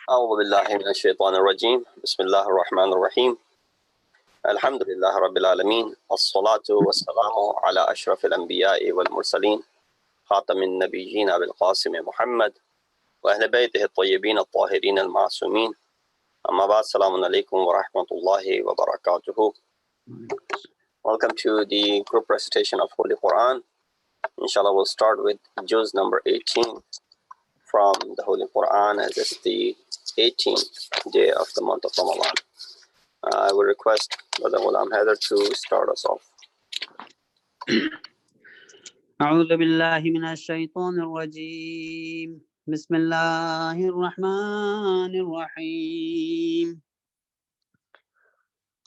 أعوذ بالله من الشيطان الرجيم بسم الله الرحمن الرحيم الحمد لله رب العالمين الصلاة والسلام على أشرف الأنبياء والمرسلين خاتم النبيين أبي القاسم محمد وأهل بيته الطيبين الطاهرين المعصومين أما بعد السلام عليكم ورحمة الله وبركاته. Welcome to the group recitation of Holy Quran. Inshallah, we'll start with Juz number 18 from the Holy Quran, as it's the 18th day of the month of Ramadan. I will request Brother Ghulam Haider to start us off. أعوذ بالله من الشيطان الرجيم بسم الله الرحمن الرحيم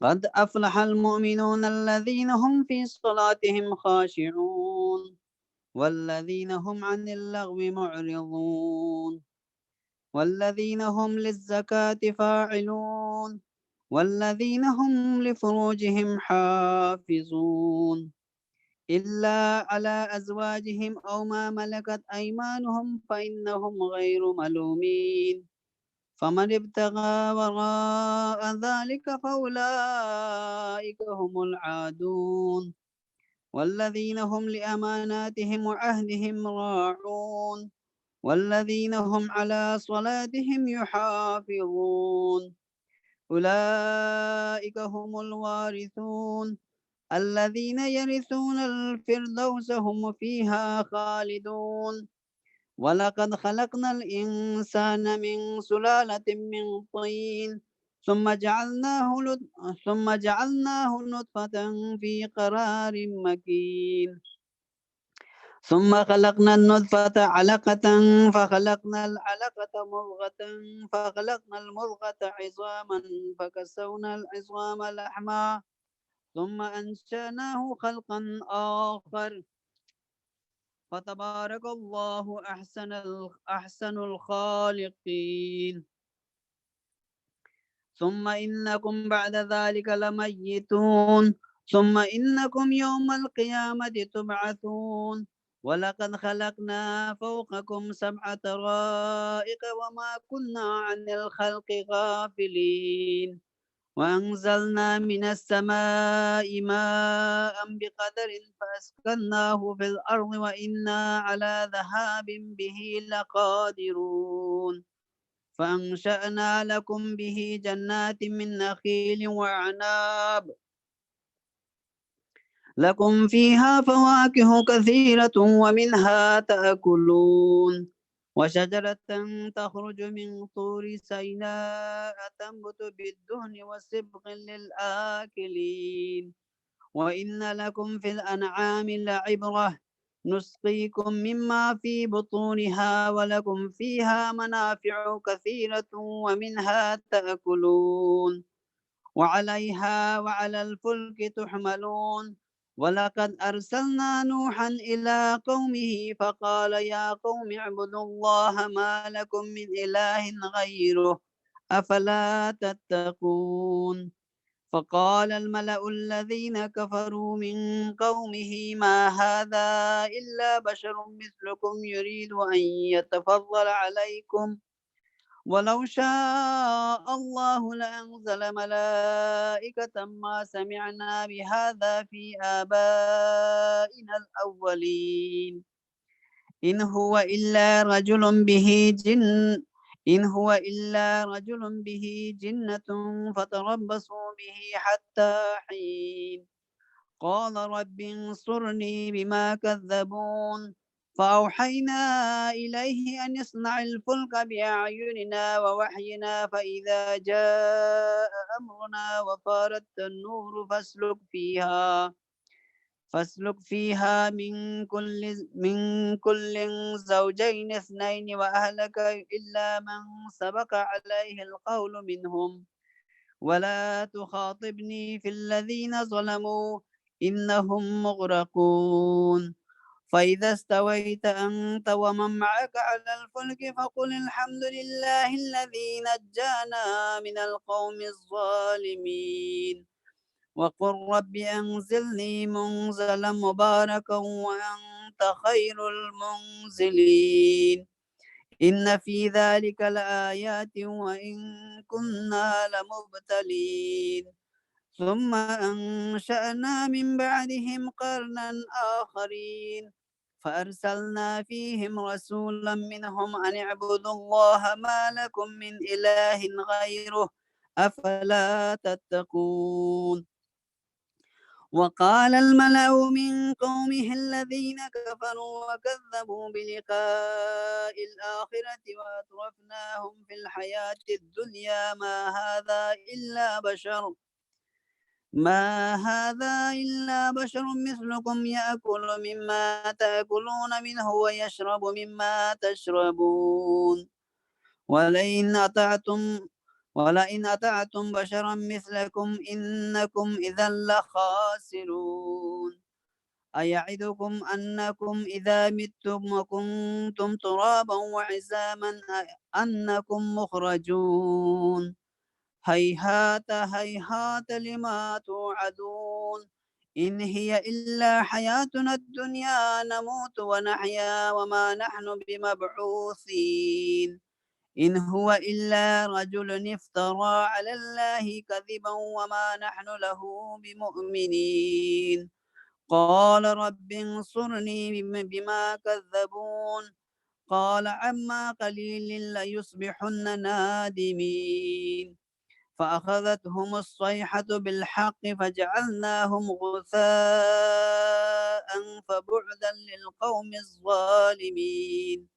قد أفلح المؤمنون الذين هم في صلاتهم خاشعون والذين هم عن اللغو معرضون والذين هم للزكاة فاعلون والذين هم لفروجهم حافظون إلا على أزواجهم أو ما ملكت أيمانهم فإنهم غير ملومين فمن ابتغى وراء ذلك فأولئك هم العادون والذين هم لأماناتهم وعهدهم راعون والذين هم على صلاتهم يحافظون أولئك هم الوارثون الذين يرثون الفردوس هم فيها خالدون ولقد خلقنا الإنسان من سلالة من طين ثم جعلناه نطفة في قرار مكين ثم خلقنا النطفة علقة فخلقنا العلقة مضغة فخلقنا المضغة عظاما فكسونا العظام لحما ثم أنشأناه خلقا آخر فتبارك الله أحسن الخالقين ثم إنكم بعد ذلك لميتون ثم إنكم يوم القيامة تبعثون ولقد خلقنا فوقكم 7 طرائق وما كنا عن الخلق غافلين وأنزلنا من السماء ماء بقدر فأسكناه في الأرض وإنا على ذهاب به لقادرون فأنشأنا لكم به جنات من نخيل وأعناب لكم فيها فواكه كثيرة ومنها تأكلون وشجرة تخرج من طور سيناء تنبت بالدهن وصبغ للآكلين وإن لكم في الأنعام لعبرة نسقيكم مما في بطونها ولكم فيها منافع كثيرة ومنها تأكلون وعليها وعلى الفلك تحملون ولقد أرسلنا نوحا إلى قومه فقال يا قوم اعبدوا الله ما لكم من إله غيره أفلا تتقون فقال الملأ الذين كفروا من قومه ما هذا إلا بشر مثلكم يريد أن يتفضل عليكم ولو شاء الله لأنزل ملائكة ما سمعنا بهذا في آبائنا الأولين إن هو إلا رجل به جنة فتربصوا به حتى حين قال رب انصرني بما كذبون فأوحينا إليه أن يصنع الفلك بأعيننا ووحينا فإذا جاء أمرنا وفارت النور فاسلك فيها من كل زوجين 2 وأهلك إلا من سبق عليه القول منهم ولا تخاطبني في الذين ظلموا إنهم مغرقون فإذا استويت أنت ومن معك على الفلك فقل الحمد لله الذي نجانا من القوم الظالمين وقل رب أنزلني منزلا مباركا وأنت خير المنزلين إن في ذلك لآيات وإن كنا لمبتلين ثم أنشأنا من بعدهم قرنا آخرين فأرسلنا فيهم رسولا منهم أن اعبدوا الله ما لكم من إله غيره أفلا تتقون وقال الملأ من قومه الذين كفروا وكذبوا بلقاء الآخرة وأترفناهم في الحياة الدنيا ما هذا إلا بشر مثلكم يأكل مما تأكلون منه ويشرب مما تشربون ولئن أطعتم بشرا مثلكم إنكم إذا لخاسرون أيعدكم أنكم إذا متم وكنتم ترابا وعزاما أنكم مخرجون هيهات هيهات لما توعدون إن هي إلا حياتنا الدنيا نموت ونحيا وما نحن بمبعوثين إن هو إلا رجل افترى على الله كذبا وما نحن له بمؤمنين قال رب انصرني بما كذبون قال عما قليل ليصبحن نادمين فأخذتهم الصيحة بالحق فجعلناهم غثاء فبعدا للقوم الظالمين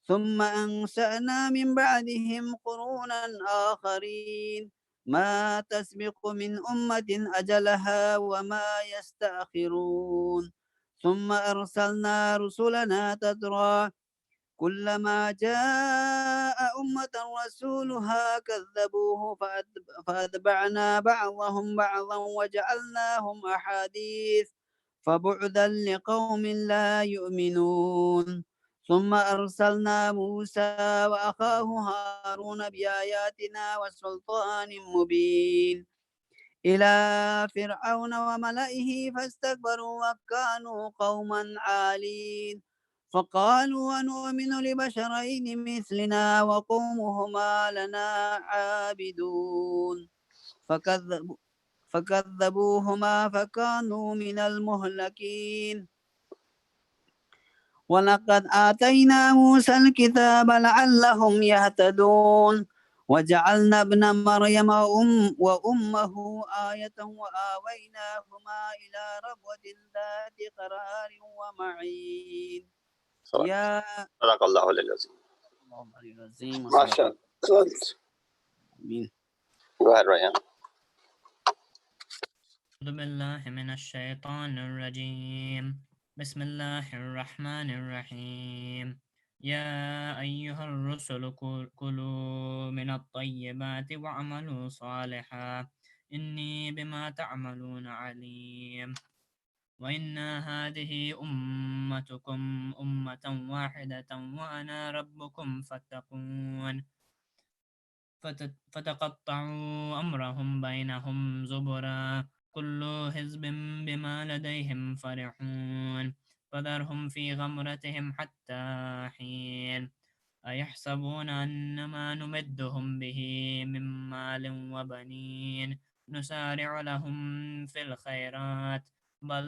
ثم أنشأنا من بعدهم قرونا آخرين ما تسبق من أمة أجلها وما يستأخرون ثم أرسلنا رسلنا تترى كلما جاء أمة رسولها كذبوه فأتبعنا بعضهم بعضا وجعلناهم أحاديث فبعدا لقوم لا يؤمنون ثم أرسلنا موسى وأخاه هارون بآياتنا وسلطان مبين إلى فرعون وملئه فاستكبروا وكانوا قوما عالين فقالوا ونؤمن لبشرين مثلنا وقومهما لنا عابدون فكذبوهما فكانوا من المهلكين ولقد آتينا موسى الكتاب لعلهم يهتدون وجعلنا ابن مريم وأمه آية وآويناهما إلى ربوة ذات قرار ومعين يا صدق الله العظيم. ما شاء الله. آمين. Go ahead, Ryan. أعوذ بالله من الشيطان الرجيم بسم الله الرحمن الرحيم يا أيها الرسل كلوا من الطيبات واعملوا صالحا إني بما تعملون عليم وإن هذه أمتكم أمة واحدة وأنا ربكم فاتقون فتقطعوا أمرهم بينهم زبرا كل حزب بما لديهم فرحون فذرهم في غمرتهم حتى حين أيحسبون أن ما نمدهم به من مال وبنين نسارع لهم في الخيرات بل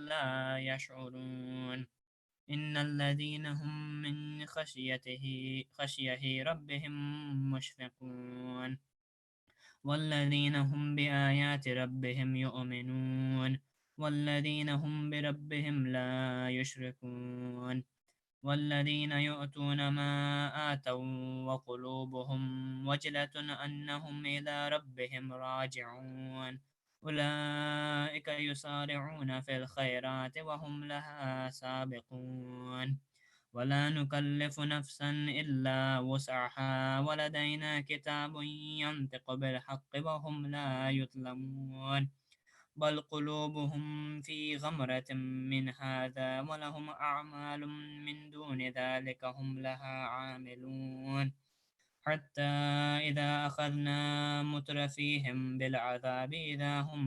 لا يشعرون إن الذين هم من خشية ربهم مشفقون والذين هم بآيات ربهم يؤمنون والذين هم بربهم لا يشركون والذين يؤتون ما آتوا وقلوبهم وجلة أنهم إلى ربهم راجعون أولئك يسارعون في الخيرات وهم لها سابقون ولا نكلف نفسا إلا وسعها ولدينا كتاب ينطق بالحق وهم لا يظلمون بل قلوبهم في غمرة من هذا ولهم أعمال من دون ذلك هم لها عاملون حتى إذا أخذنا مترفيهم بالعذاب إذا هم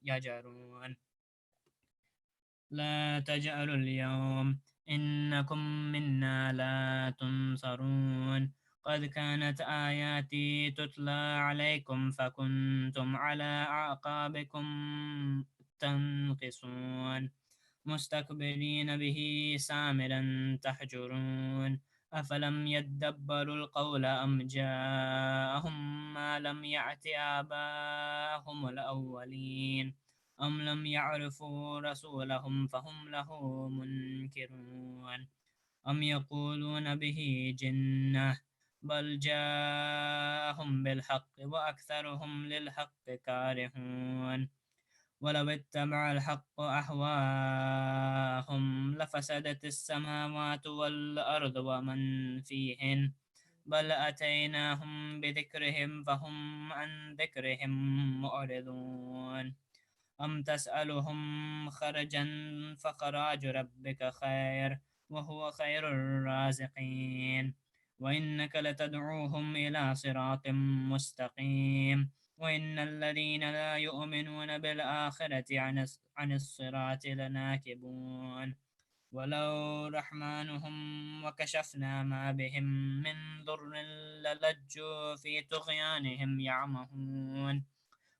يجرون لا تجأروا اليوم إنكم منا لا تنصرون قد كانت آياتي تتلى عليكم فكنتم على أعقابكم تنقصون مستكبرين به سامرا تحجرون أفلم يدبروا القول أم جاءهم ما لم يأت آباءهم الأولين أم لم يعرفوا رسولهم فهم له منكرون أم يقولون به جنة بل جاءهم بالحق وأكثرهم للحق كارهون ولو اتبع الحق أهواءهم لفسدت السماوات والأرض ومن فيهن بل أتيناهم بذكرهم فهم عن ذكرهم معرضون أم تسألهم خرجا فخراج ربك خير وهو خير الرازقين وإنك لتدعوهم إلى صراط مستقيم وإن الذين لا يؤمنون بالآخرة عن الصراط لناكبون ولو رحمنهم وكشفنا ما بهم من ضر للجوا في طغيانهم يعمهون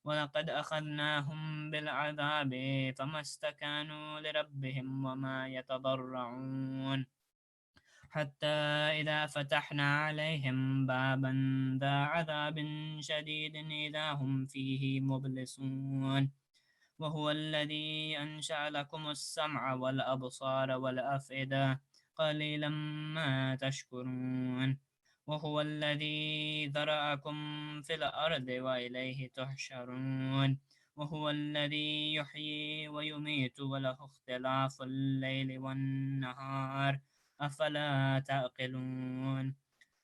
ولقد أخذناهم بالعذاب فما استكانوا لربهم وما يتضرعون حتى إذا فتحنا عليهم بابا ذا عذاب شديد إذا هم فيه مبلسون وهو الذي أنشأ لكم السمع والأبصار والأفئدة قليلا ما تشكرون وهو الذي ذرأكم في الأرض وإليه تحشرون وهو الذي يحيي ويميت وله اختلاف الليل والنهار أفلا تعقلون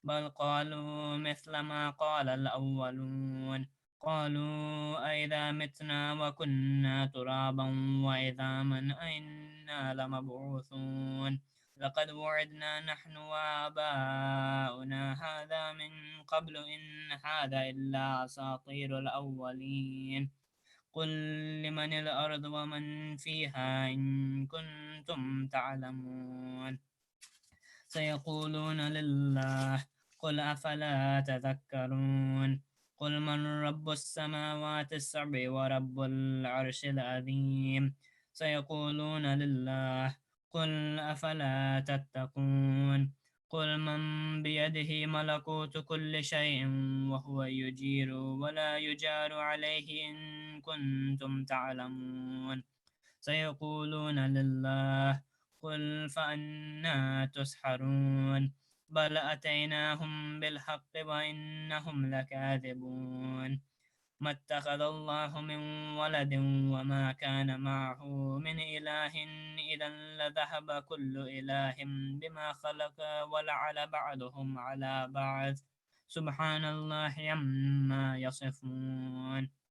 بل قالوا مثل ما قال الأولون قالوا أئذا متنا وكنا ترابا وعظاما أئنا لمبعوثون لقد وعدنا نحن وآباؤنا هذا من قبل إن هذا إلا أساطير الأولين قل لمن الأرض ومن فيها إن كنتم تعلمون سيقولون لله قل أفلا تذكرون قل من رب السماوات السبع ورب العرش العظيم سيقولون لله قل أفلا تتقون قل من بيده ملكوت كل شيء وهو يجير ولا يجار عليه إن كنتم تعلمون سيقولون لله قل فأنا تسحرون بل أتيناهم بالحق وإنهم لكاذبون ما اتخذ الله من ولد وما كان معه من إله إذا لذهب كل إله بما خلق ولعل بعضهم على بعض سبحان الله عما يصفون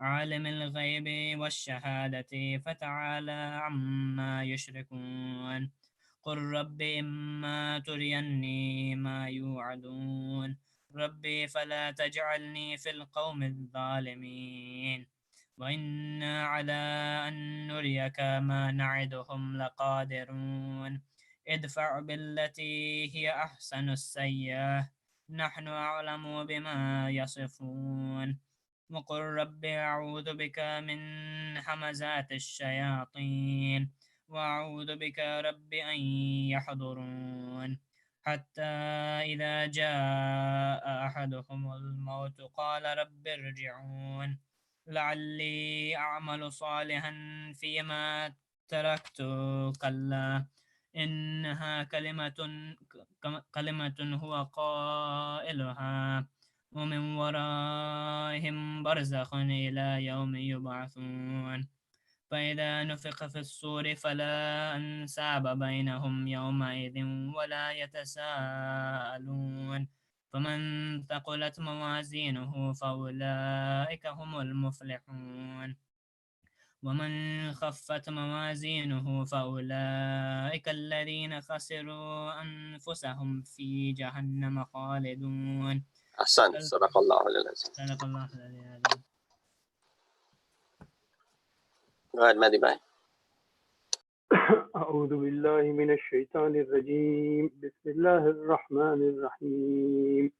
عالم الغيب والشهادة فتعالى عما يشركون قل رب إما تريني ما يوعدون ربي فلا تجعلني في القوم الظالمين وإنا على أن نريك ما نعدهم لقادرون ادفع بالتي هي أحسن السيئة نحن أعلم بما يصفون وقل رب أعوذ بك من همزات الشياطين وأعوذ بك رب أن يحضرون حتى إذا جاء أحدهم الموت قال رب ارجعون لعلي أعمل صالحا فيما تركت كلا إنها كلمة هو قائلها ومن ورائهم برزخ إلى يوم يبعثون فإذا نفخ في الصور فلا أنساب بينهم يومئذ ولا يتساءلون فمن ثقلت موازينه فأولئك هم المفلحون ومن خفت موازينه فأولئك الذين خسروا أنفسهم في جهنم خالدون أحسن صدق الله العظيم. صدق الله العظيم. Go ahead, Mehdi Bhai. أعوذ بالله من الشيطان الرجيم بسم الله الرحمن الرحيم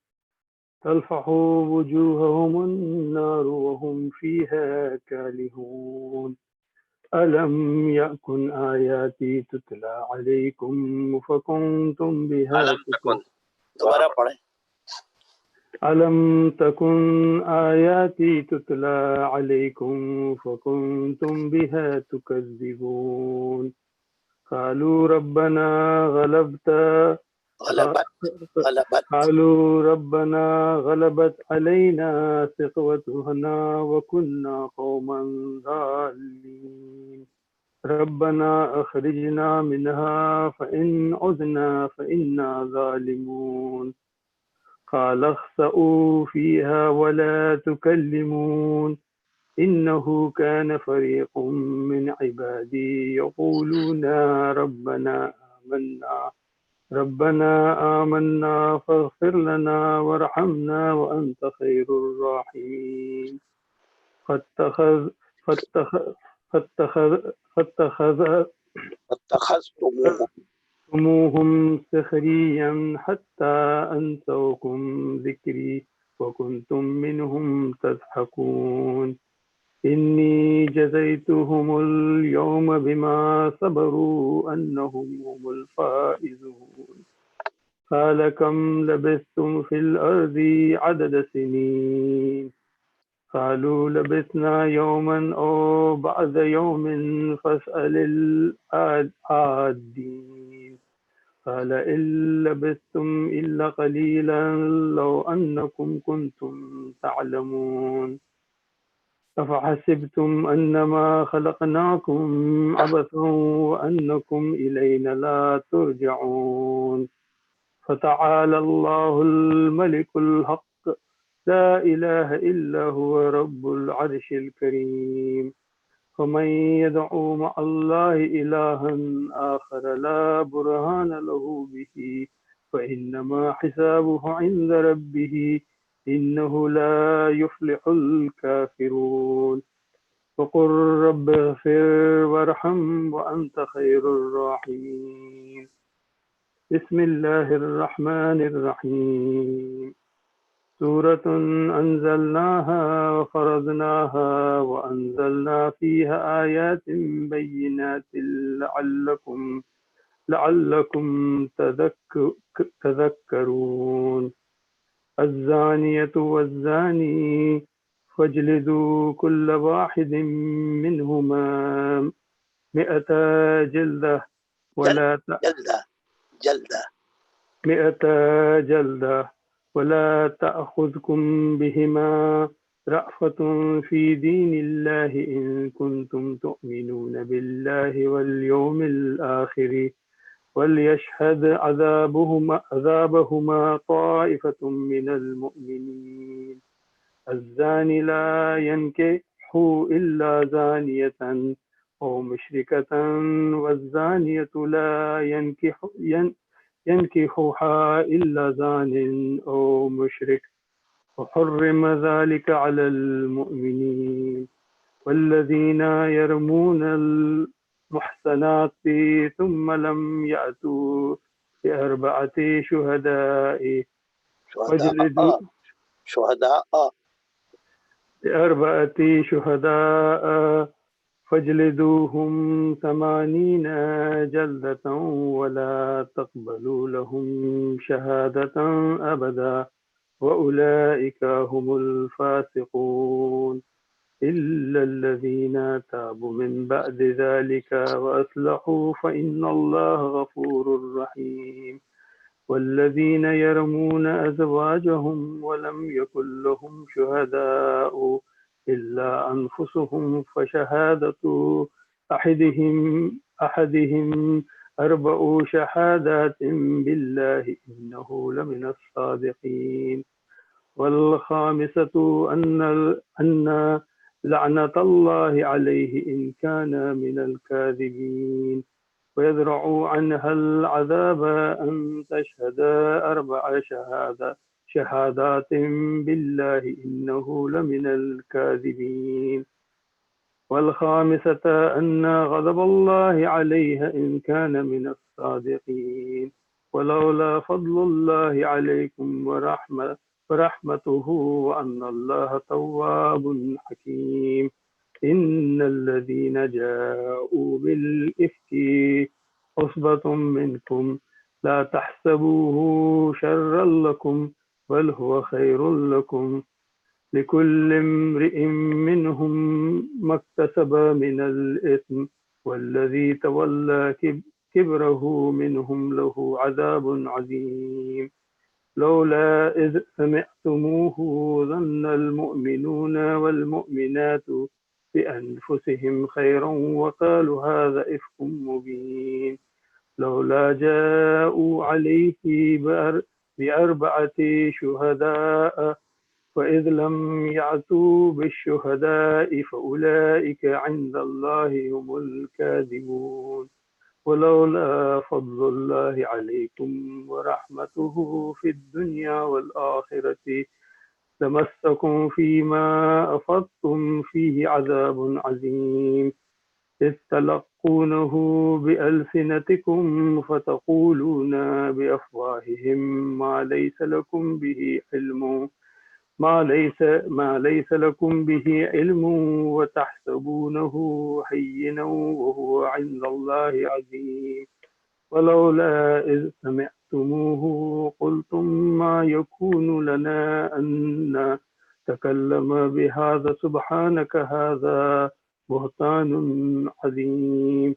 تلفح وجوههم النار وهم فيها كالهون ألم يكن آياتي تتلى عليكم فكنتم بها علم تکن دوبارہ پڑھیں. ألم تكن آياتي تتلى عليكم فكنتم بها تكذبون قالوا ربنا غلبت علينا شقوتنا وكنا قوما ضالين ربنا أخرجنا منها فإن عدنا فإنا ظالمون قال اخسئوا فيها ولا تكلمون إنه كان فريق من عبادي يقولون ربنا آمنا فاغفر لنا وارحمنا وأنت خير الراحمين فاتخذتموهم سخريا حتى أنسوكم ذكري وكنتم منهم تضحكون إني جزيتهم اليوم بما صبروا أنهم هم الفائزون قال كم لبثتم في الأرض عدد سنين قالوا لبثنا يوما أو بعض يوم فاسأل العادين قال إن لبثتم إلا قليلا لو أنكم كنتم تعلمون أفحسبتم أنما خلقناكم عبثا وأنكم إلينا لا ترجعون فتعالى الله الملك الحق لا إله إلا هو رب العرش الكريم ومن يدعو مع الله إلها آخر لا برهان له به فإنما حسابه عند ربه إنه لا يفلح الكافرون وقل رب اغفر وارحم وأنت خير الراحمين بسم الله الرحمن الرحيم سورة أنزلناها وفرضناها وأنزلنا فيها آيات بينات لعلكم تذكرون الزانية والزاني فاجلدوا كل واحد منهما 100 جلدة ولا تأخذكم بهما رأفة في دين الله إن كنتم تؤمنون بالله واليوم الآخر وليشهد عذابهما طائفة من المؤمنين الزاني لا ينكح إلا زانية أو مشركة والزانية لا ينكحها إلا زان أو مشرك وحرم ذلك على المؤمنين والذين يرمون المحصنات ثم لم يأتوا بأربعة شهداء فاجلدوهم 80 جلدة ولا تقبلوا لهم شهادة أبدا وأولئك هم الفاسقون إلا الذين تابوا من بعد ذلك وأصلحوا فإن الله غفور رحيم والذين يرمون أزواجهم ولم يكن لهم شهداء إلا أنفسهم فشهادة أحدهم 4 شهادات بالله إنه لمن الصادقين والخامسة أن لعنة الله عليه إن كان من الكاذبين ويدرأ عنها العذاب أن تشهد 4 شهادات بالله إنه لمن الكاذبين والخامسة أن غضب الله عليها إن كان من الصادقين ولولا فضل الله عليكم ورحمته وأن الله تواب حكيم إن الذين جاءوا بالإفك عصبة منكم لا تحسبوه شرا لكم بل هو خير لكم لكل امرئ منهم ما اكتسب من الإثم والذي تولى كبره منهم له عذاب عظيم لولا إذ سمعتموه ظن المؤمنون والمؤمنات بأنفسهم خيرا وقالوا هذا إفك مبين لولا جاءوا عليه بأربعة شهداء وإذ لم يأتوا بالشهداء فأولئك عند الله هم الكاذبون ولولا فضل الله عليكم ورحمته في الدنيا والآخرة لمسكم فيما أفضتم فيه عذاب عظيم إذ تلقونه بألسنتكم فتقولون بأفواههم ما ليس لكم به علم وتحسبونه هينا وهو عند الله عظيم ولولا إذ سمعتموه قلتم ما يكون لنا أن نتكلم بهذا سبحانك هذا بهتان عظيم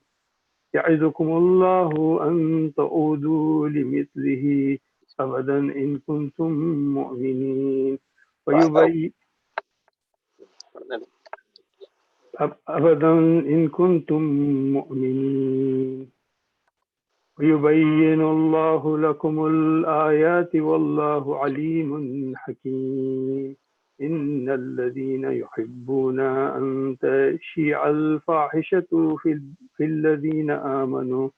يعظكم الله أن تعودوا لمثله أبدا إن كنتم مؤمنين أبدا إن كنتم مؤمنين ويبين الله لكم الآيات والله عليم حكيم إن الذين يحبون أن تشيع الفاحشة في الذين آمنوا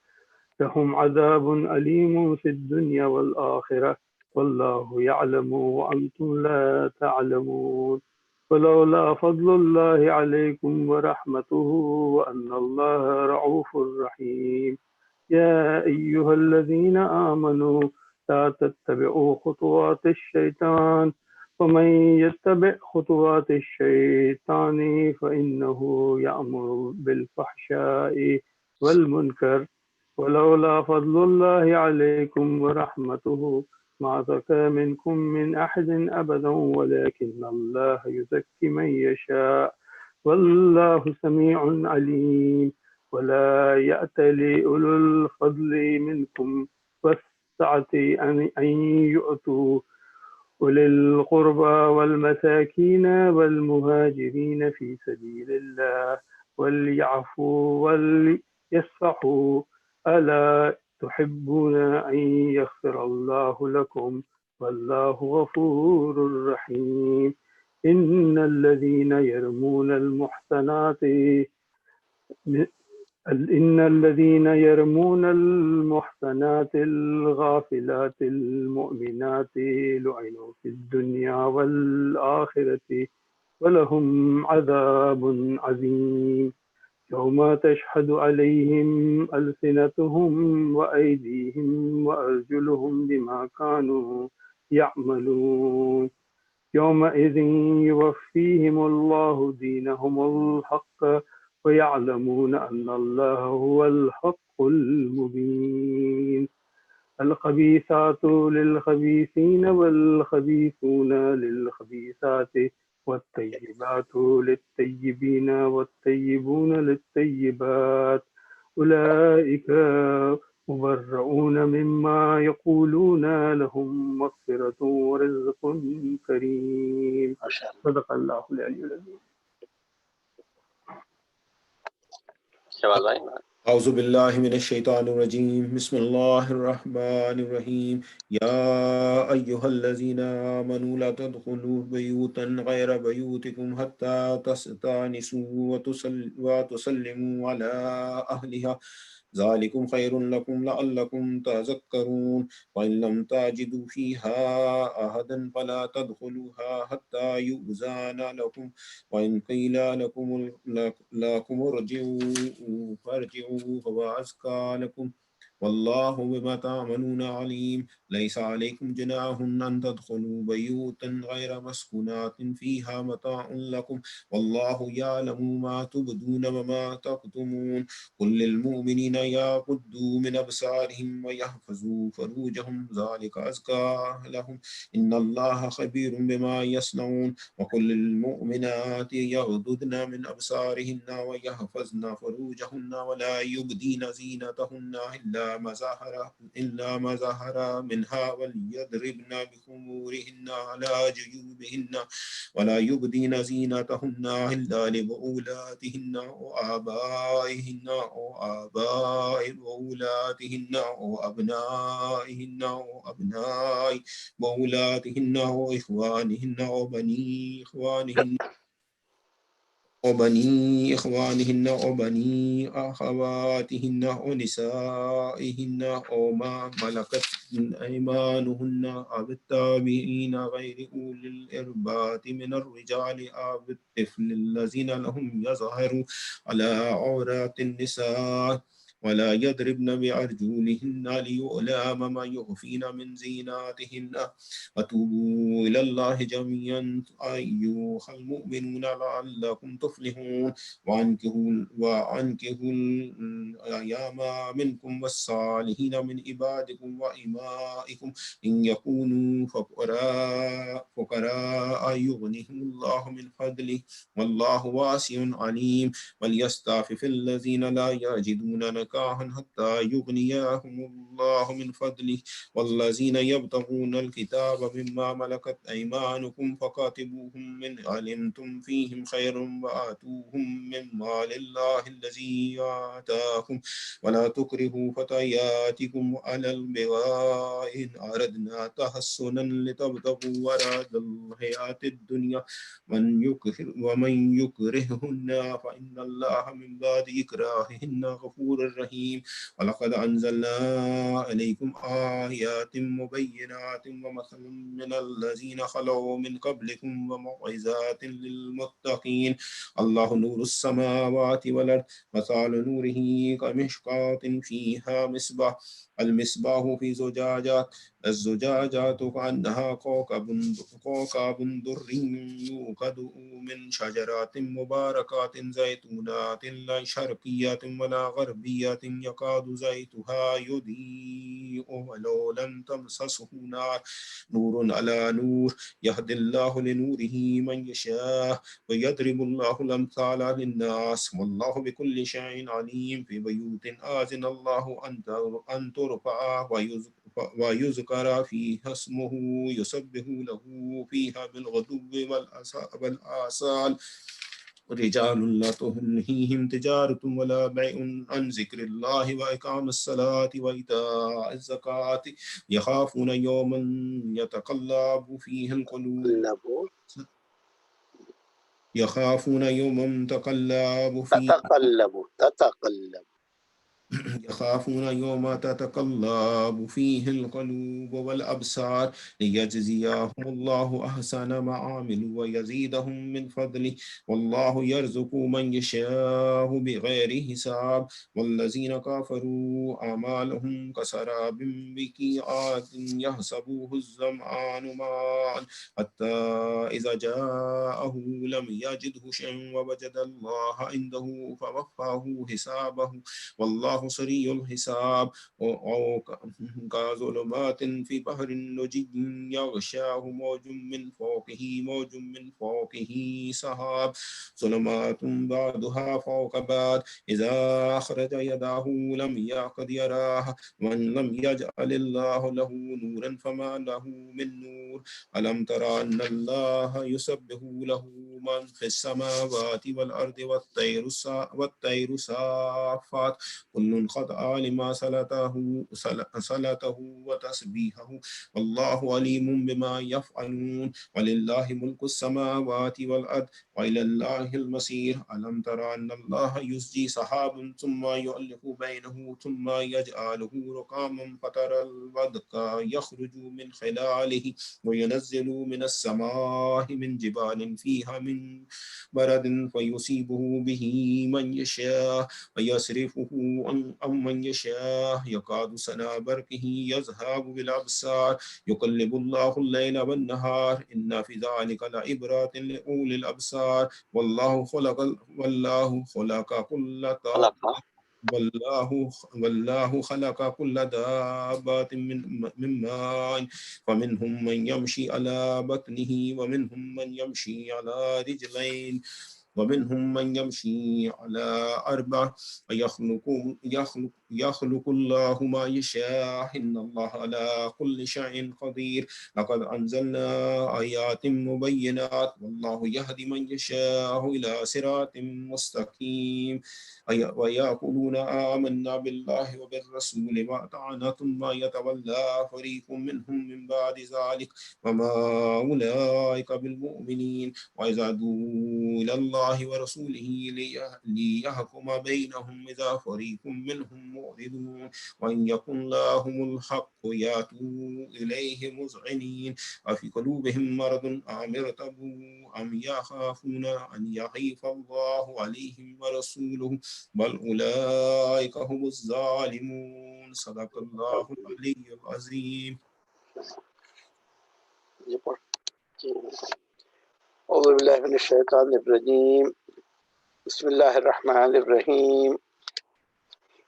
لهم عذاب أليم في الدنيا والآخرة والله يعلم وأنتم لا تعلمون ولولا فضل الله عليكم ورحمته وأن الله رؤوف رحيم يا أيها الذين آمنوا لا تتبعوا خطوات الشيطان ومن يتبع خطوات الشيطان فإنه يأمر بالفحشاء والمنكر ولولا فضل الله عليكم ورحمته ما زكى منكم من أحد أبدا ولكن الله يزكي من يشاء والله سميع عليم ولا يأتل أولو الفضل منكم والسعة أن يؤتوا أولي القربى والمساكين والمهاجرين في سبيل الله وليعفوا وليصفحوا ألا تحبون أن يغفر الله لكم والله غفور رحيم إن الذين يرمون المحصنات الغافلات المؤمنات لعنوا في الدنيا والآخرة ولهم عذاب عظيم يوم تشهد عليهم ألسنتهم وأيديهم وأرجلهم بما كانوا يعملون يومئذ يوفيهم الله دينهم الحق ويعلمون أن الله هو الحق المبين الخبيثات للخبيثين والخبيثون للخبيثات والطيبات للطيبين والطيبون للطيبات أولئك مبرؤون مما يقولون لهم مغفرة ورزق كريم صدق الله العلي العظيم. شہباز بھائی اعوذ باللہ من الشیطان الرجیم بسم اللہ الرحمن الرحیم یا ایہا الذین آمنوا لا تدخلوا بیوتا غیر بیوتکم حتی تستانسوا وتسلموا علی اہلها ذلكم خير لكم لعلكم تذكرون وإن لم تجدوا فيها أحدا فلا تدخلوها حتى يؤذن لكم وإن قيل لكم ارجعوا فارجعوا هو أزكى لكم والله بما تعملون عليم ليس عليكم جناح أن تدخلوا بيوتا غير مسكونات فيها متاع لكم والله يعلم ما تبدون وما تكتمون قل للمؤمنين يغضوا من أبصارهم ويحفظوا فروجهم ذلك أزكى لهم إن الله خبير بما يصنعون وقل للمؤمنات يغضضن من أبصارهن ويحفظن فروجهن ولا يبدين زينتهن إلا ما ظهر منها وليضربن بخمورهن على جيوبهن ولا يبدين زينتهن إلا لبعولاتهن وآبائهن وآباء بعولاتهن وأبنائهن وأبناء بعولاتهن وإخوانهن وبني إخوانهن إخوانهن وبني أخواتهن ونسائهن وما ملكت أيمانهن أو التابعين غير أولي الإربة من الرجال أو الطفل الذين لم يظهروا على عورات النساء ولا يضربن بأرجلهن ليعلم ما يخفين من زيناتهن وتوبوا إلى الله جميعا أيها المؤمنون لعلكم تفلحون وأنكحوا الأيام منكم والصالحين من عبادكم وإمائكم إن يكونوا فقراء يغنيهم الله من فضله والله واسع عليم وليستعفف الذين لا يجدون نكاحا حتى يغنيهم الله من فضله والذين يبتغون الكتاب مما ملكت أيمانكم فكاتبوهم من علمتم فيهم خير وآتوهم من مال الله الذي آتاكم ولا تكرهوا فتياتكم على البغاء إن أردنا تحصنا لتبتغوا وراد الحياة الدنيا ومن يكرههن فإن الله من بعد إكراههن غفور رحيم ولقد أنزلنا عليكم آيات مبينات ومثل من الذين خلوا من قبلكم وموعظات للمتقين الله نور السماوات والأرض مثال نوره كمشكاة فيها مصباح المصباح في زجاجات الزجاجات كأنها كوكب دري يوقد من شجرات مباركات زيتونات لا شرقية ولا غربية يكاد زيتها يضيء ولو لم تمسسه نور على نور يهدي الله لنوره من يشاء ويضرب الله الأمثال للناس والله بكل شيء عليم في بيوت آذن الله أن ترفع ويذكر فيها اسمه يسبح له فيها بالغدو والآصال رجال لا تلهيهم تجارة ولا بيع عن ذكر الله وإقام الصلاة وإيتاء الزكاة يخافون يوما يتقلب فيه القلوب يخافون يوما تقلب فيه تتقلب يخافون يوم تتقلب فيه القلوب والأبصار ليجزيهم الله أحسن ما عملوا ويزيدهم من فضله والله يرزق من يشاء بغير حساب والذين كفروا أعمالهم كسراب بقيعة يحسبه الظمآن ماء حتى إذا جاءه لم يجده شيئا ووجد الله عنده فوفاه حسابه والله سريع الحساب أو كظلمات في بحر لجي يغشاه موج من فوقه سحاب ظلمات بعضها فوق بعض إذا أخرج يده لم يكد يراها ومن لم يجعل الله له نورا فما له من نور ألم ترى أن الله يسبح له من في السماوات والأرض والطير صافات كل كل قد علم صلاته وتسبيحه والله عليم بما يفعلون ولله ملك السماوات والأرض وإلى الله المصير ألم تر أن الله يزجي سحاب ثم يؤلف بينه ثم يجعله ركاما فترى الودق يخرج من خلاله وينزل من السماء من جبال فيها من برد فيصيبه به من يشاء ويصرفه عن من يشاء يكاد سنا برقه يذهب بالأبصار يقلب الله الليل والنهار إن في ذلك لعبرات لأولي الأبصار والله خلق كل والله خلق كل دابة من ماء فمنهم من يمشي على بطنه ومنهم من يمشي على رجلين ومنهم من يمشي على أربع يخلق الله ما يشاء إن الله على كل شيء قدير لقد أنزلنا آيات مبينات والله يهدي من يشاء إلى صراط مستقيم ويقولون آمنا بالله وبالرسول وأطعنا ثم يتولى فريق منهم من بعد ذلك وما أولئك بالمؤمنين وإذا دعوا إلى الله ورسوله ليحكم بينهم إذا فريق منهم معرضون وإن يكن لهم الحق يأتوا إليه مذعنين وفي قلوبهم مرض أم ارتابوا أم يخافون أن يحيف الله عليهم ورسوله بل أولئك هم الظالمون صدق الله العلي العظيم. أعوذ بالله من الشيطان الرجيم بسم الله الرحمن الرحيم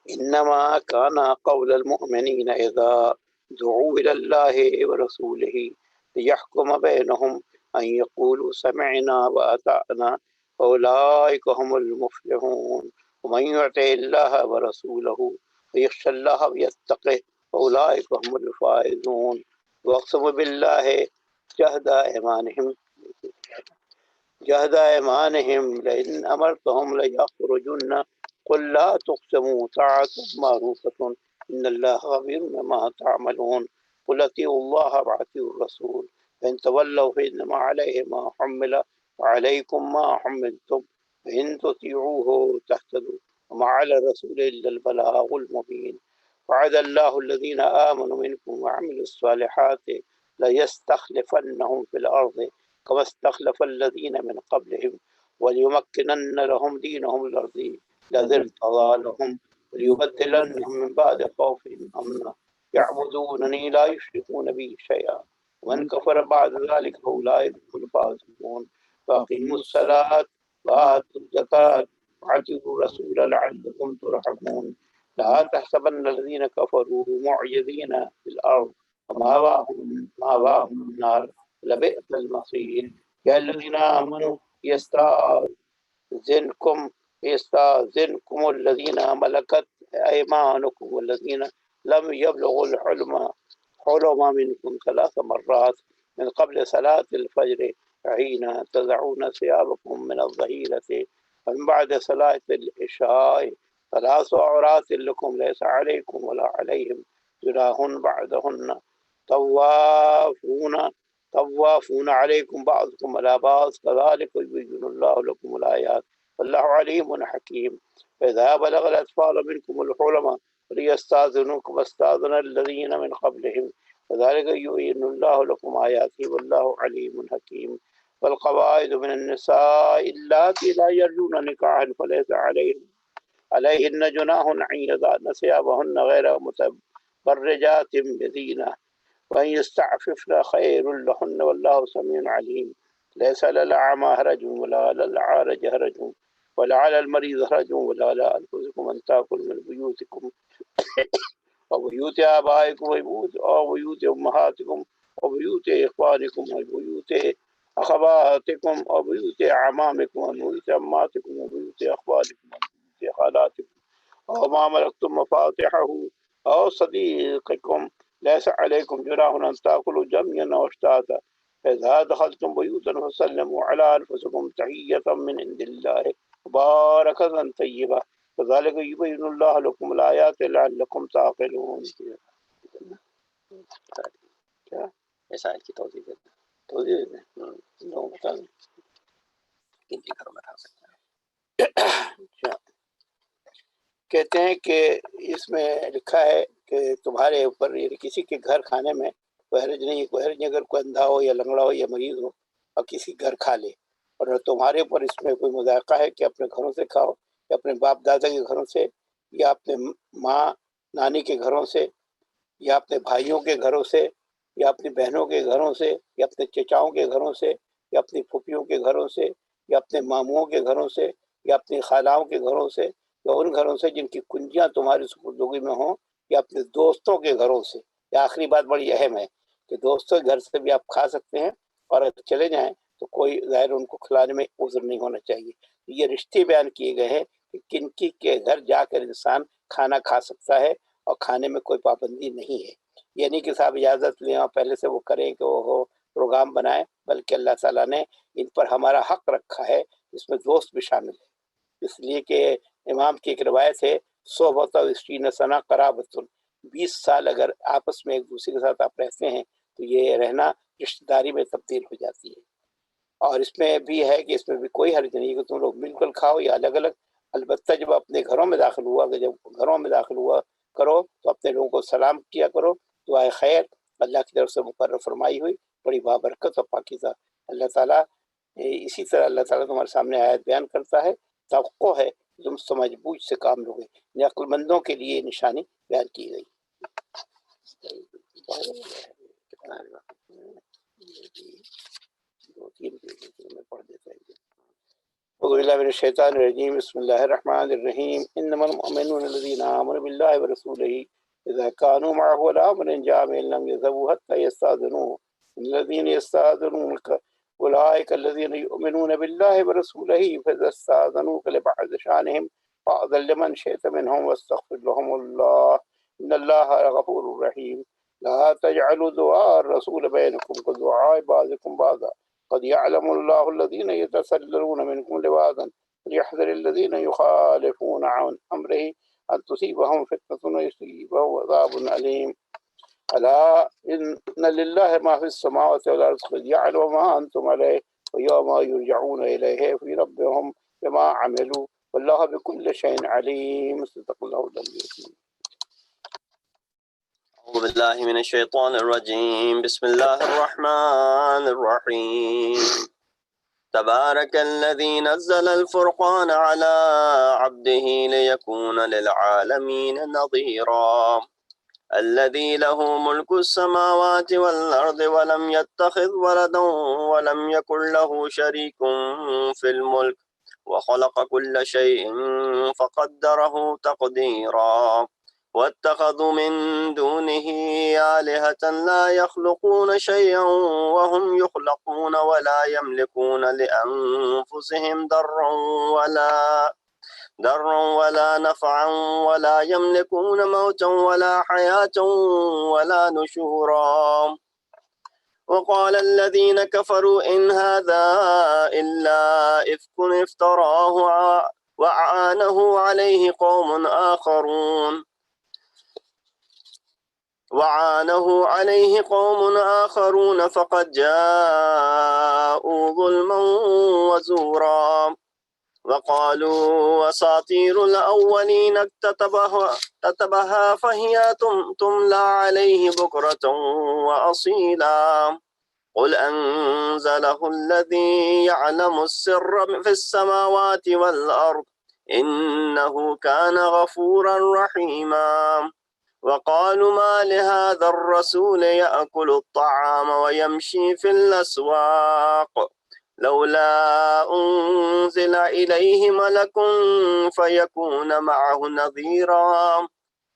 إنما كان قول المؤمنين إذا دعوا إلى الله ورسوله ليحكم بينهم أن يقولوا سمعنا وأطعنا أولئك هم المفلحون ومن يطع الله ورسوله ويخشى الله ويتقه أولئك هم الفائزون واقسموا بالله جهد أيمانهم لئن أمرتهم ليخرجن قل لا تقسموا طاعة معروفة إن الله خبير بما تعملون قل أطيعوا الله وأطيعوا الرسول فإن تولوا فإنما عليه ما حمل وعليكم ما حملتم فإن تطيعوه تهتدوا وما على الرسول إلا البلاغ المبين وعد الله الذين آمنوا منكم وعملوا الصالحات ليستخلفنهم في الأرض كما استخلف الذين من قبلهم وليمكنن لهم دينهم الذي ارتضى لهم وليبدلنهم من بعد خوفهم أمنا يعبدونني لا يشركون بي شيئا ومن كفر بعد ذلك فأولئك هم الفاسقون فأقيموا الصلاة وآتوا الزكاة وأطيعوا الرسول لعلكم ترحمون لا تحسبن الذين كفروا معجزين في الأرض ومأواهم النار لبئس المصير يا الذين آمنوا يستأذنكم الذين ملكت أيمانكم والذين لم يبلغوا الحلم منكم 3 مرات من قبل صلاة الفجر حين تضعون ثيابكم من الظهيرة ومن بعد صلاة العشاء 3 عورات لكم ليس عليكم ولا عليهم جناح بعدهن طوافون عليكم بعضكم على بعض كذلك يبين الله لكم الآيات والله عليم حكيم فإذا بلغ الأطفال منكم الحلم فليستأذنوكم واستأذن الذين من قبلهم كذلك يبين الله لكم آياته والله عليم حكيم والقواعد من النساء اللاتي لا يرجون نكاحا فليس عليهن جناح أن يضعن ثيابهن غير متبرجات بزينة وأن يستعففن خير لهن والله سميع عليم ليس على الأعمى حرج ولا على الأعرج حرج ولا على المريض حرج ولا على أنفسكم أن تأكلوا من بيوتكم وبيوت آبائكم وبيوت أمهاتكم وبيوت إخوانكم وبيوت أخواتكم وبيوت أعمامكم وبيوت أماتكم وبيوت أخوالكم وبيوت خالاتكم وما ملكتم مفاتحه أو صديقكم ليس عليكم جناح أن تأكلوا جميعا أو أشتاتا فإذا دخلتم بيوتا فسلموا على أنفسكم تحية من عند الله مباركة طيبة كذلك يبين الله لكم الآيات لعلكم تعقلون. کیا ایسا ہے کی توضیح دیتے ہیں؟ توضیح دیتے ہیں لوگوں کو بتا دیں کن کے گھروں میں رہ سکتے ہیں. کہتے ہیں کہ اس میں لکھا ہے کہ تمہارے اوپر یعنی کسی کے گھر کھانے میں کوئی حرج نہیں. کوئی حرج نہیں اگر کوئی اندھا ہو یا لنگڑا ہو یا مریض ہو اور کسی گھر کھا لے. اور تمہارے اوپر اس میں کوئی مذائقہ ہے کہ اپنے گھروں سے کھاؤ یا اپنے باپ دادا کے گھروں سے یا اپنے ماں نانی کے گھروں سے یا اپنے بھائیوں کے گھروں سے یا اپنی بہنوں کے گھروں سے یا اپنے چچاؤں کے گھروں سے یا اپنی پھوپھیوں کے گھروں سے یا اپنے ماموں کے گھروں سے یا اپنی خالاؤں کے گھروں سے یا ان گھروں سے جن کی کنجیاں تمہاری سپردگی میں ہوں یا اپنے دوستوں کے گھروں سے. یا آخری بات بڑی اہم ہے کہ دوستوں کے گھر سے بھی آپ کھا سکتے ہیں اور اگر چلے جائیں تو کوئی ظاہر ان کو کھلانے میں عذر نہیں ہونا چاہیے. یہ رشتے بیان کیے گئے ہیں کہ کن کی کے گھر جا کر انسان کھانا کھا سکتا ہے اور کھانے میں کوئی پابندی نہیں ہے. یہ نہیں کہ صاحب اجازت لیں اور پہلے سے وہ کریں کہ وہ پروگرام بنائیں، بلکہ اللہ تعالیٰ نے ان پر ہمارا حق رکھا ہے، اس میں دوست بھی شامل ہے. اس لیے کہ امام کی ایک روایت ہے 100 سنہ قرابۃ، 20 سال اگر آپس میں ایک دوسرے کے ساتھ آپ رہتے ہیں تو یہ رہنا رشتہ داری میں تبدیل ہو جاتی ہے. اور اس میں بھی ہے کہ اس میں بھی کوئی حرج نہیں کہ تم لوگ مل کر کھاؤ یا الگ الگ. البتہ جب اپنے گھروں میں داخل ہوا کہ جب گھروں میں داخل ہوا کرو تو اپنے لوگوں کو سلام کیا کرو. دعائے خیر اللہ کی طرف سے مقرر فرمائی ہوئی بڑی بابرکت اور پاکیزہ. اللہ تعالیٰ اسی طرح اللہ تعالیٰ تمہارے سامنے آیت بیان کرتا ہے. توقع ہے تم سمجھ بوجھ سے کام لو گے. عقل مندوں کے لیے نشانی بیان کی گئی. اعوذ باللہ من الشیطان الرجیم بسم اللہ الرحمن الرحیم انما المؤمنون الذین آمنوا باللہ ورسولہ اذا كانوا معه على امر جامع لم يذهبوا حتى يستأذنوه الذين يستأذنونك اولئك الذين يؤمنون بالله ورسوله فاذا استأذنوك لبعض شانهم فأذن لمن شئت منهم واستغفر لهم الله ان الله غفور رحيم. لا تجعلوا دعاء الرسول بينكم كدعاء بعضكم بعضا قد يعلم الله الذين يتسللون منكم لواذا ليحذر الذين يخالفون عن امره ان تصيبهم فتنة ويصيبهم عذاب أليم. ألا إن لله ما في السماوات والأرض قد يعلم ما أنتم عليه ويوم يرجعون إليه في ربهم بما عملوا والله بكل شيء عليم. صدق الله العظيم. أعوذ بالله من الشيطان الرجيم بسم الله الرحمن الرحيم. تبارك الذي نزل الفرقان على عبده ليكون للعالمين نظيرا الذي له ملك السماوات والأرض ولم يتخذ ولدا ولم يكن له شريك في الملك وخلق كل شيء فقدره تقديرا واتخذوا من دونه آلهة لا يخلقون شيئا وهم يخلقون ولا يملكون لأنفسهم ضرا ولا نفعا ولا يملكون موتا ولا حياة ولا نشورا. وقال الذين كفروا إن هذا إلا إفك افتراه وعانه عليه قوم آخرون فقد جاءوا ظلما وزورا. وقالوا أساطير الأولين اكتتبها فهي تملى عليه بكرة وأصيلا. قل أنزله الذي يعلم السر في السماوات والأرض إنه كان غفورا رحيما. وقالوا ما لهذا الرسول يأكل الطعام ويمشي في الأسواق لولا أنزل إليه ملك فيكون معه نذيرا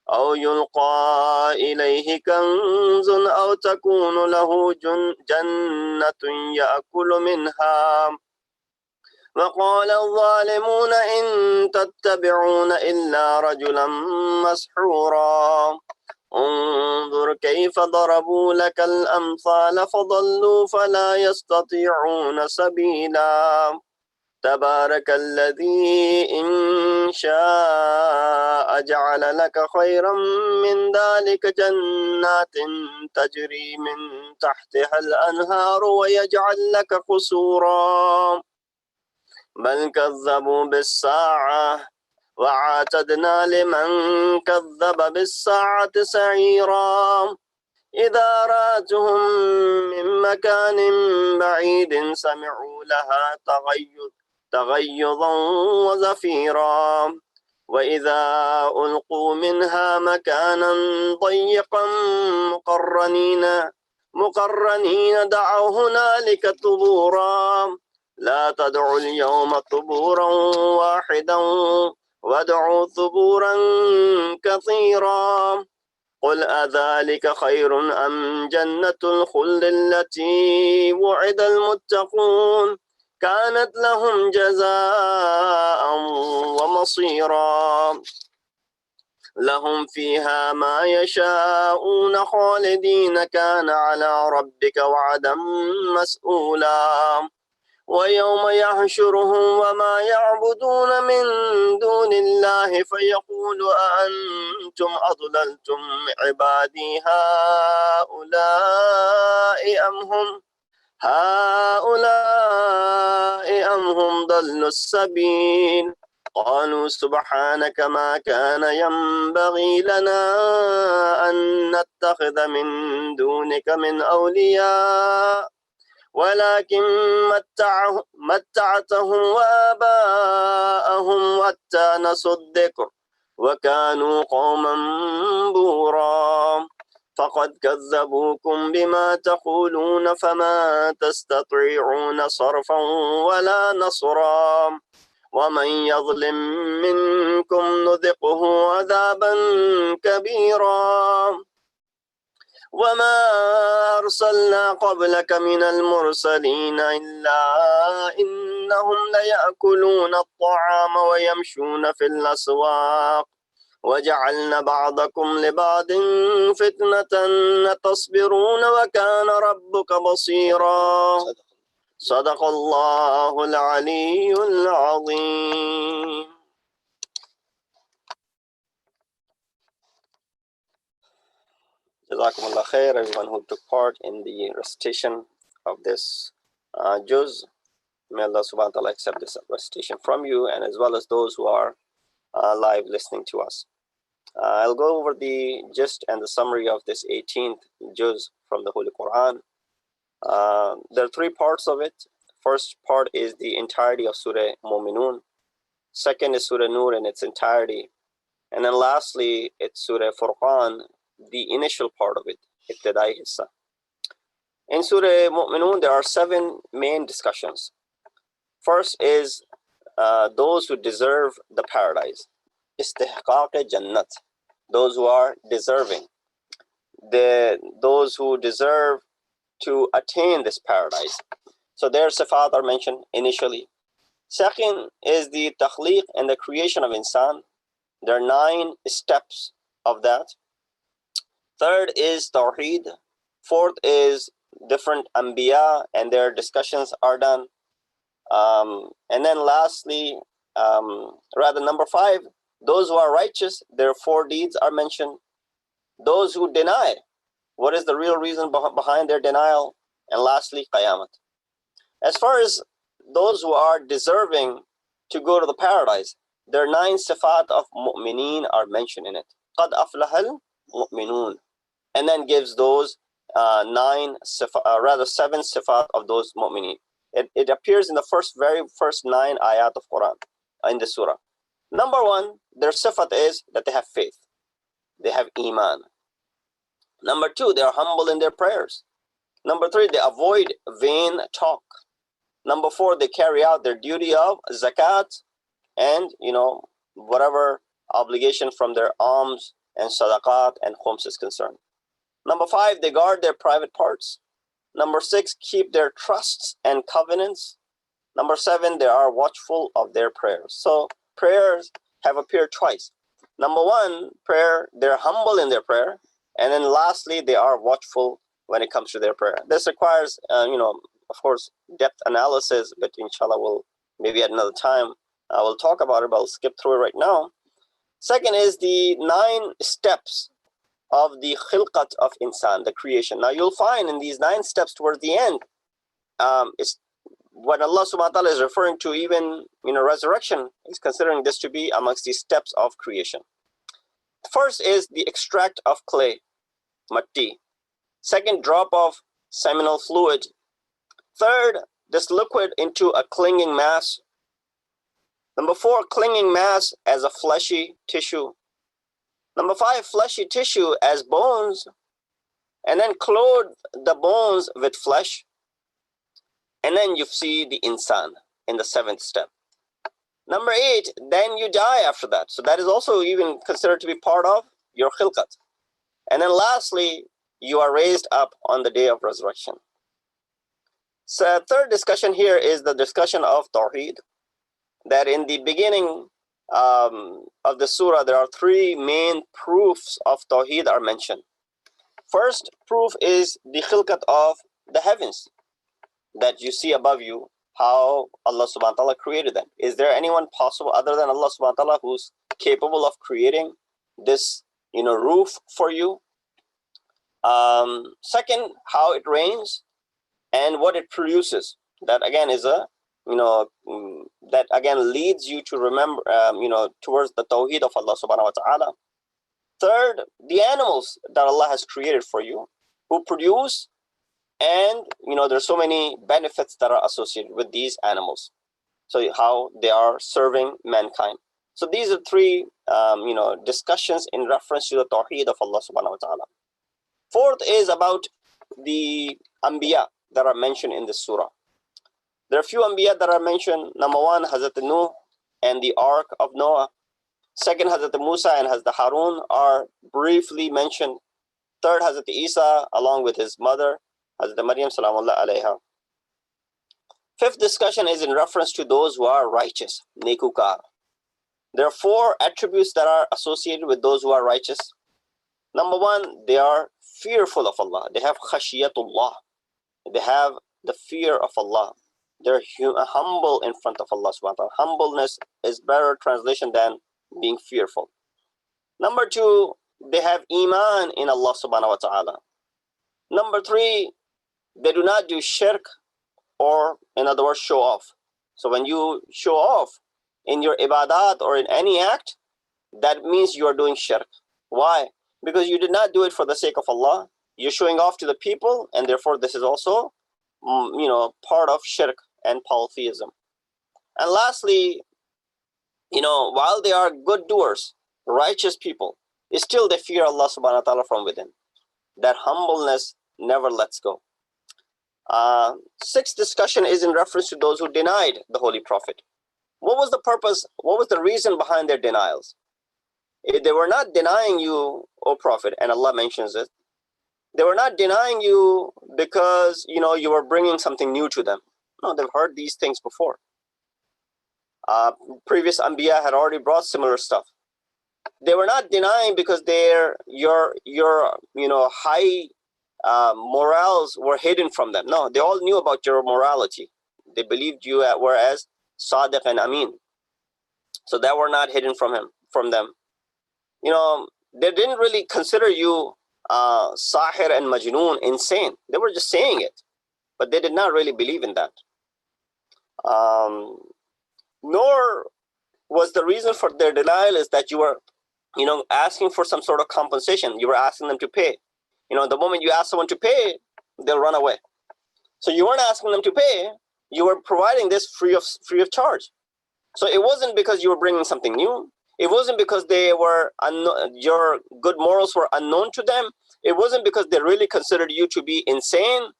أو يلقى إليه كنز أو تكون له جنة يأكل منها. وقال الظالمون إن تتبعون إلا رجلا مسحورا. انظر كيف ضربوا لك الأمثال فضلوا فلا يستطيعون سبيلا. تبارك الذي إن شاء جعل لك خيرا من ذلك جنات تجري من تحتها الأنهار ويجعل لك قصورا بل كذبوا بالساعة وأعتدنا لمن كذب بالساعة سعيرا إذا رأتهم من مكان بعيد سمعوا لها تغيظا وزفيرا وإذا ألقوا منها مكانا ضيقا مقرنين دعوا هنالك ثبورا لا تدعوا اليوم ثبورا واحدا وادعوا ثبورا كثيرا قل أذلك خير أم جنة الخلد التي وعد المتقون كانت لهم جزاء ومصيرا لهم فيها ما يشاءون خالدين كان على ربك وعدا مسؤولا ويوم يحشرهم وما يعبدون من دون الله فيقول أأنتم أضللتم عبادي هؤلاء أم هم ضلوا السبيل قالوا سبحانك ما كان ينبغي لنا أن نتخذ من دونك من أولياء ولكن متعتهم وآباءهم حتى نسوا الذكر وكانوا قوما بورا فقد كذبوكم بما تقولون فما تستطيعون صرفا ولا نصرا ومن يظلم منكم نذقه عذابا كبيرا وما أرسلنا قبلك من المرسلين إلا إنهم ليأكلون الطعام ويمشون في الأسواق وجعلنا بعضكم لبعض فتنة تصبرون وكان ربك بصيرا صدق الله العلي العظيم. Jazakumullah khair, everyone who took part in the recitation of this juz. May Allah subhanahu wa ta'ala accept this recitation from you and as well as those who are live listening to us. I'll go over the gist and the summary of this 18th juz from the Holy Quran. There are three parts of it. First part is the entirety of Surah Mu'minun. Second is Surah Nur in its entirety. And then lastly, it's Surah Furqan, the initial part of it, Ibtidai Hissa. In Surah Mu'minun, there are 7 main discussions. First is those who deserve the paradise. Istihqaq Jannat, those who are deserving. Those who deserve to attain this paradise. So their sifat are mentioned initially. Second is the takhliq and the creation of insan. There are 9 steps of that. Third is Tawheed. Fourth is different Anbiya and their discussions are done. And then lastly, number 5, those who are righteous, their 4 deeds are mentioned. Those who deny, what is the real reason behind their denial? And lastly, Qayamat. As far as those who are deserving to go to the paradise, there are 9 sifat of mu'mineen are mentioned in it. Qad aflahal mu'minun. And then gives those 7 sifat of those mu'mineen. It appears in the very first 9 ayat of Quran in the surah. Number 1, their sifat is that they have faith. They have iman. Number 2, they are humble in their prayers. Number 3, they avoid vain talk. Number 4, they carry out their duty of zakat and whatever obligation from their alms and sadaqat and khums is concerned. Number 5, they guard their private parts. Number 6, keep their trusts and covenants. Number 7, they are watchful of their prayers. So prayers have appeared twice. Number 1, prayer, they're humble in their prayer. And then lastly, they are watchful when it comes to their prayer. This requires, of course, depth analysis, but inshallah we'll maybe at another time I will talk about it, but I'll skip through it right now. Second is the 9 steps of the khilqat of insan, the creation. Now you'll find in these 9 steps towards the end, it's what Allah subhanahu wa ta'ala is referring to, even resurrection, is considering this to be amongst the steps of creation. First is the extract of clay, matti. Second, drop of seminal fluid. Third, this liquid into a clinging mass. Number 4, clinging mass as a fleshy tissue. Number 5, fleshy tissue as bones, and then clothe the bones with flesh. And then you see the insan in the 7th step. Number 8, then you die after that. So that is also even considered to be part of your khilqat. And then lastly, you are raised up on the day of resurrection. So third discussion here is the discussion of Tawheed. That in the beginning of the surah, there are 3 main proofs of Tawheed are mentioned. First proof is the khilqat of the heavens, that you see above you, how Allah subhanahu wa ta'ala created them. Is there anyone possible other than Allah subhanahu wa ta'ala who's capable of creating this roof for you? Second, how it rains and what it produces. That again is a that again leads you to remember towards the tawheed of Allah subhanahu wa ta'ala. Third, the animals that Allah has created for you, who produce, and there's so many benefits that are associated with these animals, so how they are serving mankind. So these are 3 discussions in reference to the tawheed of Allah subhanahu wa ta'ala. Fourth is about the anbiya that are mentioned in this surah. There are a few anbiya that are mentioned. Number 1, Hazrat Noha and the Ark of Noah. Second, Hazrat Musa and Hazrat Harun are briefly mentioned. Third, Hazrat Isa along with his mother, Hazrat Maryam salamullah alayha. Fifth discussion is in reference to those who are righteous, nekukar. There are 4 attributes that are associated with those who are righteous. Number 1, they are fearful of Allah. They have khashiyatullah. They have the fear of Allah. They're humble in front of Allah subhanahu wa ta'ala. Humbleness is better translation than being fearful. Number 2, they have iman in Allah subhanahu wa ta'ala. Number 3, they do not do shirk, or in other words, show off. So when you show off in your ibadat or in any act, that means you are doing shirk. Why? Because you did not do it for the sake of Allah. You're showing off to the people, and therefore this is also part of shirk and polytheism. And lastly, while they are good doers, righteous people, still they fear Allah subhanahu wa ta'ala from within. That humbleness never lets go. 6th discussion is in reference to those who denied the Holy Prophet. What was the purpose? What was the reason behind their denials? They were not denying you, O Prophet, and Allah mentions it. They were not denying you because you were bringing something new to them. No, they've heard these things before. Previous Anbiya had already brought similar stuff. They were not denying because your high morals were hidden from them. No, they all knew about your morality. They believed you were as Sadiq and Amin. So that were not hidden from them. They didn't really consider you Sahir and Majnoon, insane. They were just saying it, but they did not really believe in that. Nor was the reason for their denial is that you were, asking for some sort of compensation. You were asking them to pay. The moment you ask someone to pay, they'll run away. So you weren't asking them to pay. You were providing this free of charge. So it wasn't because you were bringing something new. It wasn't because your good morals were unknown to them. It wasn't because they really considered you to be insane.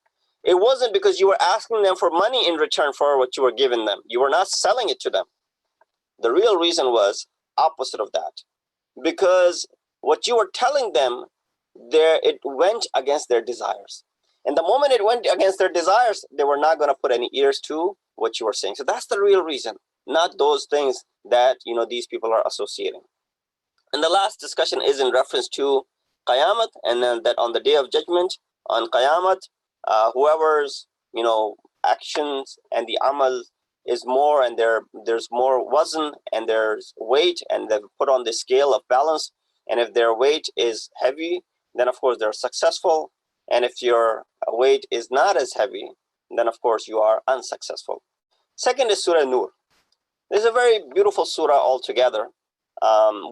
It wasn't because you were asking them for money in return for what you were giving them. You were not selling it to them. The real reason was opposite of that. Because what you were telling them, it went against their desires. And the moment it went against their desires, they were not going to put any ears to what you were saying. So that's the real reason, not those things that these people are associating. And the last discussion is in reference to Qayamat, and then that on the day of judgment, on Qayamat, whoever's actions and the Amal is more and there's more wazn and there's weight, and they've put on the scale of balance, and if their weight is heavy, then of course they're successful, and if your weight is not as heavy, then of course you are unsuccessful. Second is Surah Nur. This is a very beautiful surah altogether.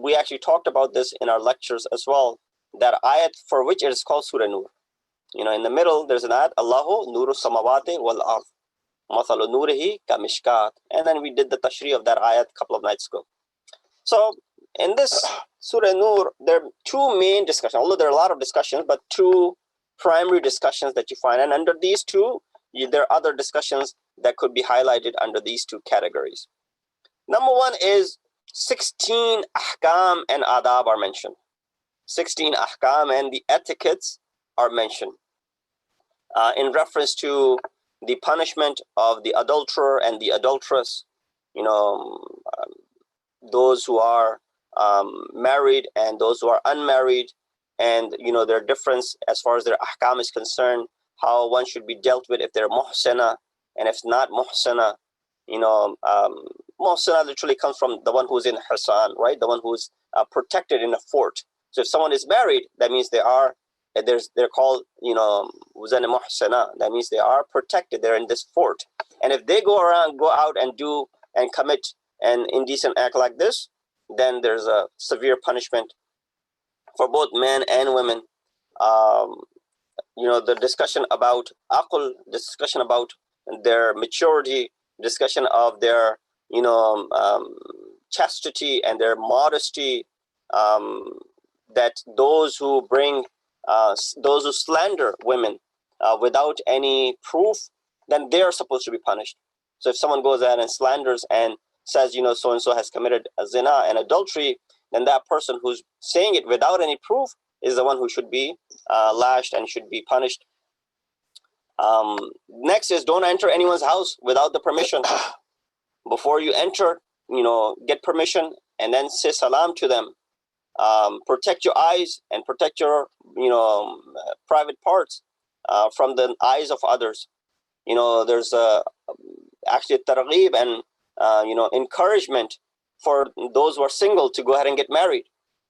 We actually talked about this in our lectures as well, that ayat for which it is called Surah Nur. In the middle there's an ayat, Allahu nuru samawati wal ard, mathalu nurihi kamishkat, and then we did the tashri of that ayat a couple of nights ago. So in this Surah Nur, there are two main discussions, although there are a lot of discussions, but two primary discussions that you find, and under these two, there are other discussions that could be highlighted under these two categories. Number one is 16 ahkam and adab are mentioned. 16 ahkam and the etiquettes are mentioned in reference to the punishment of the adulterer and the adulteress, those who are married and those who are unmarried, and their difference as far as their ahkam is concerned, how one should be dealt with if they're muhsana and if not muhsana. Muhsana literally comes from the one who's in Hasan, right? The one who's protected in a fort. So if someone is married, that means they're called, wuzana muhsana. That means they are protected. They're in this fort. And if they go out and do and commit an indecent act like this, then there's a severe punishment for both men and women. The discussion about aql, discussion about their maturity, discussion of their chastity and their modesty, that those who slander women without any proof, then they are supposed to be punished. So if someone goes out and slanders and says, so and so has committed a zina and adultery, then that person who's saying it without any proof is the one who should be lashed and should be punished. Next is don't enter anyone's house without the permission. Before you enter, get permission and then say salam to them. Protect your eyes and protect your private parts from the eyes of others. There's actually targheeb and encouragement for those who are single to go ahead and get married.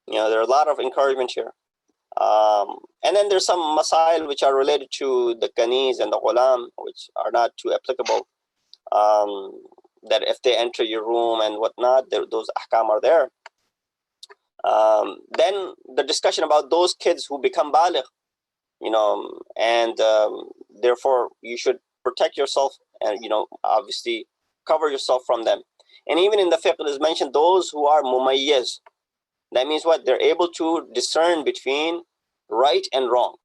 There are a lot of encouragement here. And then there's some masail which are related to the kanis and the ghulam, which are not too applicable. That if they enter your room and whatnot, those ahkam are there. Then the discussion about those kids who become baligh, and therefore you should protect yourself and obviously cover yourself from them. And even in the fiqh it is mentioned those who are mumayyiz. That means what? They're able to discern between right and wrong.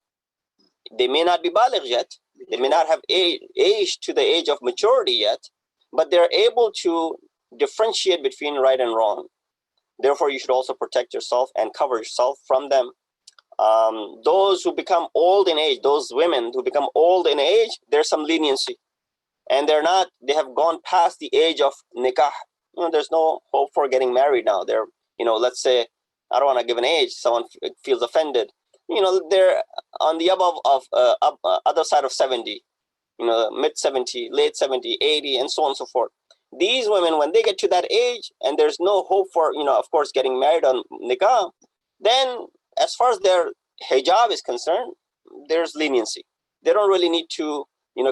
They may not be baligh yet, they may not have aged to the age of maturity yet, but they're able to differentiate between right and wrong. Therefore, you should also protect yourself and cover yourself from them. Those who become old in age, those women who become old in age, there's some leniency. And they have gone past the age of nikah. There's no hope for getting married now. They're, let's say, I don't want to give an age, someone feels offended. They're on the other side of 70, mid 70, late 70, 80, and so on and so forth. These women, when they get to that age and there's no hope for, of course, getting married on nikah, then as far as their hijab is concerned, there's leniency. They don't really need to,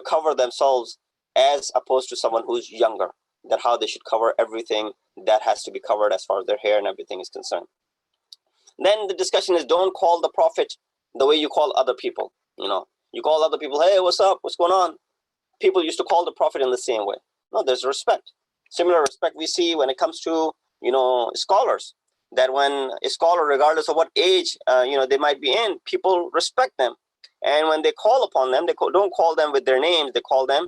cover themselves as opposed to someone who's younger, that how they should cover everything that has to be covered as far as their hair and everything is concerned. Then the discussion is don't call the Prophet the way you call other people. You call other people, hey, what's up? What's going on? People used to call the Prophet in the same way. No, there's respect. Similar respect we see when it comes to, scholars. That when a scholar, regardless of what age, they might be in, people respect them. And when they call upon them, they don't call them with their names. They call them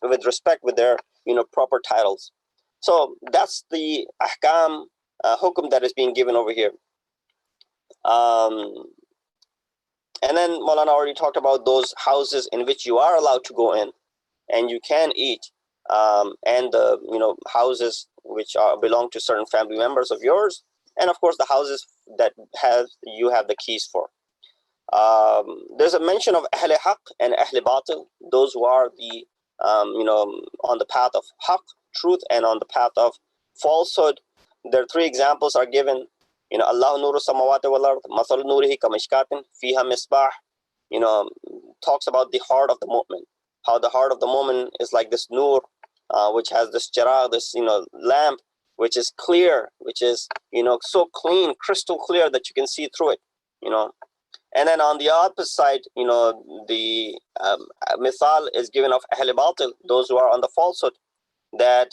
with respect, with their, proper titles. So that's the ahkam, hukum that is being given over here. And then Maulana already talked about those houses in which you are allowed to go in and you can eat, and the houses which belong to certain family members of yours, and of course the houses that you have the keys for. There's a mention of Ahl Haqq and Ahl Batil, those who are the on the path of haqq, truth, and on the path of falsehood. There are three examples are given. Allah nuru samawati wal ard, masal nurihi kamishkatin fiha misbah. Talks about the heart of the mu'min, how the heart of the mu'min is like this nur, which has this chirag, this lamp, which is clear, which is so clean, crystal clear that you can see through it. And then on the opposite side, the mithal is given of ahl batil, those who are on the falsehood, that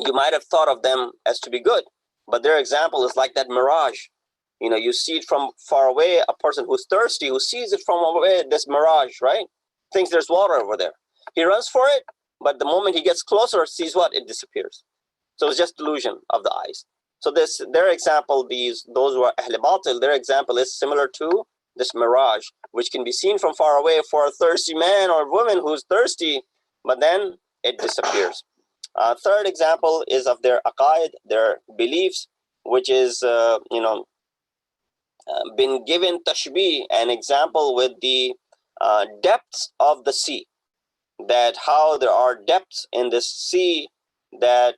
you might have thought of them as to be good, but their example is like that mirage. You see it from far away. A person who's thirsty, who sees it from away, this mirage, right? Thinks there's water over there. He runs for it, but the moment he gets closer, sees what? It disappears. So it's just delusion of the eyes. So their example, those who are ahl batil, their example is similar to this mirage, which can be seen from far away for a thirsty man or woman who's thirsty, but then it disappears. Third example is of their aqaid, their beliefs, which is been given tashbih, an example with the depths of the sea, that how there are depths in this sea, that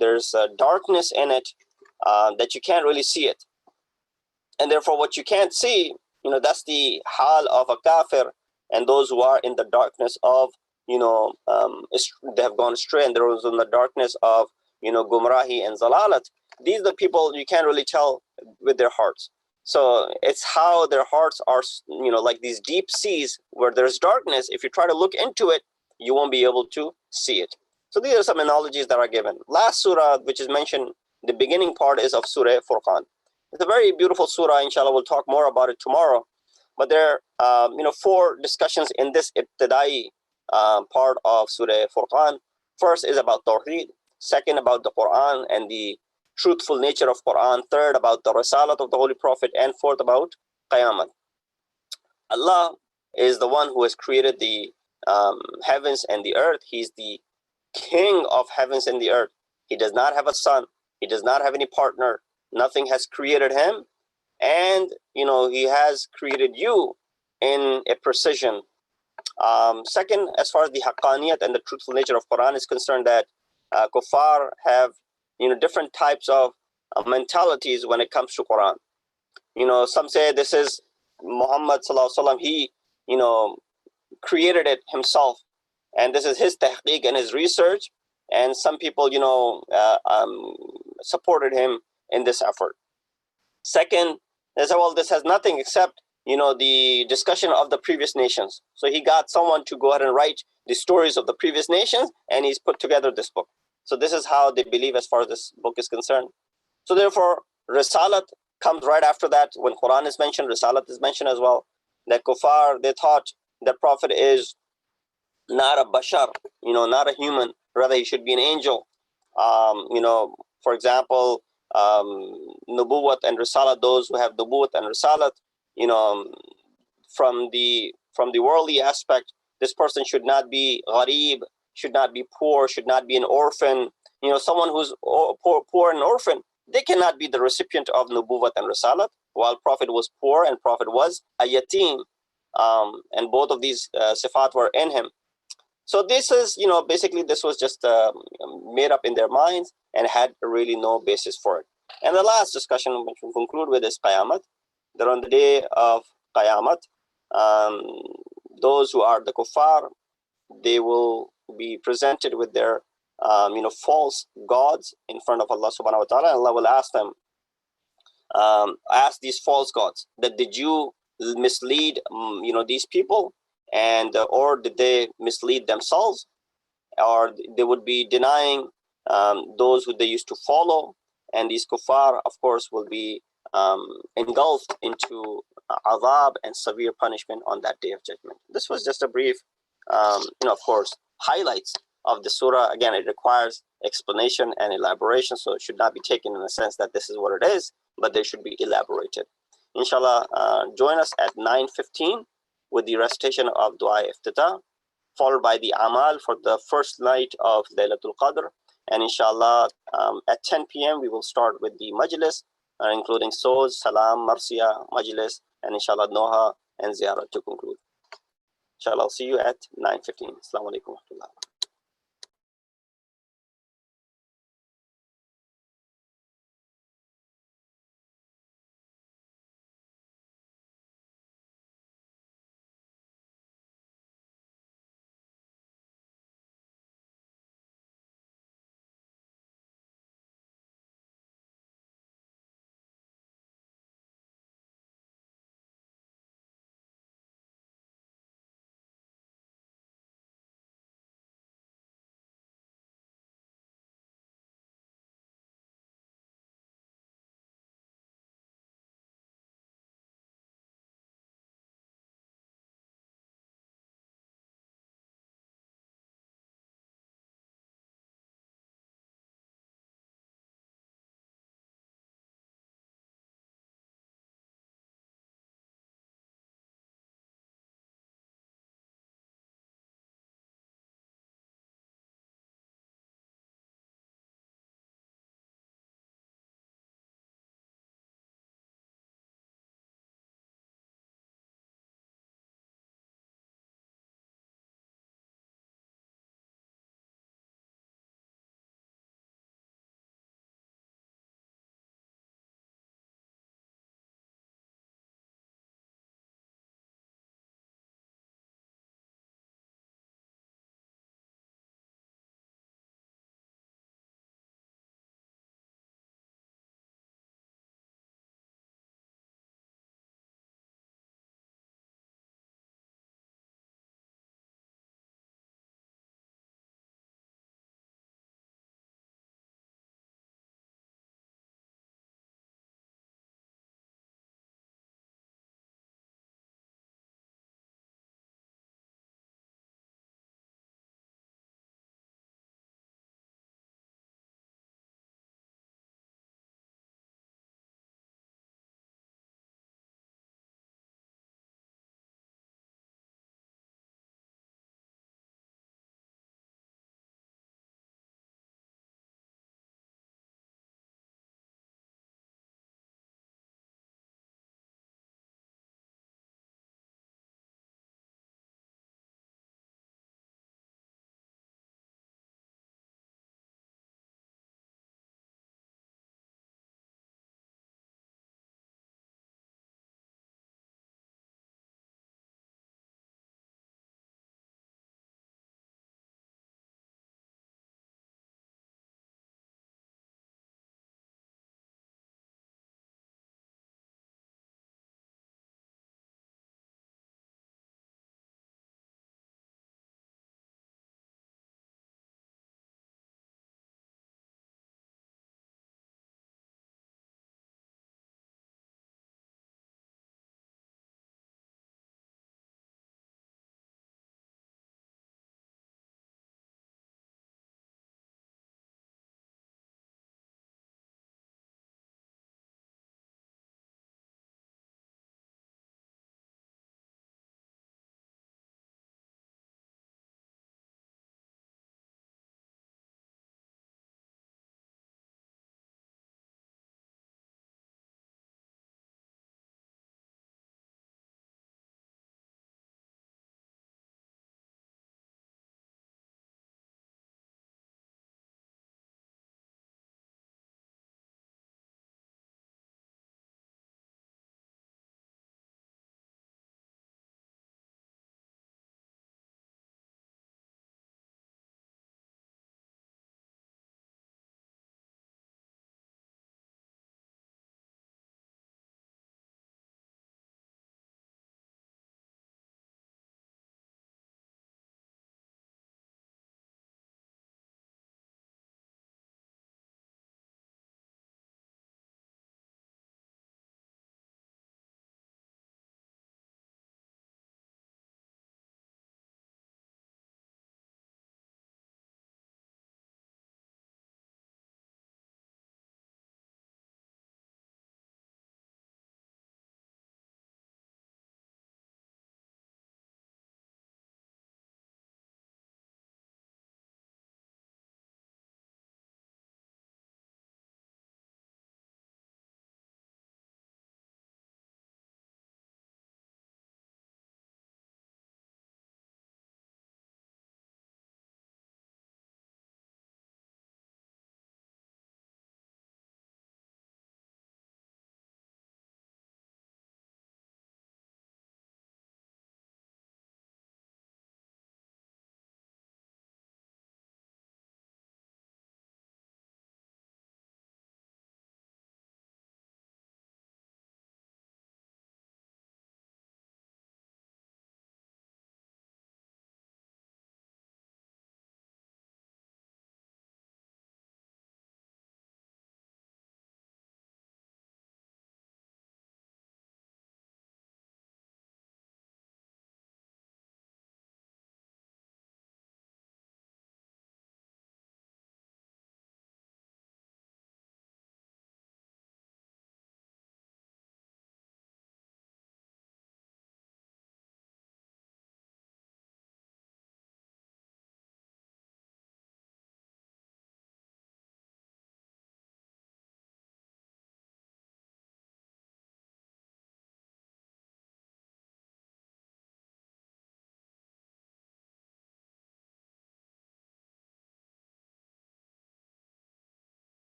there's a darkness in it, that you can't really see it, and therefore what you can't see, that's the hal of a kafir, and those who are in the darkness of they have gone astray, and those in the darkness of gumrahi and zalalat. These are the people you can't really tell with their hearts. So it's how their hearts are, like these deep seas where there's darkness. If you try to look into it, you won't be able to see it. So these are some analogies that are given. Last surah, which is mentioned, the beginning part is of Surah Furqan. It's a very beautiful surah. Inshallah, we'll talk more about it tomorrow. But there are, 4 discussions in this ibtidai part of Surah Furqan. First is about Tawheed. Second, about the Quran and the truthful nature of Quran. Third, about the Risalat of the Holy Prophet. And fourth, about Qiyamah. Allah is the one who has created the heavens and the earth. He's the king of heavens and the earth. He does not have a son. He does not have any partner. Nothing has created him. And, he has created you in a precision. Second, as far as the haqqaniyat and the truthful nature of Quran is concerned, that kuffar have, different types of mentalities when it comes to Quran. Some say this is Muhammad sallallahu alaihi wasallam. He, created it himself, and this is his tahqiq and his research. And some people, supported him in this effort. Second, they say, well, this has nothing except, the discussion of the previous nations. So he got someone to go ahead and write the stories of the previous nations, and he's put together this book. So this is how they believe as far as this book is concerned. So therefore, Risalat comes right after that. When Quran is mentioned, Risalat is mentioned as well. That kuffar, they thought the Prophet is not a bashar, not a human. Rather, he should be an angel. For example, nubuwwat and risalat, those who have nubuwwat and risalat, from the worldly aspect, this person should not be gharib, should not be poor, should not be an orphan. Someone who's poor and orphan, they cannot be the recipient of nubuwwat and risalat, while Prophet was poor and Prophet was a yatim, and both of these sifat were in him. So this is, basically this was just made up in their minds and had really no basis for it. And the last discussion, which we'll conclude with, is Qiyamah. That on the day of Qiyamah, those who are the kuffar, they will be presented with their, false gods in front of Allah subhanahu wa ta'ala. And Allah will ask them, ask these false gods, that did you mislead, these people? And or did they mislead themselves, or they would be denying those who they used to follow, and these kuffar, of course, will be engulfed into azab and severe punishment on that day of judgment. This was just a brief, of course, highlights of the surah. Again, it requires explanation and elaboration, so it should not be taken in the sense that this is what it is, but they should be elaborated. Inshallah, join us at 9:15 with the recitation of Dua Iftitah, followed by the Amaal for the first night of Laylatul Qadr. And inshallah, at 10 p.m. we will start with the Majlis, including Salam, Marsia, Majlis, and inshallah Noha and Ziyarat to conclude. Inshallah, I'll see you at 9:15. Assalamu alaikum wa rahmatullah.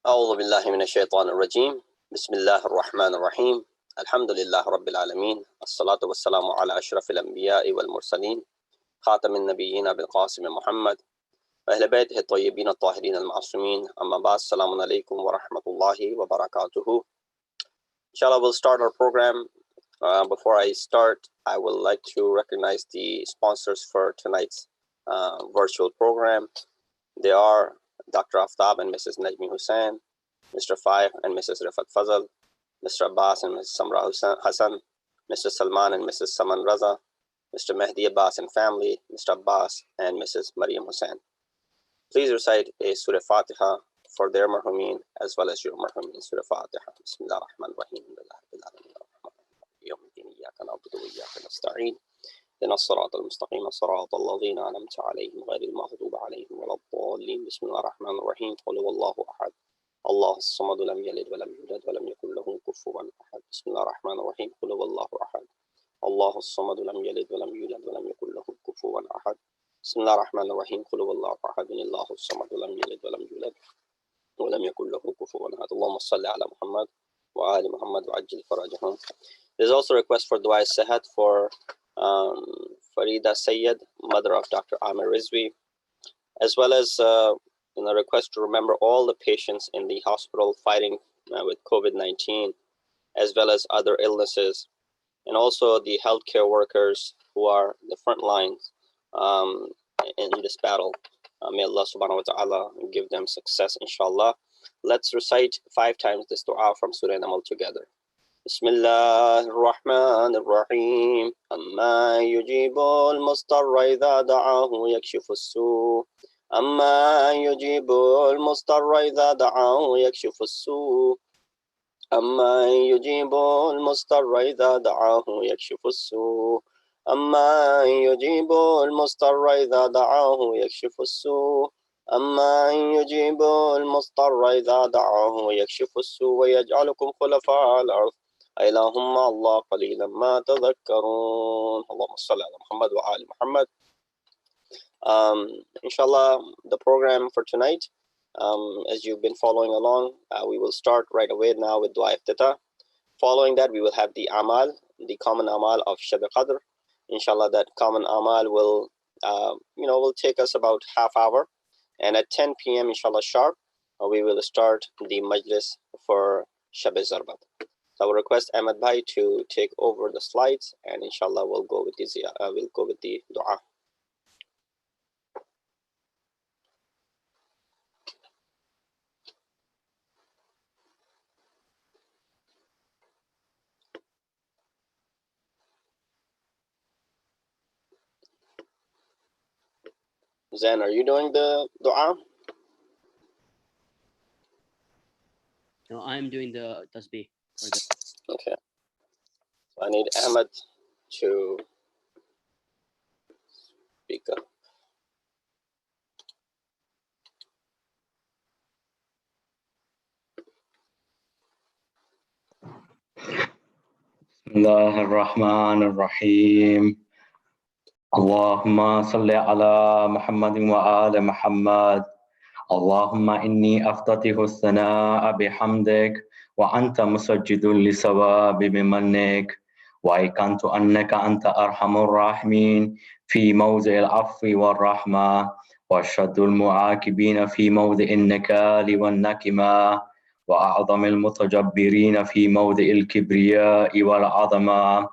أعوذ بالله من الشيطان الرجيم بسم الله الرحمن الرحيم الحمد لله رب العالمين الصلاة والسلام على أشرف الأنبياء والمرسلين خاتم النبيين بالقاسم محمد وأهل بيته الطيبين الطاهرين المعصومين أما بعد السلام عليكم ورحمة الله وبركاته. Inshallah, we'll start our program. Before I start, I would like to recognize the sponsors for tonight's virtual program. They are Dr. Aftab and Mrs. Najmi Hussain, Mr. Faif and Mrs. Rifat Fazal, Mr. Abbas and Mrs. Samra Hassan, Mr. Salman and Mrs. Saman Raza, Mr. Mehdi Abbas and family, Mr. Abbas and Mrs. Maryam Hussain. Please recite a Surah Fatiha for their marhumin as well as your marhumin. Surah Fatiha. Bismillah ar-Rahman ar-Rahim. إياك نعبد وإياك نستعين اهدنا الصراط المستقيم صراط الذين أنعمت عليهم غير المغضوب عليهم ولا الضالين. بسم الله الرحمن الرحيم. قل هو الله أحد الله الصمد لم يلد ولم يولد ولم يكن له كفوا أحد. بسم الله الرحمن الرحيم. قل هو الله أحد الله الصمد لم يلد ولم يولد ولم يكن له كفوا أحد. بسم الله الرحمن الرحيم. قل هو الله أحد الله الصمد لم يلد ولم يولد ولم يكن له كفوا أحد. اللهم صل على محمد وآل محمد وعجل فرجهم. There's also a request for Dua Sehat for Farida Sayyed, mother of Dr. Amir Rizvi, as well as a request to remember all the patients in the hospital fighting with COVID-19, as well as other illnesses, and also the healthcare workers who are the front lines in this battle. May Allah subhanahu wa ta'ala give them success, inshallah. Let's recite 5 times this dua from Surah Amaal together. بسم الله الرحمن الرحيم أما يجيب المضطر إذا دعاه يكشف السوء أما يجيب المضطر إذا دعاه يكشف السوء أما يجيب المضطر إذا دعاه يكشف السوء أما يجيب المضطر إذا دعاه يكشف السوء أما يجيب المضطر إذا دعاه يكشف السوء ويجعلكم خلفاء الأرض اللهم الله قليلا ما تذكرون. اللهم صل على محمد وآل Muhammad. Inshallah, the program for tonight, as you've been following along, we will start right away now with Dua Iftitah. Following that, we will have the Amaal, the common Amaal of Shabe Qadr. Inshallah, that common Amaal will, will take us about half hour. And at 10 p.m. inshallah sharp, we will start the Majlis for Shabe Zarbat. So I will request Ahmad Bhai to take over the slides, and inshallah we'll go with the dua. Zain, are you doing the dua? No, I'm doing the tasbih. Okay. So I need Ahmad to speak up. بسم الله الرحمن الرحيم اللهم صل على محمد وآل محمد اللهم إني أفتتح الثناء بحمدك وأنت مسجد لثواب بمنك وأيقنت أنك أنت أرحم الراحمين في موضع العفو والرحمة وأشد المعاقبين في موضع النكال والنكمة وأعظم المتجبرين في موضع الكبرياء والعظمة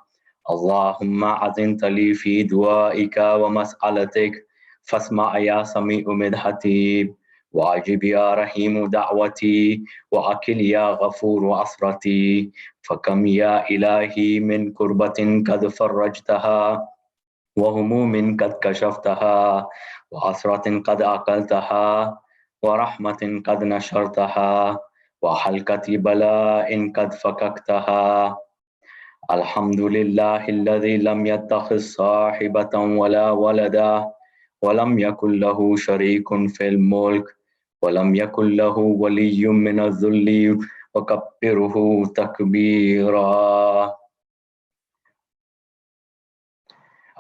اللهم أذنت لي في دعائك ومسألتك فاسمع يا سميع مدحتي وأجب يا رحيم دعوتي وأكل يا غفور عثرتي فكم يا إلهي من كربة قد فرجتها وهموم قد كشفتها وعثرة قد أقلتها ورحمة قد نشرتها وحلقة بلاء قد فككتها الحمد لله الذي لم يتخذ صاحبة ولا ولدا ولم يكن له شريك في الملك ولم يكن له ولي من الذل وكبره تكبيرا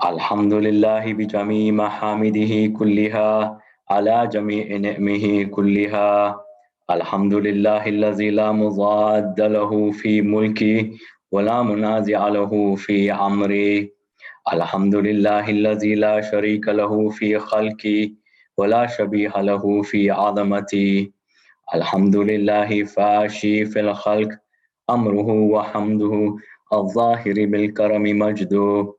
الحمد لله بجميع محامده كلها على جميع نعمه كلها. الحمد لله الذي لا مضاد له في ملكه ولا منازع له في أمره. الحمد لله الذي لا شريك له في خلقه ولا شبيه له في عظمته. الحمد لله فاشي في الخلق أمره وحمده، الظاهر بالكرم مجده،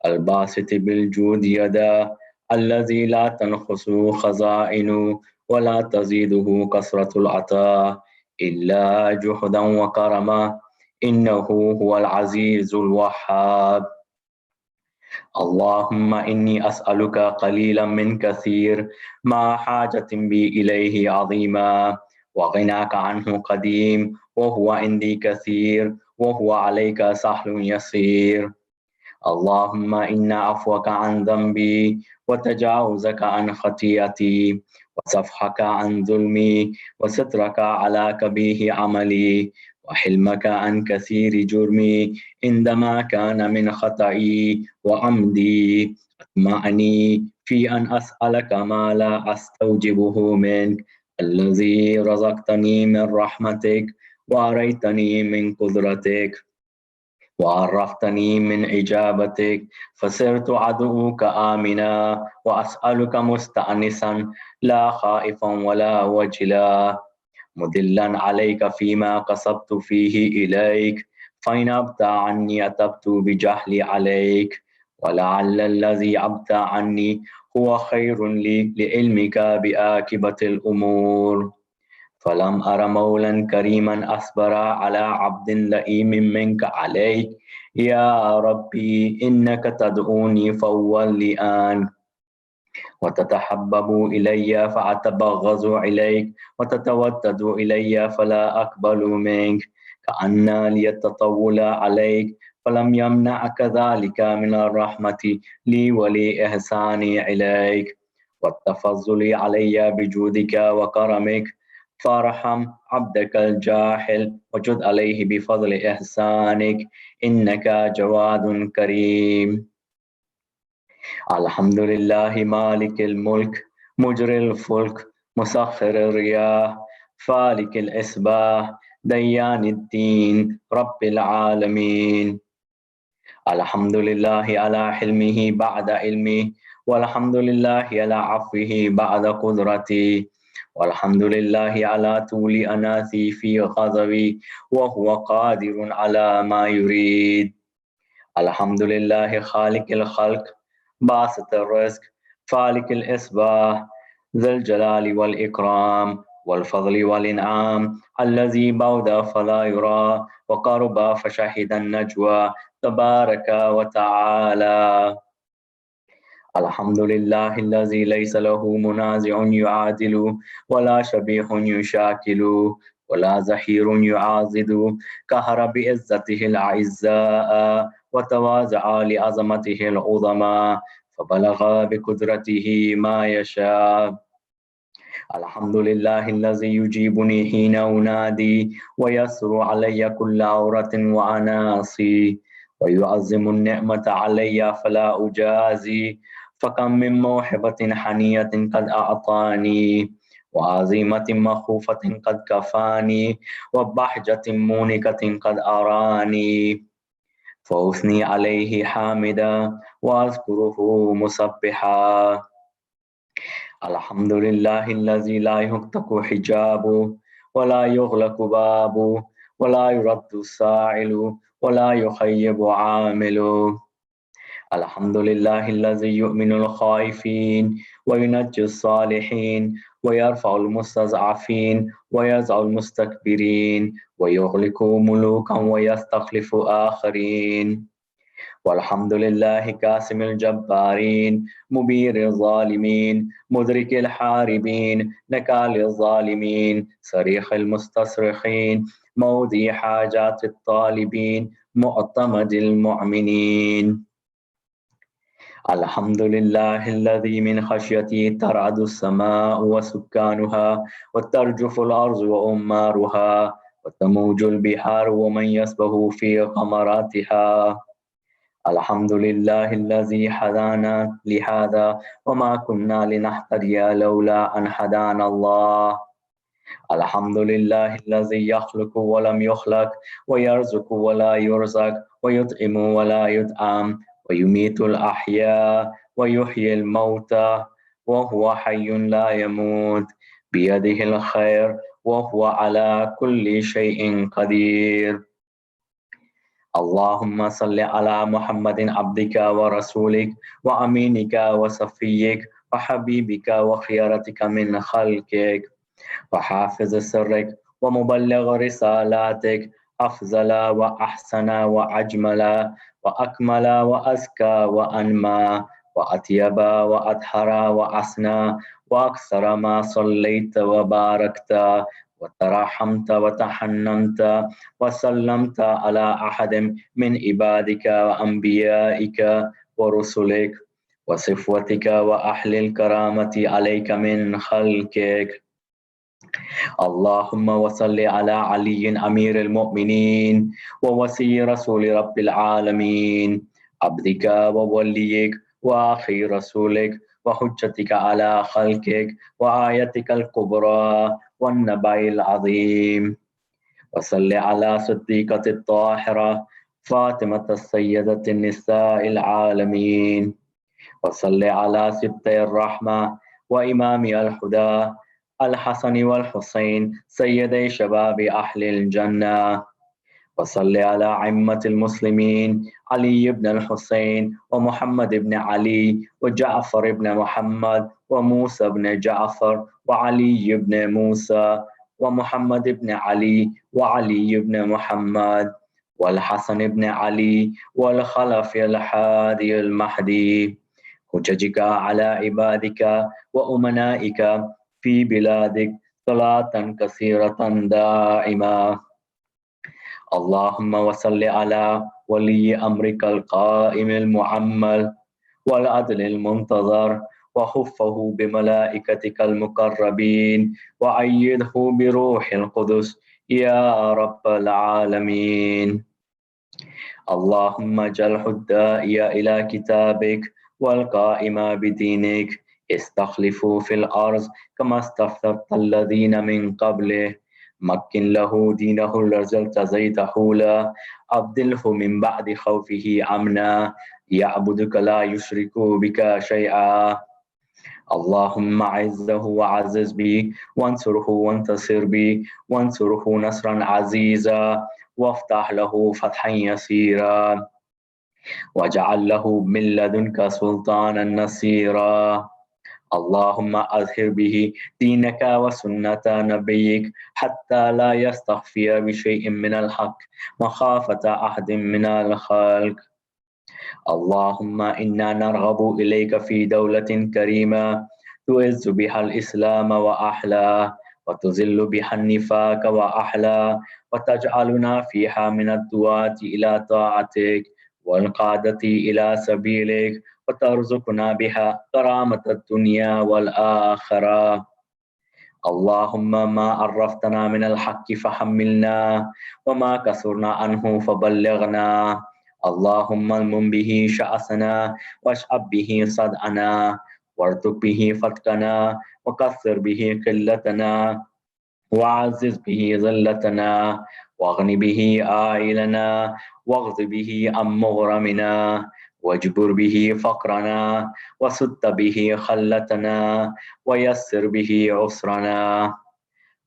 الباسط بالجود يدا، الذي لا تنقص خزائنه ولا تزيده كثرة العطاء إلا جهدا وكرما، إنه هو العزيز الوهاب. اللهم إني أسألك قليلا من كثير، ما حاجة بي إليه عظيما، وغناك عنه قديم، وهو عندي كثير، وهو عليك سهل يسير. اللهم إن عفوك عن ذنبي، وتجاوزك عن خطيئتي، وصفحك عن ظلمي، وسترك على كبيه عملي، وحلمك عن كثير جرمي، عندما كان من خطئي وعمدي، أطمعني في أن أسألك ما لا أستوجبه منك، الذي رزقتني من رحمتك، وأريتني من قدرتك، وعرفتني من إجابتك، فصرت عدوك آمنا، وأسألك مستأنسا لا خائفا ولا وجلا، مدلا عليك فيما قصبت فيه إليك، فإن أبت عني أتبت بجهلي عليك، ولعل الذي أبت عني هو خير لي لعلمك بآكبة الأمور. فلم أر مولا كريما أصبر على عبد لئيم منك عليك، يا ربي إنك تدعوني فأولي آن، وتتحبب إلي فأتبغض إليك، وتتودد إلي فلا أقبل منك، كأن لي التطول عليك، فلم يمنعك ذلك من الرحمة لي ولإحساني إليك، والتفضل علي بجودك وكرمك، فارحم عبدك الجاحل وجد عليه بفضل إحسانك، إنك جواد كريم. الحمد لله مالك الملك، مجري الفلك، مسخر الرياح، فالك الإصباح، ديان الدين، رب العالمين. الحمد لله على حلمه بعد علمه، والحمد لله على عفوه بعد قدرته، والحمد لله على طول أناثي في غضبي، وهو قادر على ما يريد. الحمد لله خالق الخلق، باسط الرزق، فالك الإصباح، ذي الجلال والإكرام والفضل والإنعام، الذي بعد فلا يرى وقرب فشهد النجوى، تبارك وتعالى. الحمد لله الذي ليس له منازع يعادل، ولا شبيه يشاكل، ولا زحير يعاضد، قهر بعزته الأعزاء، وتواضع لعظمته العظمى، فبلغ بقدرته ما يشاء. الحمد لله الذي يجيبني حين أنادي، ويسر علي كل عورة وأناصي، ويعظم النعمة علي فلا أجازي، فكم من موهبة حنية قد أعطاني، وعظيمة مخوفة قد كفاني، وبحجة مونكة قد أراني، فأثني عليه حامدا وأذكره مسبحا. الحمد لله الذي لا يهتك حجابه، ولا يغلق بابه، ولا يرد السائل، ولا يخيب عامله. الحمد لله الذي يؤمن الخائفين، وينجي الصالحين، ويرفع المستضعفين، ويزع المستكبرين، ويغلق ملوكا ويستخلف آخرين. والحمد لله كاسم الجبارين، مبير الظالمين، مدرك الحاربين، نكال الظالمين، صريخ المستصرخين، موضي حاجات الطالبين، معتمد المؤمنين. الحمد لله الذي من خشيته ترعد السماء وسكانها، وترجف الأرض وأمارها، وتموج البحار ومن يسبه في غمراتها. الحمد لله الذي هدانا لهذا وما كنا لنهتدي لولا أن هدانا الله. الحمد لله الذي يخلق ولم يخلق ويرزق ولا يرزق ويطعم ولا يطعم ويميت الأحياء ويحيي الموتى وهو حي لا يموت بيده الخير وهو على كل شيء قدير. اللهم صل على محمد عبدك ورسولك وأمينك وصفيك وحبيبك وخيرتك من خلقك وحافظ سرك ومبلغ رسالاتك أفضل وأحسن وأجمل وأكمل وأزكى وأنمى وأطيب وأطهر وأسنى وأكثر ما صليت وباركت وترحمت وتحننت وسلمت على أحد من عبادك وأنبيائك ورسلك وصفوتك وأهل الكرامة عليك من خلقك. اللهم وصل على علي أمير المؤمنين ووصي رسول رب العالمين عبدك ووليك وأخي رسولك وحجتك على خلقك وآيتك الكبرى والنبأ العظيم. وصل على صديقة الطاهرة فاطمة السيدة النساء العالمين. وصل على سبطي الرحمة وإمام الهدى الحسن والحسين سيدي شباب أهل الجنة. وصل على أئمة المسلمين علي بن الحسين ومحمد بن علي وجعفر بن محمد وموسى بن جعفر وعلي بن موسى ومحمد بن علي وعلي بن محمد والحسن بن علي والخلف الحادي المهدي. حججك على عبادك وأمنائك في بلادك صلاة كثيرة دائمة. اللهم وصل على ولي أمرك القائم المعمل والعدل المنتظر وخفه بملائكتك المقربين وأيده بروح القدس يا رب العالمين. اللهم اجعله الداعي إلى كتابك والقائم بدينك استخلفوا في الأرض كما استخلفت الذين من قبله مكن له دينه الذي ارتضيته له أبدله من بعد خوفه أمنا يعبدك لا يشرك بك شيئا. اللهم أعزه وعزز به وانصره وانتصر به وانصره نصرا عزيزا وافتح له فتحا يسيرا واجعل له من لدنك سلطانا نصيرا. اللهم أظهر به دينك وسنة نبيك حتى لا يستخفي بشيء من الحق مخافة أحد من الخلق. اللهم إنا نرغب إليك في دولة كريمة تعز بها الإسلام وأحلاه وتذل بها النفاق وأحلاه وتجعلنا فيها من الدعاة إلى طاعتك والقادة إلى سبيلك وترزقنا بها كرامة الدنيا والآخرة. اللهم ما عرفتنا من الحق فحملنا وما كسرنا عنه فبلغنا. اللهم المن به شأسنا واشعب به صدعنا وارتق به فتقنا وكثر به قلتنا وعزز به ذلتنا واغن به عائلنا واغض به عن مغرمنا واجبر به فقرنا وسد به خلتنا ويسر به عسرنا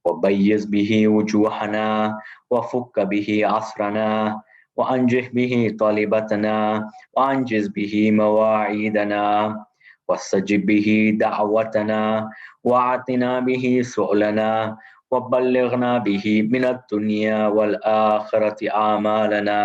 وبيز به وجوهنا وفك به عصرنا وأنجح به طالبتنا وأنجز به مواعيدنا واستجب به دعوتنا وأعطنا به سؤلنا وبلغنا به من الدنيا والآخرة آمالنا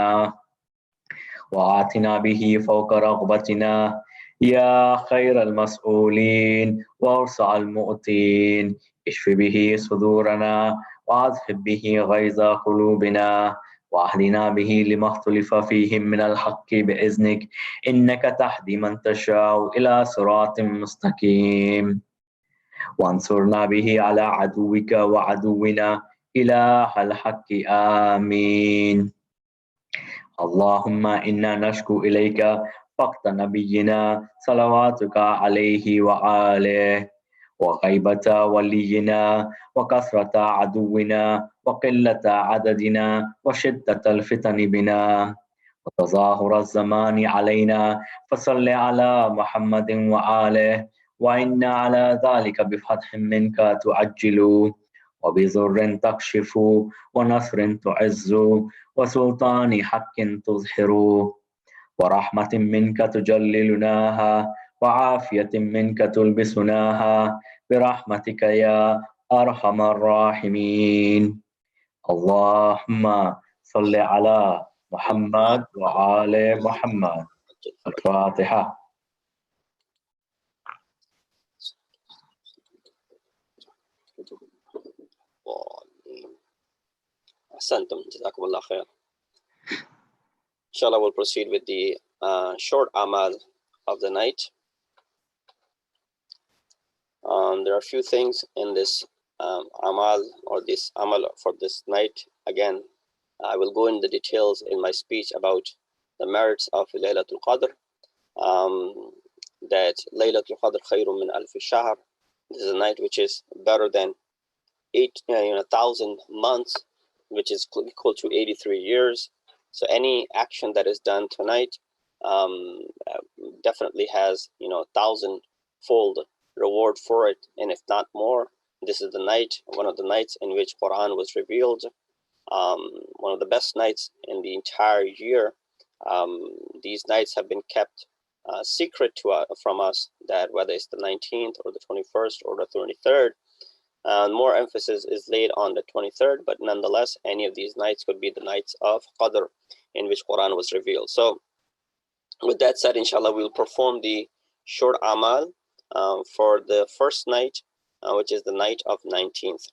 وآتنا به فوق رغبتنا يا خير المسؤولين وأوسع المؤتين. اشف به صدورنا وأذهب به غيظ قلوبنا واهدنا به لما اختلف فيه من الحق بإذنك إنك تهدي من تشاء إلى صراط مستقيم. وانصرنا به على عدوك وعدونا إله الحق آمين. اللهم إنا نشكو إليك فقد نبينا صلواتك عليه وآله وغيبة ولينا وكثرة عدونا وقلة عددنا وشدة الفتن بنا وتظاهر الزمان علينا فصل على محمد وآله وإنا على ذلك بفتح منك تعجل وبضر تكشف ونصر تعز وسلطان حق تظهر ورحمة منك تجللناها وعافية منك تلبسناها برحمتك يا أرحم الراحمين. اللهم صل على محمد وآل محمد. الفاتحة. Ahsantum, Jazakumullah khair. Inshallah, we'll proceed with the short Amaal of the night. There are a few things in this Amaal or this Amal for this night. Again, I will go into the details in my speech about the merits of Laylatul Qadr. That Laylatul Qadr khayrun min alfi shahr. This is a night which is better than 1,000 months, which is equal to 83 years. So any action that is done tonight definitely has 1,000-fold reward for it, and if not more. This is the night, one of the nights in which Quran was revealed. One of the best nights in the entire year. These nights have been kept secret from us, that whether it's the 19th or the 21st or the 23rd, more emphasis is laid on the 23rd, but nonetheless, any of these nights could be the nights of Qadr in which Quran was revealed. So with that said, inshallah, we'll perform the short Amal for the first night, which is the night of 19th.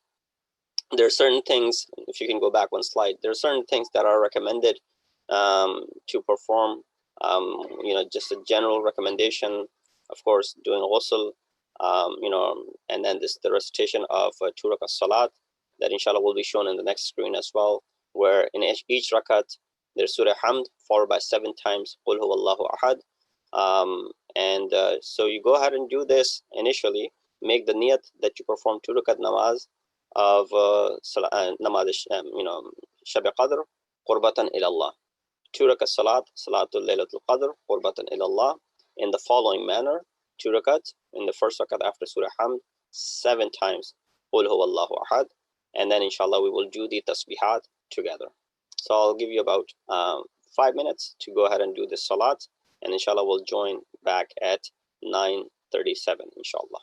There are certain things, if you can go back one slide, there are certain things that are recommended to perform, just a general recommendation, of course, doing ghusl, and then the recitation of 2 rakat salat, that inshallah will be shown in the next screen as well, where in each rakat there's Surah Hamd followed by 7 times Qul Huwallahu Ahad. So you go ahead and do this initially. Make the niyat that you perform 2 rakat namaz of namaz, Shabe Qadr, qurbatan ilallah. 2 rakat salat, Salatul Laylatul Qadr, qurbatan ilallah, in the following manner: 2 rakat in the first rakat after Surah Hamd, 7 times Qul Huwallahu Ahad, and then inshallah we will do the tasbihat together. So I'll give you about 5 minutes to go ahead and do this salat, and inshallah we'll join back at 9:37 inshallah.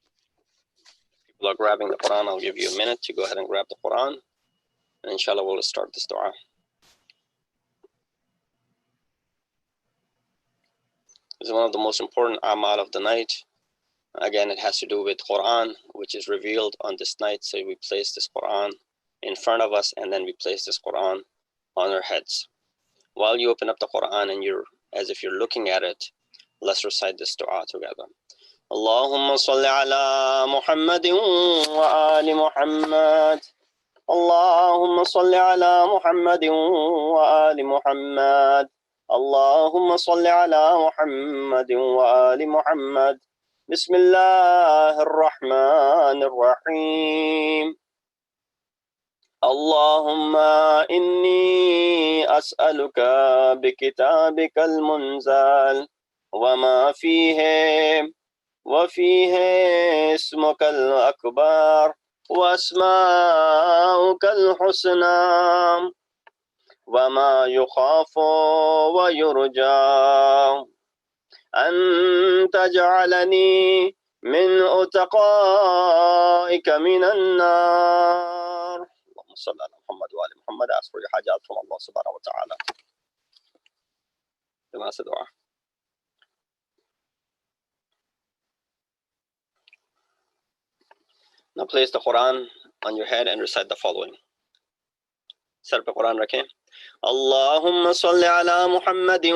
While grabbing the Quran, I'll give you a minute to go ahead and grab the Quran. And inshallah, we'll start this dua. This is one of the most important Amaal of the night. Again, it has to do with Quran, which is revealed on this night. So we place this Quran in front of us, and then we place this Quran on our heads. While you open up the Quran and as if you're looking at it, let's recite this dua together. Allahumma salli ala Muhammadin wa ali Muhammad. Allahumma salli ala Muhammadin wa ali Muhammad. Allahumma salli ala Muhammadin wa ali Muhammad. Bismillahir Rahmanir Rahim. Allahumma inni as'aluka bi kitabikal munzal wa ma fihi اسمك الأكبر وأسماؤك الحسنى وما يخاف ويرجى أن تجعلني من أتقائك من النار. اللهم صل على محمد وآل محمد. Ask for your hajat from Allah subhanahu wa ta'ala. That's the dua. Now place the Quran on your head and recite the following. Sir pe Quran rakhe. Allahumma salli ala Muhammadin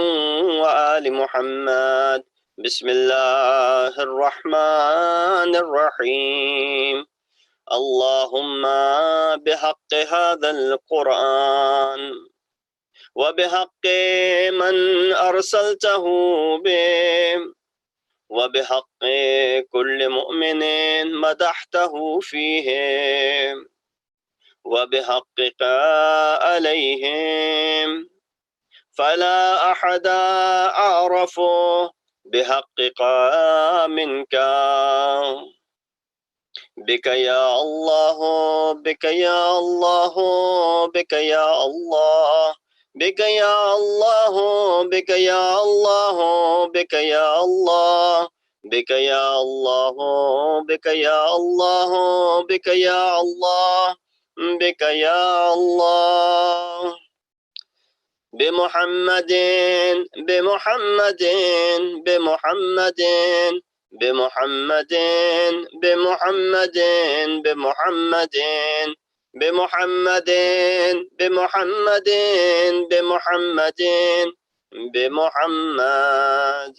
wa ali Muhammad. Bismillahir Rahmanir Rahim. Allahumma bihaqqi hadhal Quran wa bihaqqi man arsaltahu bih وبحق كل مؤمن مدحته فيهم وبحقك عليهم فلا أحد أعرف بحقك منك بك يا الله بك يا الله بك يا الله بك يا الله بك يا الله بك يا الله بك يا الله بك يا الله بك يا الله بك يا الله بمحمد بمحمد بمحمد بمحمد بمحمد بمحمد بمحمد بمحمد بمحمد بمحمد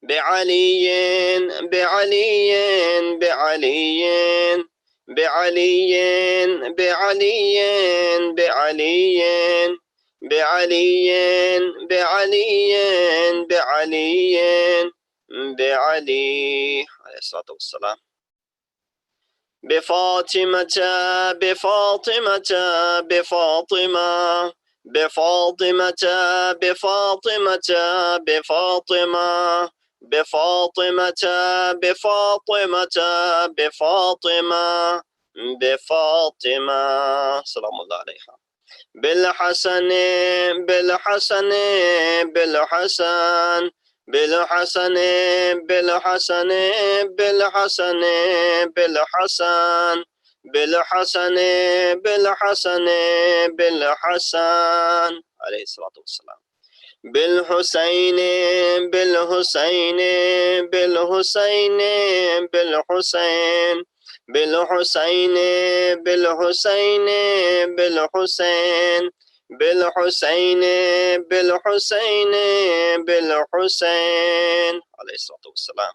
بعلي بعلي بعلي بعلي بعلي بعلي بعلي بعلي بعلي بعلي عليه الصلاة والسلام بفاطمة بفاطمة بفاطمة بفاطمة بفاطمة بفاطمة بفاطمة بفاطمة بفاطمة بفاطمة سلام الله عليها بالحسن بالحسن بالحسن بالحسن بالحسن بالحسن بالحسن بالحسن بالحسن بالحسن عليه الصلاة والسلام بالحسين بالحسين بالحسين بالحسين بالحسين بالحسين بالحسين بالحسين بالحسين بالحسين عليه الصلاة والسلام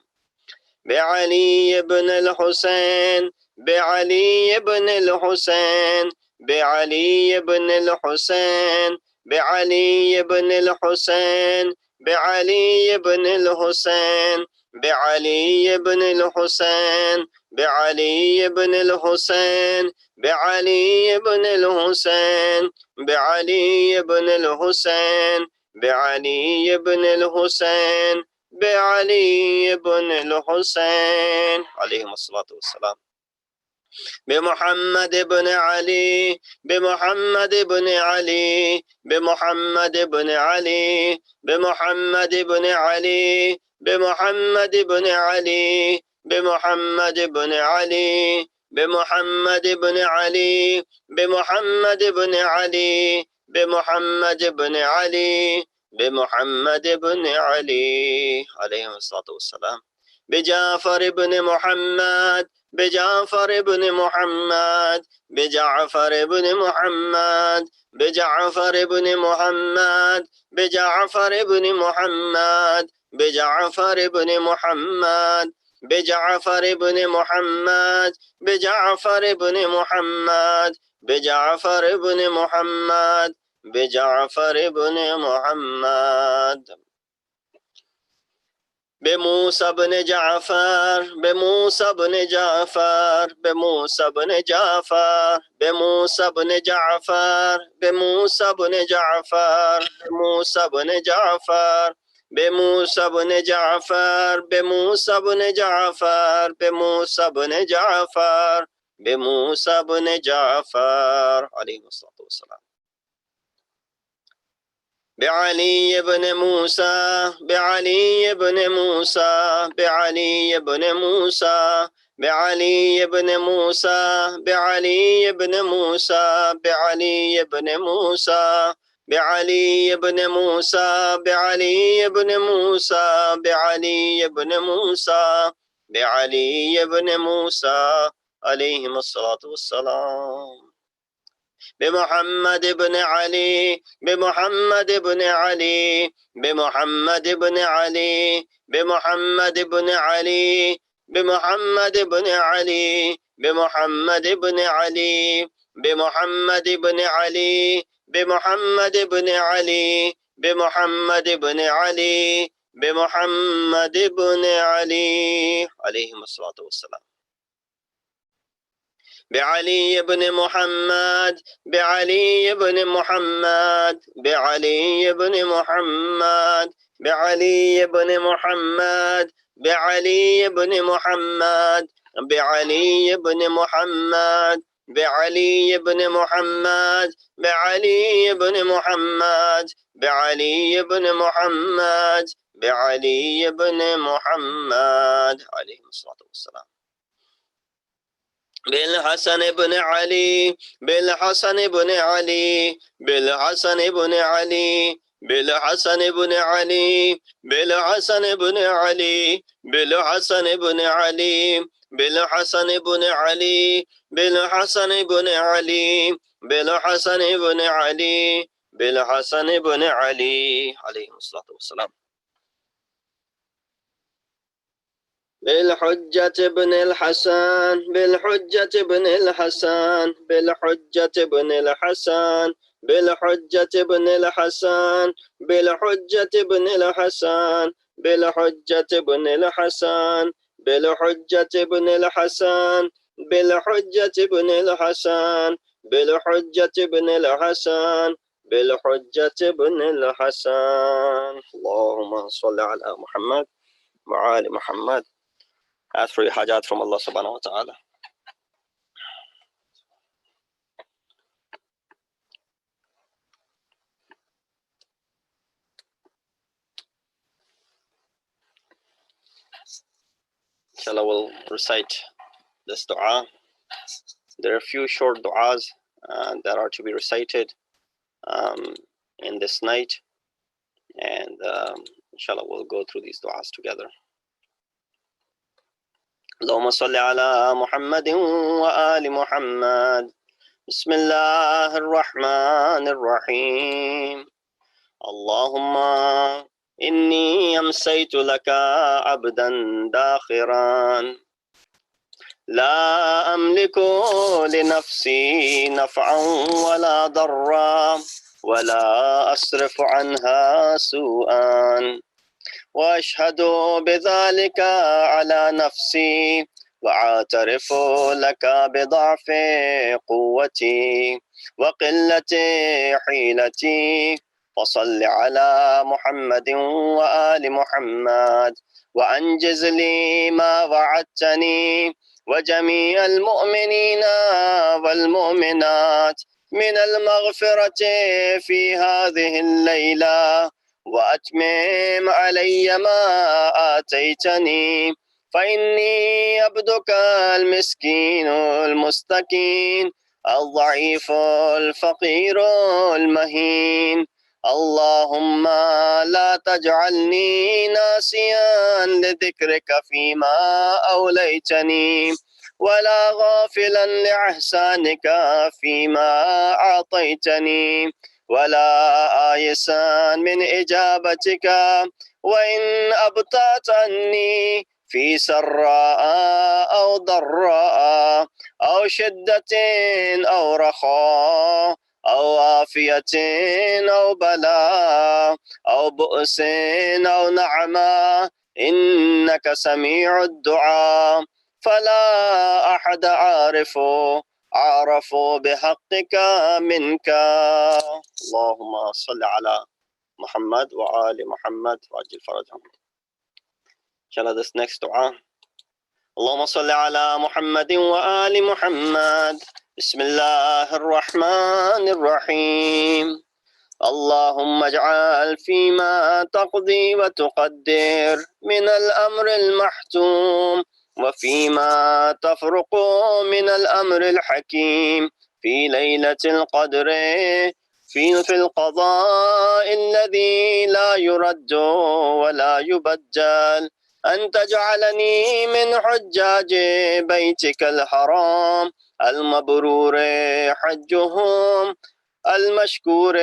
بعلي بن الحسين بعلي بن الحسين بعلي بن الحسين بعلي بن الحسين بعلي بن الحسين بعلي بن الحسين بعلي بن الحسين بعلي بن الحسين بعلي بن الحسين بعلي بن الحسين بعلي بن الحسين عليهم الصلاة والسلام بمحمد بن علي بمحمد بن علي بمحمد بن علي بمحمد بن علي بمحمد بن علي بمحمد بن علي بمحمد بن علي بمحمد بن علي بمحمد بن علي بمحمد بن علي عليه الصلاة والسلام بجعفر بن محمد بجعفر بن محمد بجعفر بن محمد بجعفر بن محمد بجعفر بن محمد بجعفر بن محمد بجعفر بن محمد بجعفر بن محمد بجعفر بن محمد بجعفر بن محمد بموسى بن جعفر بموسى بن جعفر بموسى بن جعفر بموسى بن جعفر بموسى بن جعفر بموسى بن جعفر بموسى بن جعفر بموسى بن جعفر بموسى بن جعفر بموسى بن جعفر عليه الصلاة والسلام بعلي بن موسى بعلي بن موسى بعلي بن موسى بعلي بن موسى بعلي بن موسى بعلي بن موسى بعلي بن موسى بعلي بن موسى بعلي بن موسى بعلي بن موسى عليهم الصلاة والسلام بمحمد بن علي بمحمد بن علي بمحمد بن علي بمحمد بن علي بمحمد بن علي بمحمد بن علي بمحمد بن علي بمحمد بن علي بمحمد بن علي بمحمد بن علي عليهم الصلاة والسلام بعلي بن محمد بعلي بن محمد بعلي بن محمد بعلي بن محمد بعلي بن محمد بعلي بن محمد بعلي بن محمد بعلي بن محمد بعلي بن محمد بعلي بن محمد عليه الصلاة والسلام بالحسن بن علي بالحسن بن علي بالحسن بن علي بالحسن بن علي بالحسن بن علي بالحسن بن علي بالحسن بن علي بالحسن بن علي بالحسن بن علي بالحسن بن علي عليه الصلاة والسلام بالحجة بن الحسن بالحجة بن الحسن بالحجة بن الحسن بالحجة بن الحسن بالحجة بن الحسن بالحجة بن الحسن بالحجة بن الحسن بالحجة بن الحسن بالحجة بن الحسن بالحجة بن الحسن اللهم صل على محمد وعلى محمد. Ask for your hajat from Allah subhanahu wa ta'ala. Inshallah, we'll recite this dua. There are a few short du'as that are to be recited in this night. And inshallah, we'll go through these du'as together. اللهم صل على محمد وآل محمد. بسم الله الرحمن الرحيم. اللهم إني أمسيت لك عبدا داخرا لا أملك لنفسي نفعا ولا ضرا ولا أصرف عنها سوءا وأشهد بذلك على نفسي وأعترف لك بضعف قوتي وقلة حيلتي وصل على محمد وآل محمد وأنجز لي ما وعدتني وجميع المؤمنين والمؤمنات من المغفرة في هذه الليلة وأتمم علي ما آتيتني فإني عبدك المسكين المستكين الضعيف الفقير المهين. اللهم لا تجعلني ناسيا لذكرك فيما أوليتني، ولا غافلا لإحسانك فيما أعطيتني، ولا آيسا من إجابتك وإن أبطأت عني في سراء أو ضراء أو شدة أو رخاء أو عافية أو بلاء أو بؤس أو نعمة، إنك سميع الدعاء فلا أحد أعرف بحقك منك. اللهم صل على Muhammad wa ali Muhammad wa ajil farajahum. Inshallah, this next dua. Allahumma salli ala Muhammadin wa ali Muhammad. Bismillahir Rahmanir Rahim. اللهم اجعل فيما تقضي وتقدر من الأمر المحتوم وفيما تفرق من الأمر الحكيم في ليلة القدر في القضاء الذي لا يرد ولا يبدل، أن تجعلني من حجاج بيتك الحرام المبرور حجهم المشكور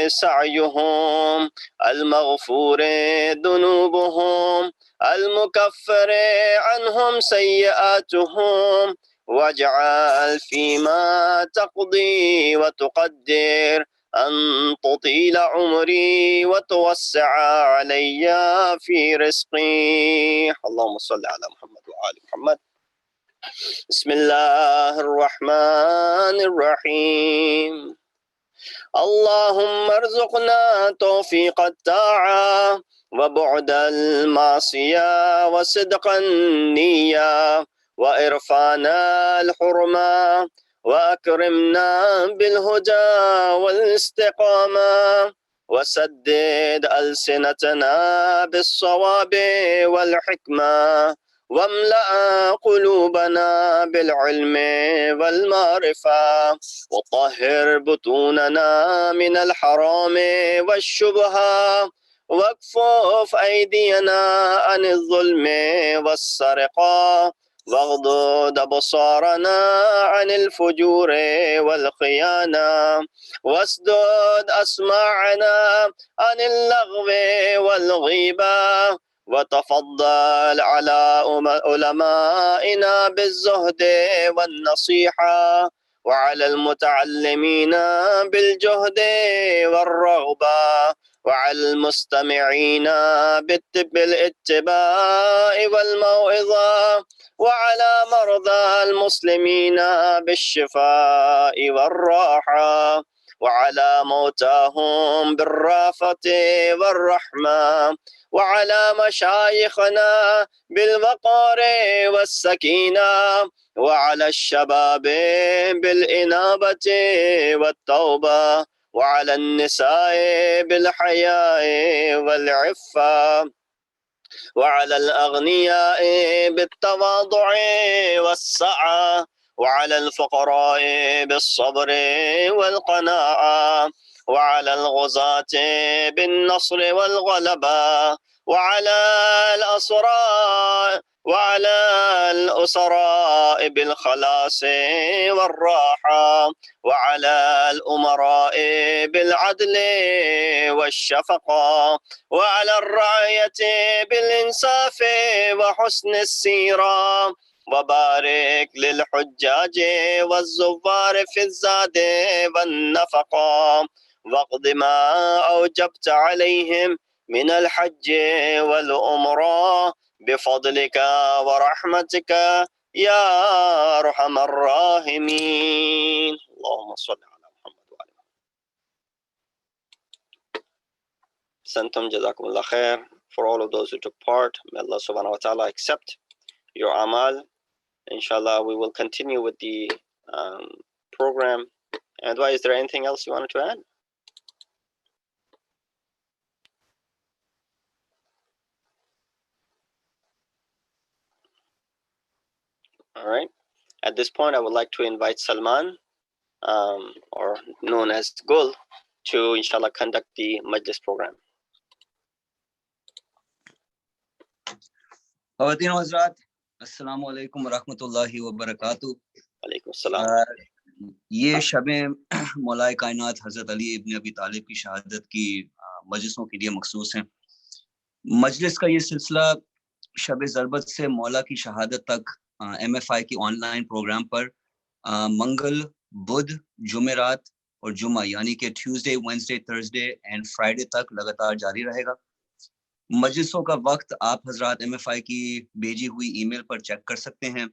سعيهم المغفور ذنوبهم المكفر عنهم سيئاتهم، واجعل فيما تقضي وتقدر أن تطيل عمري وتوسع علي في رزقي. اللهم صل على محمد وآل محمد. بسم الله الرحمن الرحيم. اللهم ارزقنا توفيق الطاعة وبعد المعصية وصدق النية وإرفان الحرمة وأكرمنا بالهدى والاستقامة وسدد ألسنتنا بالصواب والحكمة واملأ قلوبنا بالعلم والمعرفة وطهر بطوننا من الحرام والشبهة واكفف أيدينا عن الظلم والسرقة واغضض أبصارنا عن الفجور والخيانة واسدد أسماعنا عن اللغو والغيبة وتفضل على علمائنا بالزهد والنصيحة وعلى المتعلمين بالجهد والرغبة وعلى المستمعين بالاتباع والموعظة وعلى مرضى المسلمين بالشفاء والراحة وعلى موتاهم بالرافة والرحمة وعلى مشايخنا بالوقار والسكينة وعلى الشباب بالإنابة والتوبة وعلى النساء بالحياء والعفة وعلى الأغنياء بالتواضع والسعة وعلى الفقراء بالصبر والقناعة وعلى الغزاة بالنصر والغلبة وعلى الأسراء بالخلاص والراحة وعلى الأمراء بالعدل والشفقة وعلى الرعية بالإنصاف وحسن السيرة وبارك للحجاج والزوار في الزاد والنفقة واقض ما أوجبت عليهم من الحج والعمرة بفضلك ورحمتك يا أرحم الراحمين. اللهم صل على محمد وعلى محمد. Santum Jazakumullah khair for all of those who took part. May Allah subhanahu wa ta'ala accept your Amaal. Inshallah, we will continue with the program. And why, is there anything else you wanted to add? All right. At this point, I would like to invite Salman, or known as Gul, to inshallah conduct the Majlis program. خواتین و حضرات السلام علیکم ورحمۃ وبرکاتہ. Alaikum salam. یہ شب مولا کائنات حضرت علی ابن ابی طالب کی شہادت کی مجلسوں کے لیے مخصوص ہیں. مجلس کا یہ سلسلہ شب ضربت سے مولا کی شہادت تک ایم ایف آئی کی آن لائن پروگرام پر منگل، بدھ، جمعرات اور جمعہ یعنی کہ Tuesday, Wednesday, Thursday and Friday تک لگاتار جاری رہے گا. مجلسوں کا وقت آپ حضرات ایم ایف آئی کی بھیجی ہوئی ای میل پر چیک کر سکتے ہیں.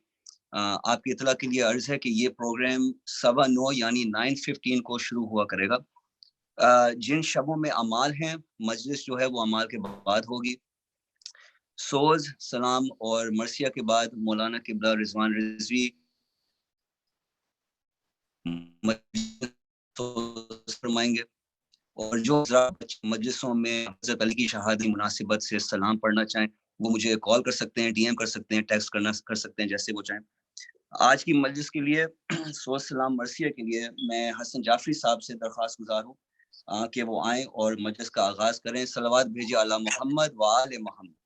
آپ کی اطلاع کے لیے عرض ہے کہ یہ پروگرام 9:15 یعنی 9:15 کو شروع ہوا کرے گا. جن شبوں میں امال ہیں مجلس جو ہے وہ امال کے بعد ہوگی. سوز، سلام اور مرسیا کے بعد مولانا قبلہ رضوان رضوی فرمائیں گے. اور جو مجلسوں میں حضرت علی کی شہادت کی مناسبت سے سلام پڑھنا چاہیں وہ مجھے کال کر سکتے ہیں، ڈی ایم کر سکتے ہیں، ٹیکسٹ کر سکتے ہیں، جیسے وہ چاہیں. آج کی مجلس کے لیے سوز، سلام، مرثیہ کے لیے میں حسن جعفری صاحب سے درخواست گزار ہوں کہ وہ آئیں اور مجلس کا آغاز کریں. صلوات بھیجیے علی محمد و آل محمد.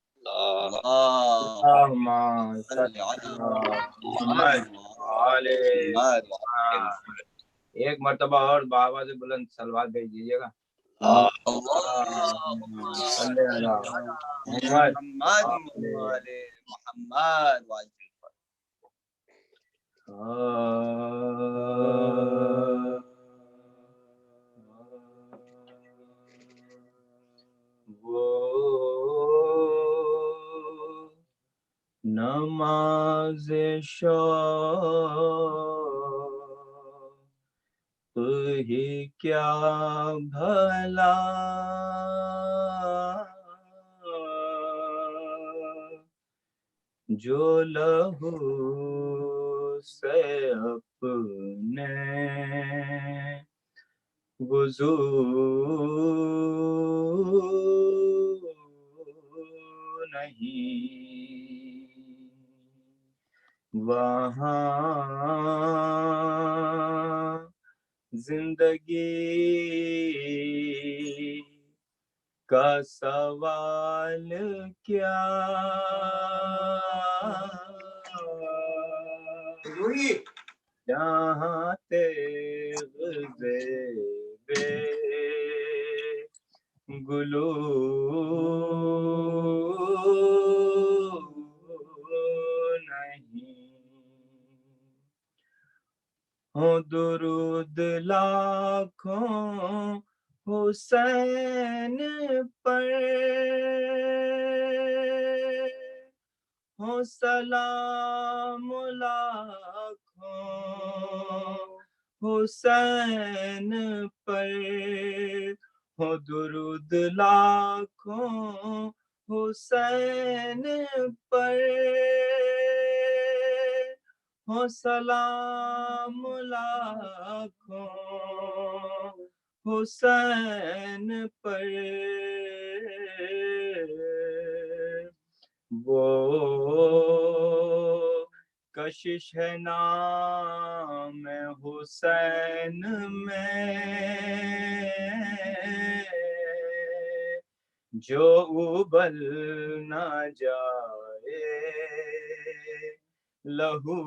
ایک مرتبہ اور بابا سے بلند صلوات بھیج دیجیے گا. نماز شوق ہی کیا بھلا جو لہو سے اپنے وضو نہیں، وہاں زندگی کا سوال کیا، جہاں تیغ بے گلو نہیں، ہو درود لاکھوں حسین پر، ہو سلام لاکھوں حسین پر، ہو درود لاکھوں حسین پر، ہو سلام لاکھوں حسین پر. وہ کشش ہے نام حسین میں جو ابل نہ جائے لہو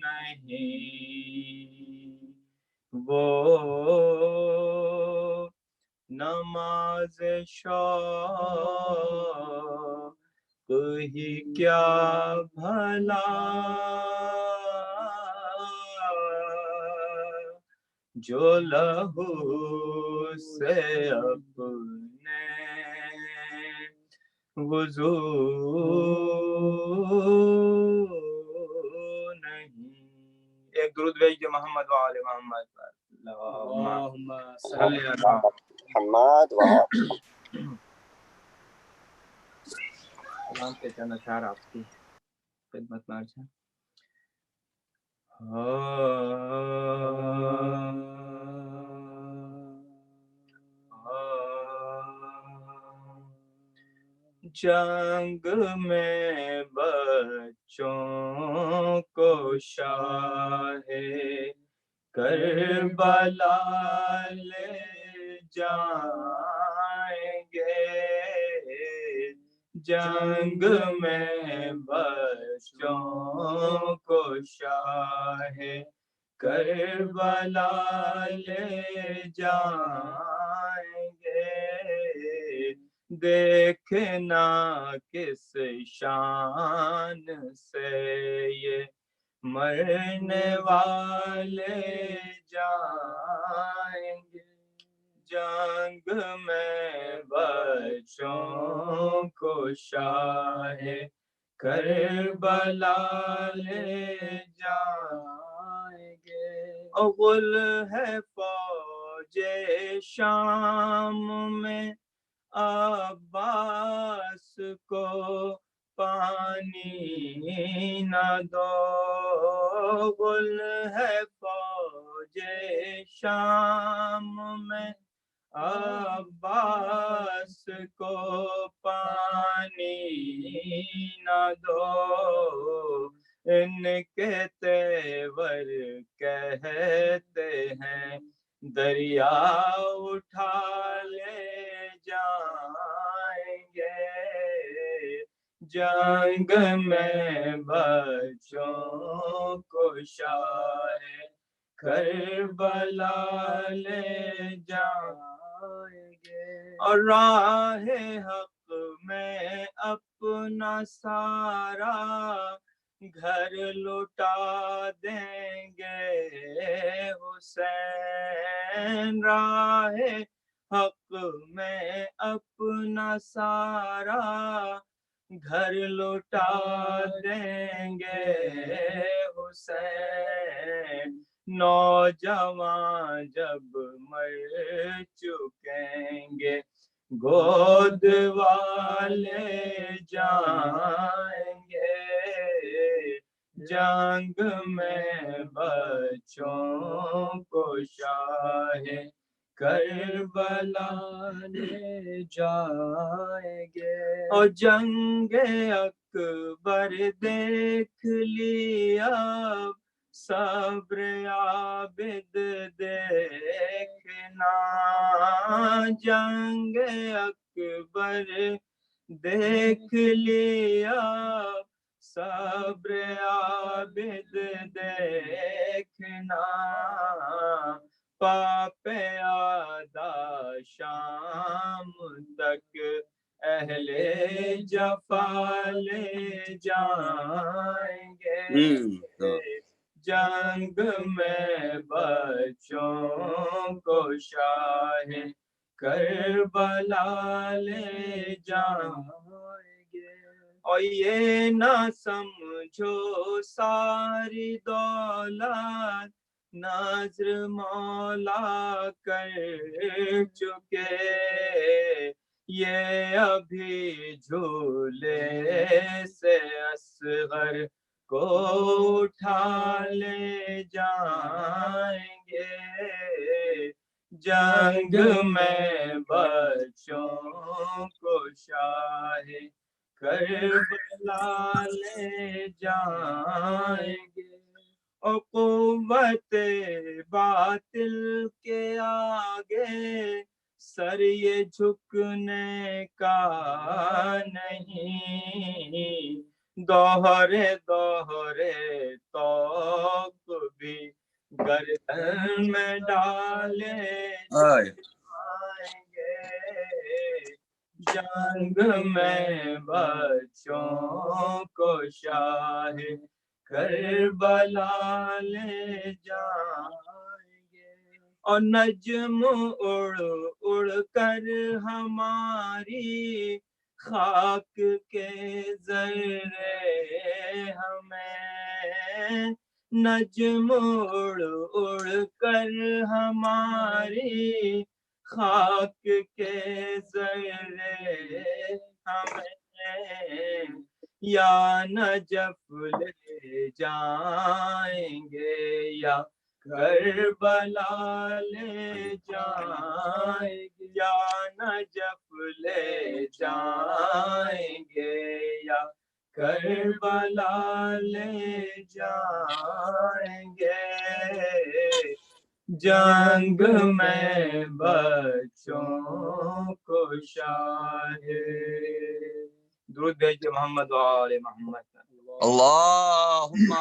نہیں، وہ نماز شوق ہی کیا بھلا جو لہو سے اپنے وضو نہیں. ایک درود بھیجیے محمد و آل محمد پر. اللہم صلی علی محمد و سلام کے چند اشعار آپ کی خدمت میں عرض ہے. جنگ میں بچوں کو شاہ کربلا لے جائیں گے، جنگ میں بچوں کو شاہ کربلا لے جائیں گے، دیکھنا کس شان سے یہ مرنے والے جائیں گے، جنگ میں بچوں کو شاہ کربلا لے جائیں گے۔ اغل ہے فوج شام میں عباس کو پانی نہ دو، غل ہے فوج شام میں عباس کو پانی نہ دو، ان کے تیور کہتے ہیں دریا اٹھا لے جائیں گے، جنگ میں بچوں کو شاہ کربلا لے جائیں گے، اور راہ حق میں اپنا سارا گھر لٹا دیں گے حسین، راہ حق میں اپنا سارا گھر لٹا دیں گے حسین، نوجوان جب مر چکیں گے گود والے جائیں گے، جنگ میں بچوں کو شاہ کربلا لے جائیں گے، اور جنگ اکبر دیکھ لیا صبر عابد دیکھنا، جنگ اکبر دیکھ لیا صبر عابد دیکھنا، پاپ آدھا شام تک اہل جفا لے جائیں گے، جنگ میں بچوں کو شاہ کربلا لے جائیں گے، اور یہ نہ سمجھو ساری دولت نظر مولا کر چکے، یہ ابھی جھولے سے اصغر کو اٹھا لے جائیں گے، جنگ میں بچوں کو شاہ کربلا لے جائیں گے، اور قوت باطل کے آگے سر یہ جھکنے کا نہیں، دوہرے دوہرے توق بھی گردن میں ڈالے جائیں گے، جنگ میں بچوں کو شاہ کربلا لے جائیں گے، اور نجم اڑ اڑ کر ہماری خاک کے ذرے ہمیں، نجم اڑ اڑ کر ہماری خاک کے ذرے ہمیں، یا نجف لے جائیں گے یا کربلا لے جائیں گے، یا نجف لے جائیں گے یا کربلا لے جائیں گے جنگ میں بچوں کو شاہد درود بھیجیے محمد و آل محمد اللہم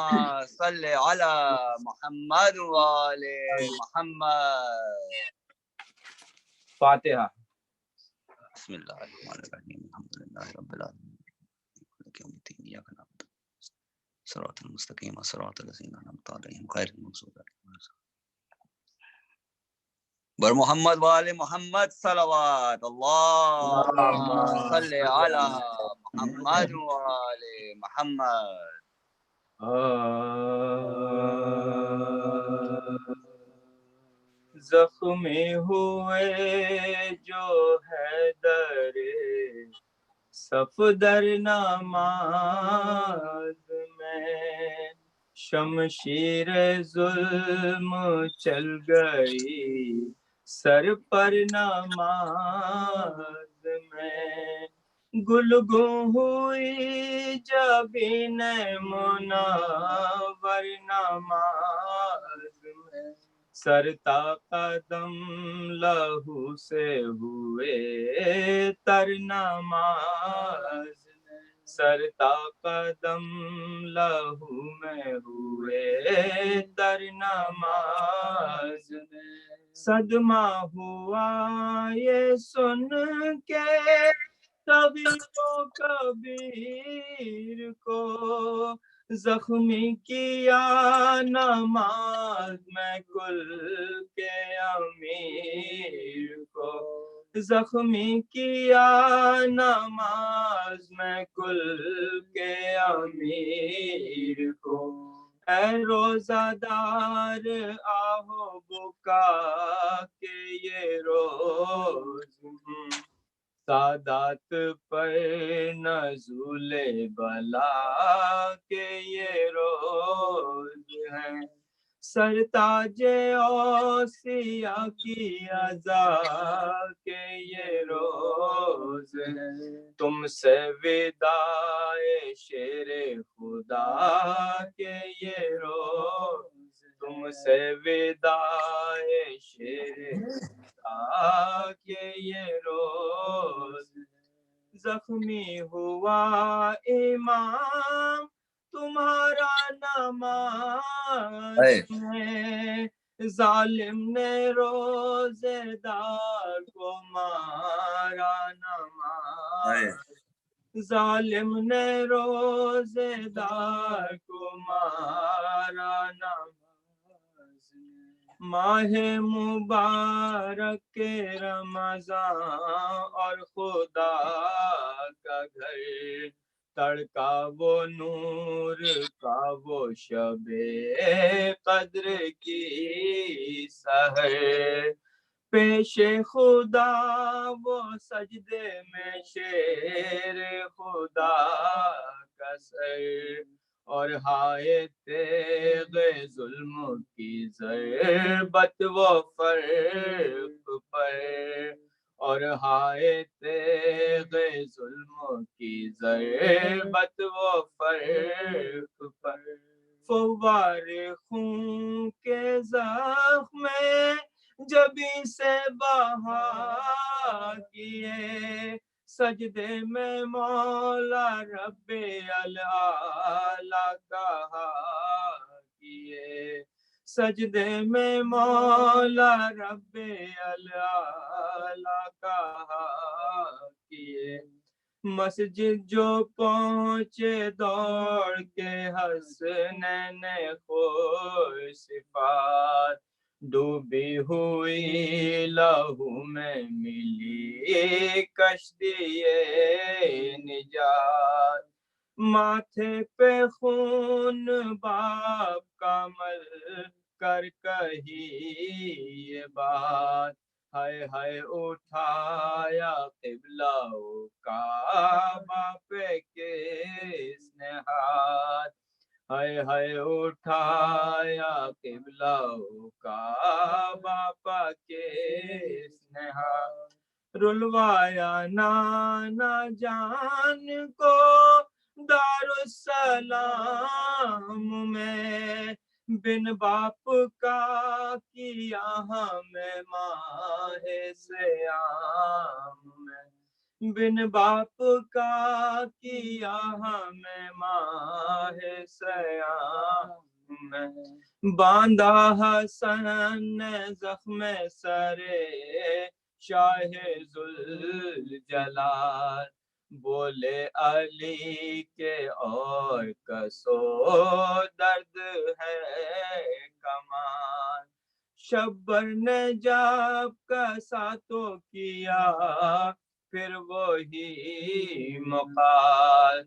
صلی علی محمد و آل محمد فاتحہ بسم اللہ الرحمن الرحیم الحمدللہ رب العالمین مالک یوم الدین ایاک نعبد صراط المستقیم صراط الذین انعمت علیہم غیر المغضوب علیہم بر محمد و آل محمد صلوات اللہم صلی علی محمد و آل محمد زخمی ہوئے جو حیدر صفدر نماز میں شمشیر ظلم چل گئی سر پر نماز میں گلگوں ہوئی جبین منور نماز میں سر تا قدم لہو سے ہوئے تر نماز میں سر تا قدم لہو میں ہوئے تر نماز میں صدمہ ہوا یہ سن کے صغیر و کبیر کو زخمی کیا نماز میں کل کے امیر کو زخمی کیا نماز میں کل کے امیر کو اے روزہ دار آہو بکا کے یہ روز سادات پر نزول بلا کے یہ روز ہیں سرتاج اوصیا کی عزا کے یہ روز ہیں تم سے وداع شیر خدا کے یہ روز تم سے وداع شیر خدا کے یہ روز زخمی ہوا امام تمہارا نماز میں ظالم نے روزے دار کو مارا نماز ظالم نے روزے دار کو مارا نماز ماہ مبارک کے رمضان اور خدا کا گھر تڑکا وہ نور کا وہ شبے قدر کی سحر پیش خدا وہ سجدے میں شیر خدا کا سر اور ہائے تیغ ظلم کی ضربت وہ فرق پر اور ہائے تیغ ظلم کی ضربت وہ فرق پر فوار خون کے زخم میں جبی سے بہا کیے سجدے میں مولا رب العالی کہا کیے سجدے میں مولا رب العالی کہا کیے مسجد جو پہنچے دوڑ کے حسنین خوش صفات ڈوبی ہوئی لہو میں ملی کشتی نجات ماتھے پہ خون باپ کا مل کر کہی یہ بات ہائے ہائے اٹھایا قبلہ کعبہ پہ کس نے ہاتھ ہائے ہائے اٹھایا قبلہ کعبہ پہ کس نے ہاتھ رلوایا نانا جان کو دارالسلام میں، بن باپ کا کیا ہمیں ماہ سیام میں، بن باپ کا کیا ہمیں ماہ سیام میں، باندھا حسن نے زخم سرے شاہ ذوالجلال، بولے علی کے اور کسو درد ہے کمال، شبر نے جب کسا تو کیا پھر وہی مقال،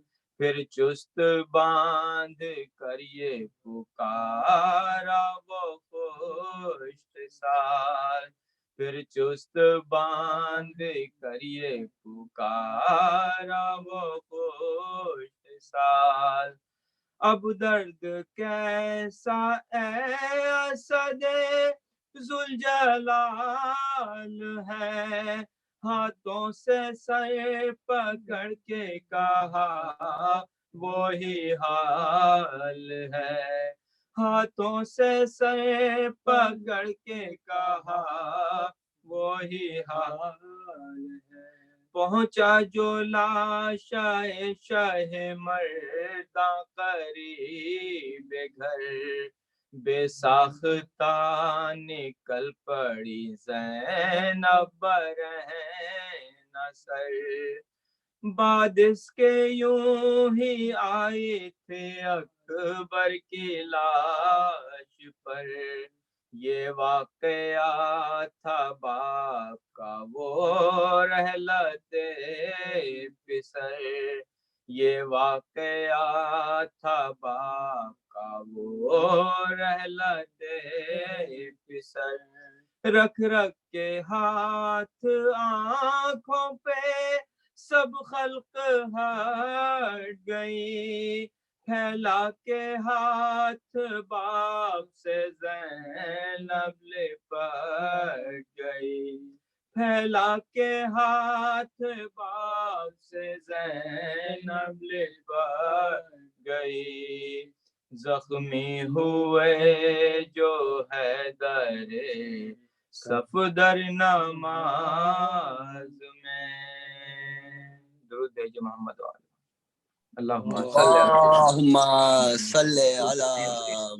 پھر چست باندھ کر یہ پکارا وہ خوش سال، پھر چست باندھ کر یہ پکارا وہ خوش سال، اب درد کیسا اے اسد ذوالجلال ہے، ہاتھوں سے سر پکڑ کے کہا وہی حال ہے، ہاتھوں سے سر پکڑ کے کہا وہی حال ہے، پہنچا جو لاشا شاہ مرداں قریب گھر، بے ساختہ نکل پڑی زینب برہنہ سر، بعد اس کے یوں ہی آئے تھے اکبر کی لاش پر، یہ واقعہ تھا باپ کا وہ رحلت پسر، یہ واقعہ تھا باپ کا وہ رحلت پسر، رکھ رکھ کے ہاتھ آنکھوں پہ سب خلق ہٹ گئی، پھیلا کے ہاتھ باپ سے زینب لپٹ گئی، پھیلا کے ہاتھ باپ سے زینب لپٹ گئی، زخمی ہوئے جو حیدر صفدر نماز میں، درود بھیجو محمد والے، اللہم صلی علی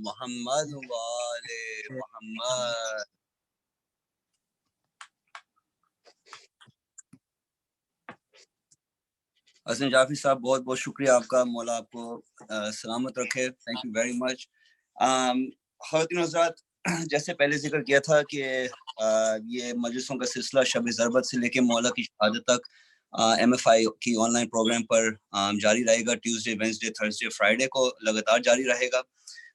محمد وآل محمد۔ حسن جعفری صاحب بہت بہت شکریہ آپ کا، مولا آپ کو سلامت رکھے، تھینک یو ویری مچ۔ خواتین حضرات، جیسے پہلے ذکر کیا تھا کہ یہ مجلسوں کا سلسلہ شب ضربت سے لے کے مولا کی شہادت تک ایم ایف آئی کی آن لائن پروگرام پر جاری رہے گا، ٹیوزڈے، وینسڈے، تھرسڈے، فرائیڈے کو لگاتار جاری رہے گا۔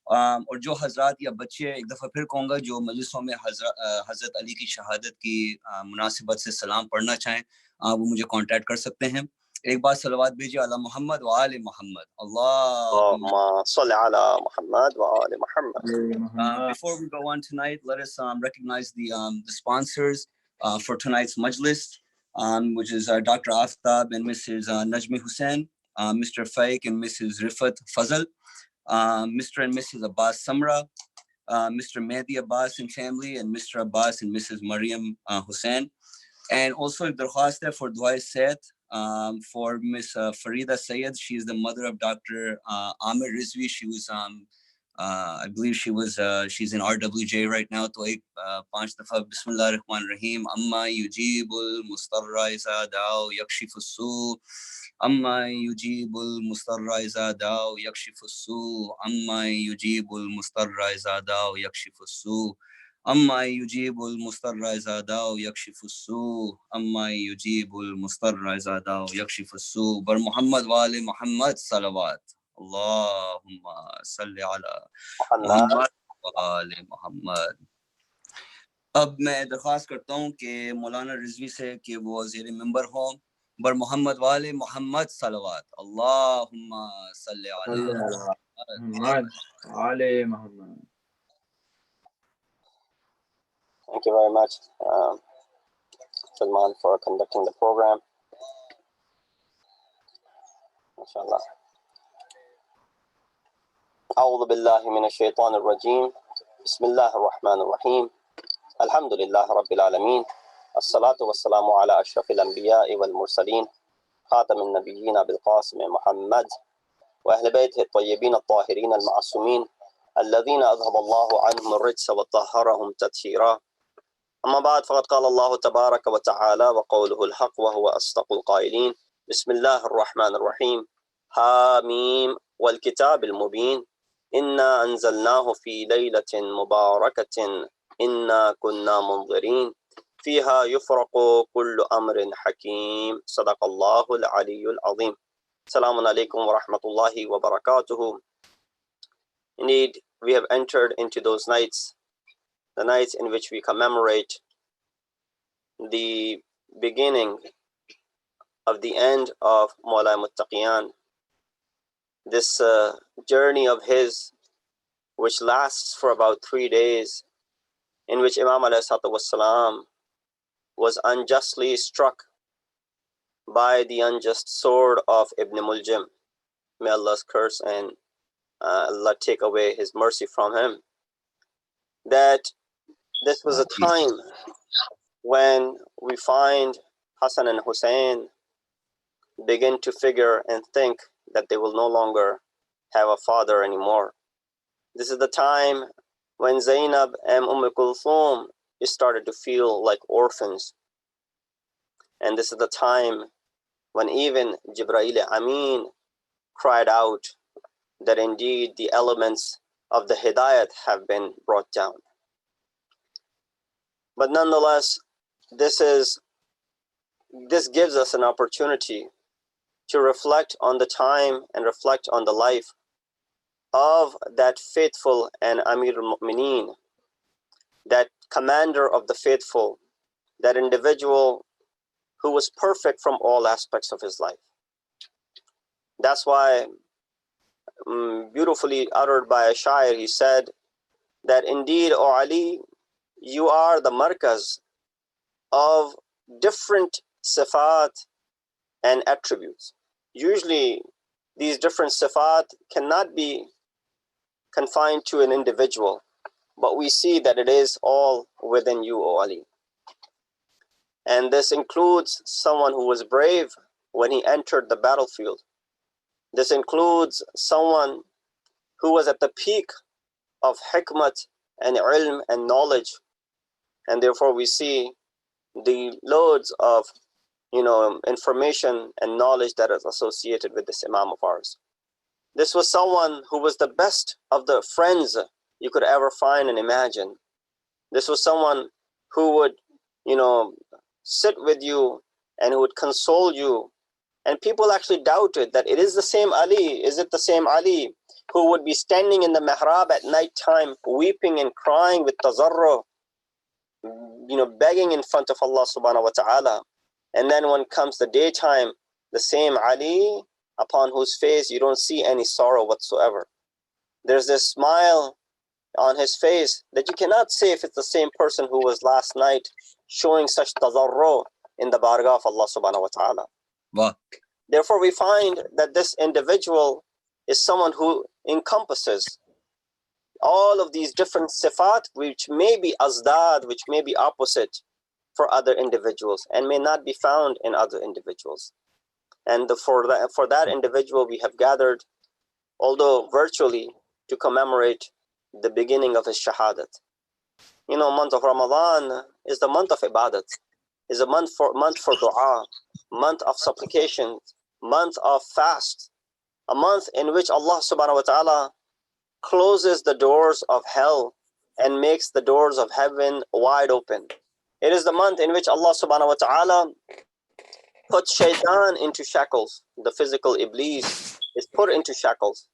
اور جو حضرات یا بچے، ایک دفعہ پھر کہوں گا، جو مجلسوں میں حضرت علی کی شہادت کی مناسبت سے سلام پڑھنا چاہیں وہ مجھے کانٹیکٹ کر سکتے ہیں۔ ایک بار صلوات بھیجیے علی محمد وآل محمد، اللہم صل علی محمد وآل محمد۔ Before we go on tonight, let us recognize the sponsors for tonight's Majlis, which is Dr. Aftab and Mrs. Najmi Hussain, Mr. Faiq and Mrs. Rifat Fazal, Mr. and Mrs. Abbas Samra, Mr. Mehdi Abbas and family, and Mr. Abbas and Mrs. Maryam Hussain. And also darkhast hai for Dua Said for Miss Farida Sayed. She is the mother of Dr. Amir Rizvi. She was I believe she's in RWJ right now. تو ایک 5 دفعہ بسم اللہ الرحمن الرحیم، اما یجیب المضطر اذا دعا یکشف السوء، اما یجیب المضطر اذا دعا یکشف السوء، اما یجیب المضطر اذا دعا یکشف السوء، اما یجیب المضطر اذا دعا یکشف السوء، اما یجیب المضطر اذا دعا یکشف السوء، بر محمد وآل محمد صلوات، اللہم صلی علی محمد وآل محمد۔ اب میں درخواست کرتا ہوں کہ مولانا رضوی سے کہ وہ زیر منبر ہوں، بر محمد وآل محمد صلوات، اللہم صلی علی محمد وآل محمد۔ Thank you very much. Salman for conducting the program. MashaAllah. أعوذ بالله من الشيطان الرجيم بسم الله الرحمن الرحيم الحمد لله رب العالمين الصلاة والسلام على أشرف الأنبياء والمرسلين خاتم النبيين بالقاسم محمد وأهل بيته الطيبين الطاهرين المعصومين الذين أذهب الله عنهم الرجس وطهرهم تطهيرا. أما بعد فقد قال الله تبارك وتعالى وقوله الحق وهو أصدق القائلين بسم الله الرحمن الرحيم حاميم والكتاب المبين إنا أنزلناه في ليلة مباركة إنا كنا منظرين فيها يفرق كل أمر حكيم صدق الله العلي العظيم. Salam alaikum wa rahmatullahi wa barakatuhu. Indeed, we have entered into those nights, the nights in which we commemorate the beginning of the end of Maulana Muttaqiyan, this journey of his which lasts for about 3 days, in which Imam ﷺ was unjustly struck by the unjust sword of Ibn Muljim. May Allah's curse and Allah take away his mercy from him. That this was a time when we find Hassan and Hussein begin to figure and think that they will no longer have a father anymore. This is the time when Zainab and Kulthum started to feel like orphans. And this is the time when even Jibreel Amin cried out that indeed the elements of the Hidayat have been brought down. But nonetheless, this gives us an opportunity to reflect on the time and reflect on the life of that faithful and Amir al-Mu'mineen, that commander of the faithful, that individual who was perfect from all aspects of his life. That's why, beautifully uttered by a shair, he said that indeed, O Ali, you are the markaz of different sifat and attributes. Usually, these different sifat cannot be confined to an individual, but we see that it is all within you, O Ali. And this includes someone who was brave when he entered the battlefield. This includes someone who was at the peak of hikmat and ilm and knowledge. And therefore we see the loads of information and knowledge that is associated with this Imam of ours. This was someone who was the best of the friends you could ever find and imagine. This was someone who would, sit with you and who would console you. And people actually doubted that it is the same Ali. Is it the same Ali who would be standing in the mihrab at night time, weeping and crying with tazarru, begging in front of Allah subhanahu wa ta'ala. And then when comes the daytime, the same Ali upon whose face you don't see any sorrow whatsoever. There's this smile on his face that you cannot say if it's the same person who was last night showing such tazarru in the bargah of Allah subhanahu wa ta'ala. Wow. Therefore, we find that this individual is someone who encompasses all of these different sifat, which may be azdad, which may be opposite for other individuals and may not be found in other individuals. And for that individual, we have gathered, although virtually, to commemorate the beginning of his shahadat. Month of Ramadan is the month of ibadat, is a month for dua, month of supplication, month of fast, a month in which Allah subhanahu wa ta'ala closes the doors of hell and makes the doors of heaven wide open. It is the month in which Allah subhanahu wa ta'ala puts shaitan into shackles. The physical iblis is put into shackles.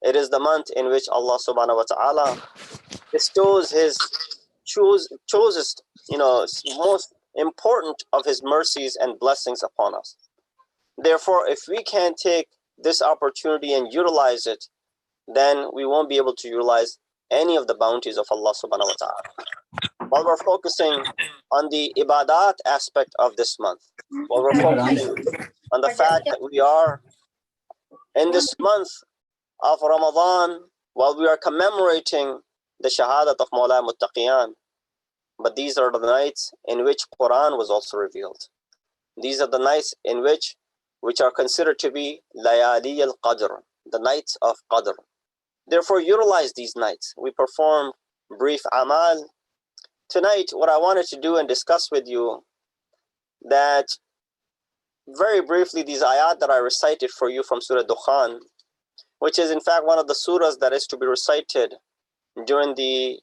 It is the month in which Allah subhanahu wa ta'ala bestows his choosest, most important of his mercies and blessings upon us. Therefore, if we can't take this opportunity and utilize it, then we won't be able to utilize any of the bounties of Allah subhanahu wa ta'ala. while we're focusing on the ibadat aspect of this month, while we're focusing on the fact that we are in this month of Ramadan, while we are commemorating the shahadat of Maulana Muttaqiyan, but these are the nights in which Quran was also revealed. These are the nights in which are considered to be Layali al-Qadr, the nights of Qadr. Therefore, utilize these nights. We performed brief Amaal. Tonight, what I wanted to do and discuss with you, that very briefly these ayat that I recited for you from Surah Dukhan, which is in fact one of the surahs that is to be recited during the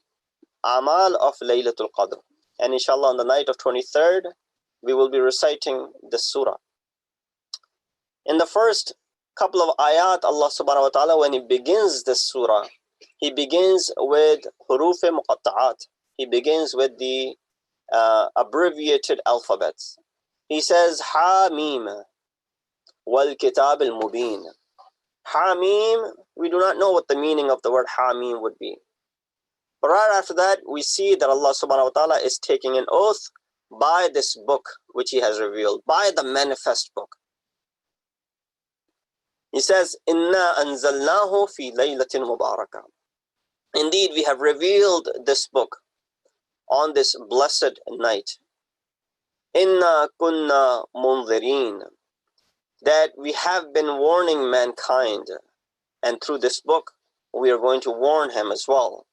Amaal of Laylatul Qadr. And inshallah on the night of 23rd, we will be reciting this surah. In the first couple of ayat, Allah subhanahu wa ta'ala, when He begins this surah, He begins with huruf muqatta'at. He begins with the abbreviated alphabets. He says, Ha-Mim wal kitab al-mubin. Ha-Mim, we do not know what the meaning of the word Ha-Mim would be. But right after that, we see that Allah subhanahu wa ta'ala is taking an oath by this book which He has revealed, by the manifest book. He says, Inna anzalnahu fi laylatin mubarakah. Indeed, we have revealed this book on this blessed night. Inna kunna munzirin. That we have been warning mankind, and through this book, we are going to warn him as well.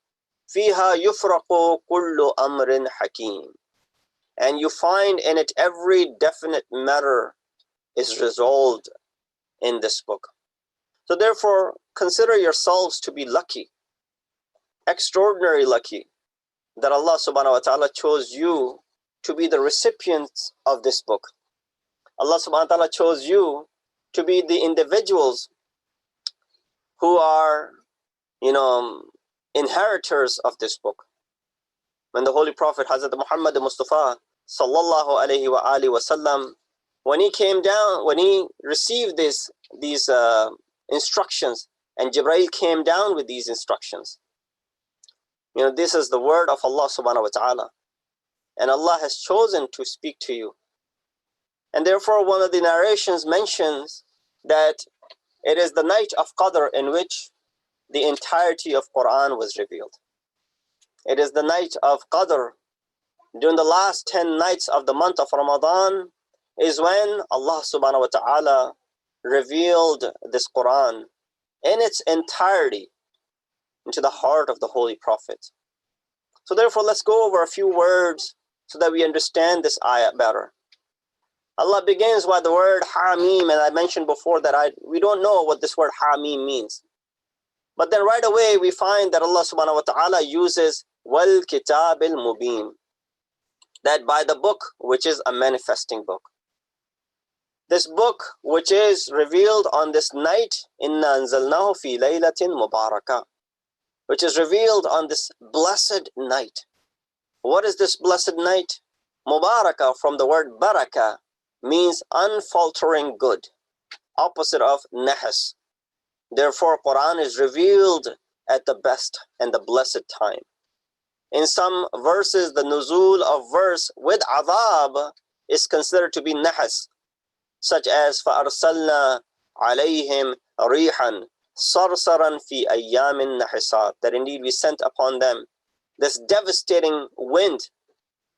Fiha yufraqu kullu amrin hakim. And you find in it every definite matter is resolved in this book. So therefore, consider yourselves to be lucky, extraordinarily lucky, that Allah subhanahu wa ta'ala chose you to be the recipients of this book. Allah subhanahu wa ta'ala chose you to be the individuals who are, inheritors of this book. When the Holy Prophet Hazrat Muhammad Mustafa sallallahu alayhi wa alihi wasallam, when he came down, when he received these instructions, and Jibreel came down with these instructions, this is the word of Allah subhanahu wa ta'ala, and Allah has chosen to speak to you. And therefore, one of the narrations mentions that it is the night of Qadr in which the entirety of Quran was revealed. It is the night of Qadr, during the last 10 nights of the month of Ramadan, is when Allah subhanahu wa ta'ala revealed this Quran in its entirety into the heart of the Holy Prophet. So therefore, let's go over a few words so that we understand this ayah better. Allah begins with the word Ha-Mim, and I mentioned before that we don't know what this word Ha-Mim means. But then right away we find that Allah subhanahu wa ta'ala uses wal kitab al-mubin, that by the book which is a manifesting book. This book which is revealed on this night, Inna anzalnahu fi laylatin mubarakah, which is revealed on this blessed night. What is this blessed night? Mubarakah, from the word barakah, means unfaltering good, opposite of nahas. Therefore, Quran is revealed at the best and the blessed time. In some verses, the nuzul of verse with adhab is considered to be nahas, such as فَأَرْسَلْنَا عَلَيْهِمْ رِيحًا صَرْصَرًا فِي أَيَّامٍ نَحِسَاتٍ, that indeed we sent upon them this devastating wind,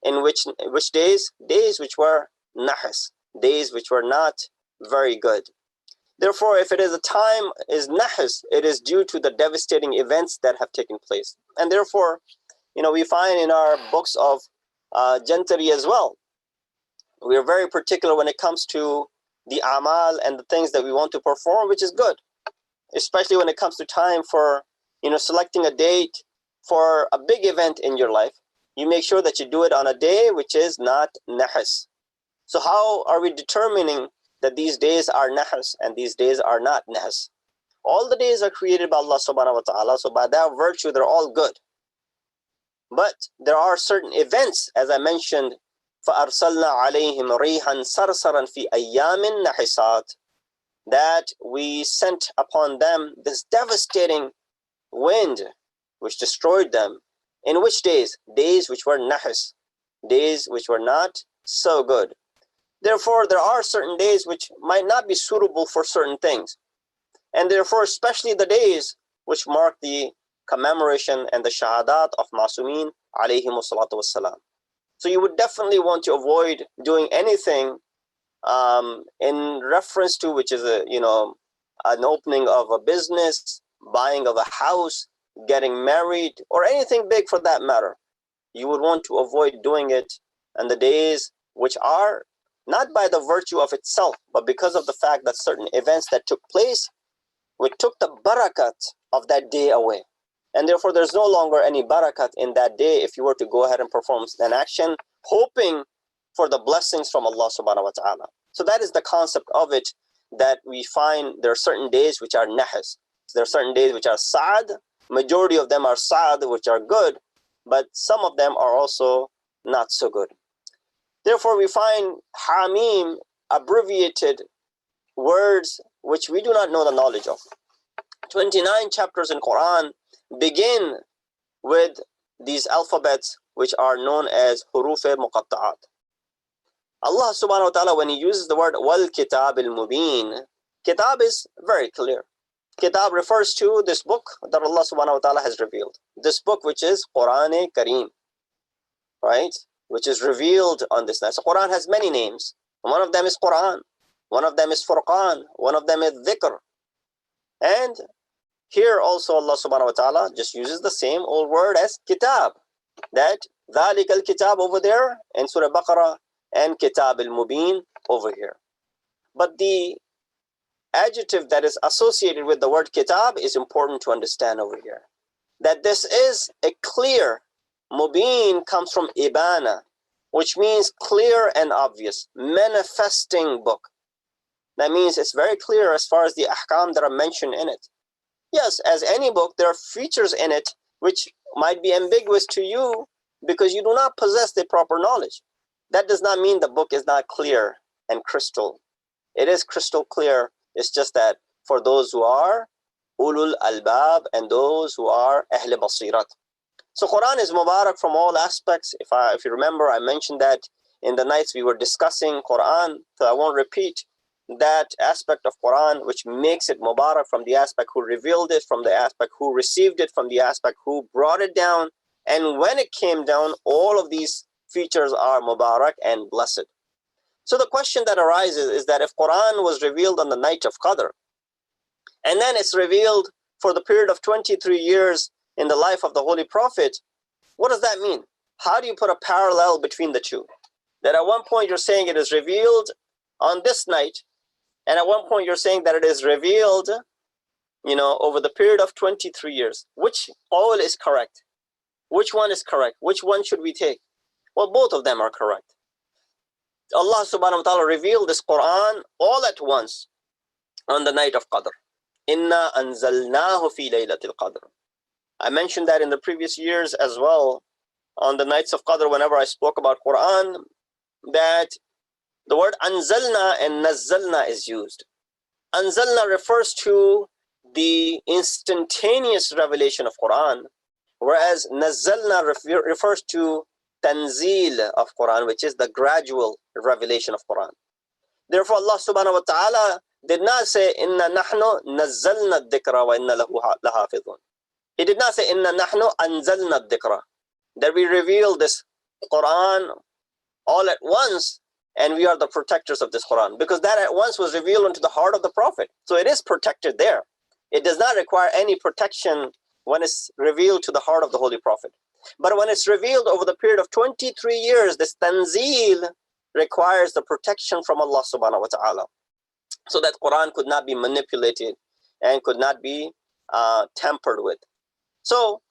in which days which were nahas, days which were not very good. Therefore, if it is a time is nahas, it is due to the devastating events that have taken place. And therefore, we find in our books of Jantari as well, we are very particular when it comes to the Amaal and the things that we want to perform, which is good, especially when it comes to time for selecting a date for a big event in your life. You make sure that you do it on a day which is not nahas. So how are we determining that these days are nahas and these days are not nahas? All the days are created by Allah subhanahu wa ta'ala, so by that virtue they're all good. But there are certain events, as I mentioned, فَأَرْسَلْنَا عَلَيْهِمْ رِيحًا صَرْصَرًا فِي أَيَّامٍ نَحِسَاتٍ, that we sent upon them this devastating wind which destroyed them In which days? Days which were nahis, days which were not so good. Therefore, there are certain days which might not be suitable for certain things. And therefore, especially the days which mark the commemoration and the shahadat of Masumeen alayhimu salatu wassalam. So you would definitely want to avoid doing anything in reference to, which is an opening of a business, buying of a house, getting married, or anything big for that matter. You would want to avoid doing it on the days which are not by the virtue of itself, but because of the fact that certain events that took place, which took the barakat of that day away. And therefore, there's no longer any barakat in that day if you were to go ahead and perform an action, hoping for the blessings from Allah subhanahu wa ta'ala. So that is the concept of it, that we find there are certain days which are nahis. There are certain days which are sa'ad. Majority of them are sa'ad, which are good, but some of them are also not so good. Therefore, we find hamim, abbreviated words which we do not know the knowledge of. 29 chapters in Quran begin with these alphabets which are known as huruf muqatta'at. Allah subhanahu wa ta'ala, when he uses the word wal kitab al mubin, kitab is very clear. Kitab refers to this book that Allah subhanahu wa ta'ala has revealed. This book which is Quran Kareem, right? Which is revealed on this night. So Quran has many names. One of them is Quran. One of them is Furqan. One of them is Dhikr. And here also Allah subhanahu wa ta'ala just uses the same old word as kitab. That ذَلِكَ الْكِتاب over there in Surah Baqarah, and kitab al-mubin over here. But the adjective that is associated with the word kitab is important to understand over here. That this is a clear, mubin comes from ibana, which means clear and obvious, manifesting book. That means it's very clear as far as the ahkam that are mentioned in it. Yes, as any book, there are features in it which might be ambiguous to you because you do not possess the proper knowledge. That does not mean the book is not clear and crystal. It is crystal clear. It's just that for those who are ulul albab and those who are ahl basirat. So Quran is mubarak from all aspects. If you remember, I mentioned that in the nights we were discussing Quran, so I won't repeat that aspect of Quran which makes it mubarak, from the aspect who revealed it, from the aspect who received it, from the aspect who brought it down. And when it came down, all of these features are mubarak and blessed. So the question that arises is that if Quran was revealed on the night of Qadr, and then it's revealed for the period of 23 years in the life of the Holy Prophet, what does that mean? How do you put a parallel between the two? That at one point you're saying it is revealed on this night, and at one point you're saying that it is revealed, over the period of 23 years. Which all is correct? Which one is correct? Which one should we take? Well, both of them are correct. Allah subhanahu wa ta'ala revealed this Quran all at once on the night of Qadr. Inna anzalnahu fi laylatil Qadr. I mentioned that in the previous years as well, on the nights of Qadr, whenever I spoke about Quran, that the word anzalna and nazzalna is used. Anzalna refers to the instantaneous revelation of Quran, whereas nazzalna refers to tanzil of Quran, which is the gradual revelation of Quran. Therefore, Allah subhanahu wa ta'ala did not say, Inna nahnu nazzalna dhikra wa inna lahu lahafidhun. He did not say, Inna nahnu anzalna dhikra, that we reveal this Quran all at once and we are the protectors of this Quran, because that at once was revealed into the heart of the Prophet. So it is protected there. It does not require any protection when it's revealed to the heart of the Holy Prophet. But when it's revealed over the period of 23 years, this tanzil requires the protection from Allah subhanahu wa ta'ala, so that Quran could not be manipulated and could not be tampered with. So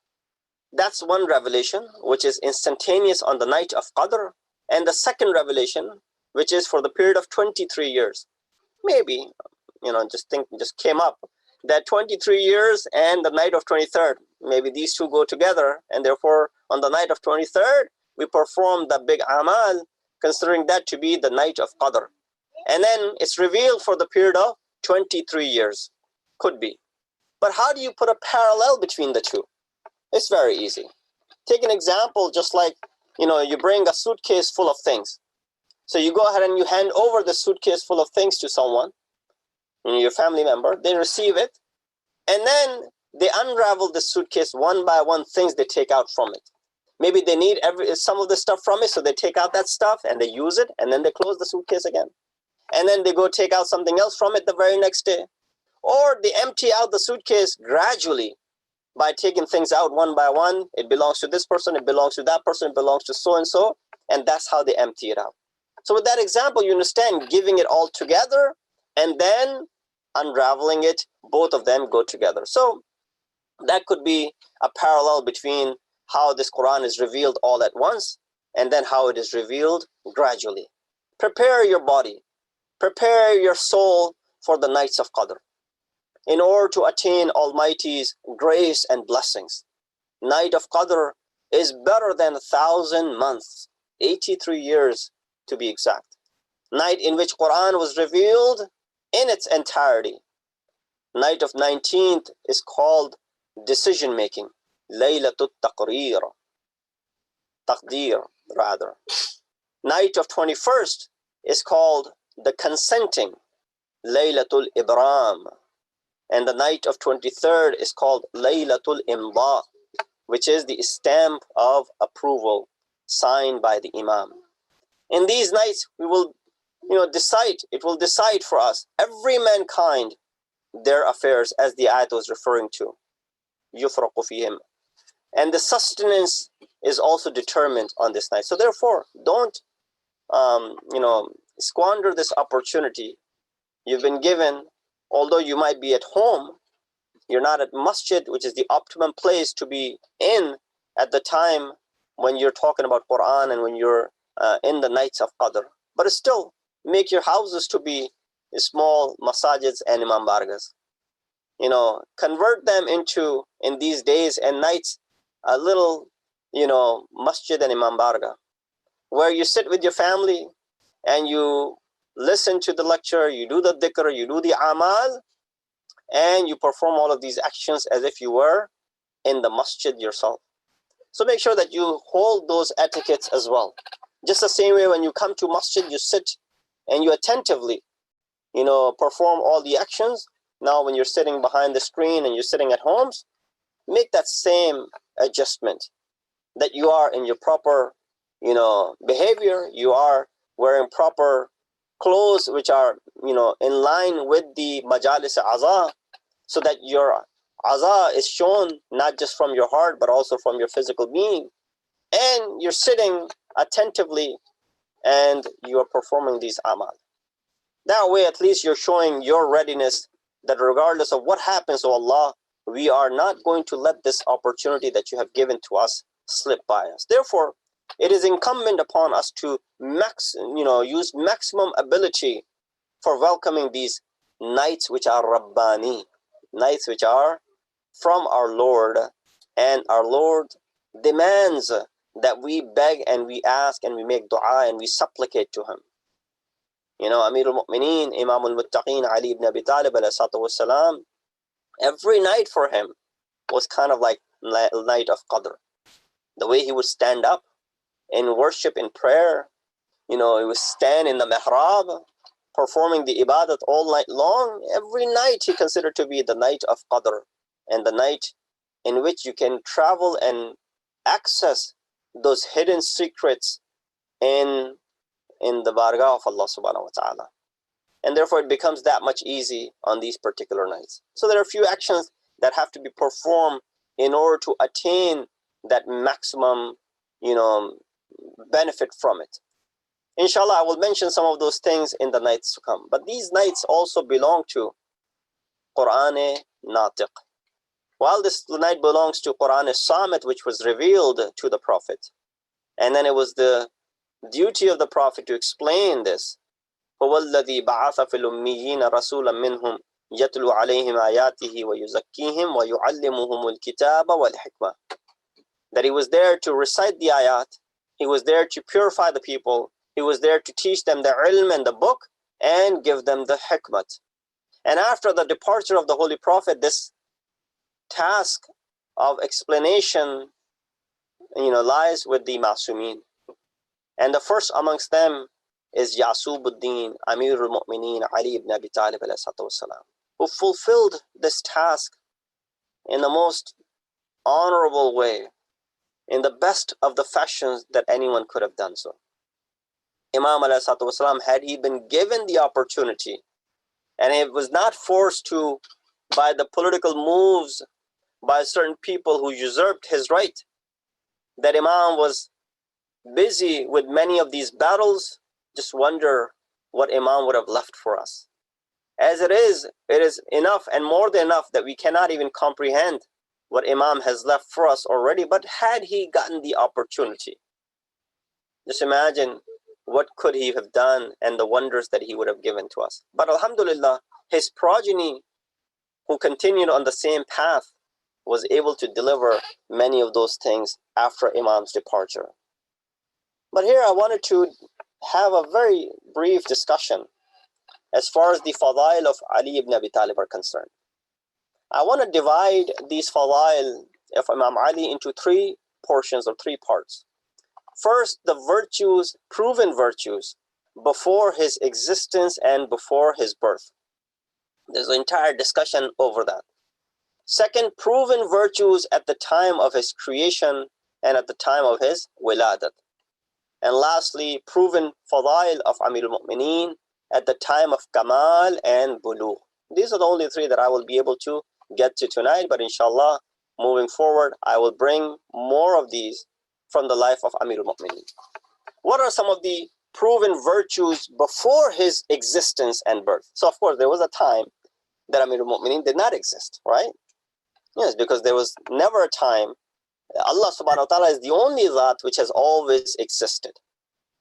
that's one revelation, which is instantaneous on the night of Qadr. And the second revelation, which is for the period of 23 years. Maybe, just came up that 23 years and the night of 23rd, maybe these two go together, and therefore on the night of 23rd, we perform the big Amaal, considering that to be the night of Qadr. And then it's revealed for the period of 23 years. Could be. But how do you put a parallel between the two? It's very easy. Take an example, just like, you bring a suitcase full of things. So you go ahead and you hand over the suitcase full of things to someone, your family member. They receive it, and then they unravel the suitcase one by one, things they take out from it. Maybe they need some of the stuff from it, so they take out that stuff and they use it, and then they close the suitcase again. And then they go take out something else from it the very next day. Or they empty out the suitcase gradually by taking things out one by one. It belongs to this person, it belongs to that person, it belongs to so-and-so, and that's how they empty it out. So with that example, you understand, giving it all together and then unraveling it, both of them go together. So that could be a parallel between how this Quran is revealed all at once and then how it is revealed gradually. Prepare your body, prepare your soul for the nights of Qadr in order to attain Almighty's grace and blessings. Night of Qadr is better than 1,000 months, 83 years to be exact. Night in which Quran was revealed in its entirety. Night of 19th is called decision making, Laylatul Taqdeer, rather. Night of 21st is called the consenting, Laylatul Ibram. And the night of 23rd is called Laylatul Imda, which is the stamp of approval signed by the Imam. In these nights, we will decide, it will decide for us, every mankind, their affairs, as the ayat was referring to. يُفْرَقُ فِيهِمْ. And the sustenance is also determined on this night. So therefore, don't squander this opportunity you've been given. Although you might be at home, you're not at masjid, which is the optimum place to be in at the time when you're talking about Quran and when you're in the nights of Qadr. But still, make your houses to be small masajids and imam bargas. Convert them into, in these days and nights, a little, masjid and imam barga, where you sit with your family and you listen to the lecture, you do the dhikr, you do the Amaal, and you perform all of these actions as if you were in the masjid yourself. So make sure that you hold those etiquettes as well. Just the same way when you come to masjid, you sit and you attentively, perform all the actions. Now when you're sitting behind the screen and you're sitting at homes, make that same adjustment, that you are in your proper, behavior, you are wearing proper clothes which are, in line with the Majalis Aza, so that your Aza is shown not just from your heart, but also from your physical being. And you're sitting attentively and you are performing these Amal. That way, at least you're showing your readiness that regardless of what happens, oh Allah, we are not going to let this opportunity that you have given to us slip by us. Therefore, it is incumbent upon us to use maximum ability for welcoming these nights which are Rabbani, nights which are from our Lord, and our Lord demands that we beg and we ask and we make dua and we supplicate to Him. Amir al-Mu'mineen, Imam al-Muttaqeen, Ali ibn Abi Talib alayhi salatu wassalam, every night for him was kind of like night of Qadr. The way he would stand up in worship, in prayer, he would stand in the mihrab, performing the ibadat all night long. Every night he considered to be the night of Qadr, and the night in which you can travel and access those hidden secrets in the bargah of Allah subhanahu wa ta'ala. And therefore it becomes that much easy on these particular nights. So there are a few actions that have to be performed in order to attain that maximum, benefit from it. Inshallah, I will mention some of those things in the nights to come. But these nights also belong to Quran Natiq. While this night belongs to Quran Samit, which was revealed to the Prophet. And then it was the duty of the Prophet to explain this. هو الذي بعث في الأميين رسولا منهم يتلو عليهم آياته ويزكيهم ويعلمهم الكتاب والحكمة. That he was there to recite the ayat, he was there to purify the people, he was there to teach them the ilm and the book and give them the hikmat. And after the departure of the Holy Prophet, this task of explanation lies with the Ma'sumin. And the first amongst them is Ya'subuddin, Amirul Mu'mineen, Ali ibn Abi Talib ﷺ, who fulfilled this task in the most honorable way, in the best of the fashions that anyone could have done so. Imam ﷺ, had he been given the opportunity, and it was not forced to by the political moves by certain people who usurped his right, that Imam was busy with many of these battles, just wonder what Imam would have left for us. As it is enough and more than enough that we cannot even comprehend what Imam has left for us already. But had he gotten the opportunity, just imagine what could he have done and the wonders that he would have given to us. But alhamdulillah, his progeny, who continued on the same path, was able to deliver many of those things after Imam's departure. But here I wanted to have a very brief discussion as far as the fadail of Ali ibn Abi Talib are concerned. I want to divide these fadail of Imam Ali into three portions or three parts. First, the virtues, proven virtues, before his existence and before his birth. There's an entire discussion over that. Second, proven virtues at the time of his creation and at the time of his wiladat. And lastly, proven fadail of Amir al-Mu'mineen at the time of Kamal and Bulugh. These are the only three that I will be able to get to tonight, but inshallah, moving forward, I will bring more of these from the life of Amir al-Mu'mineen. What are some of the proven virtues before his existence and birth? So of course, there was a time that Amir al-Mu'mineen did not exist, right? Yes, because there was never a time. Allah subhanahu wa ta'ala is the only Zat which has always existed.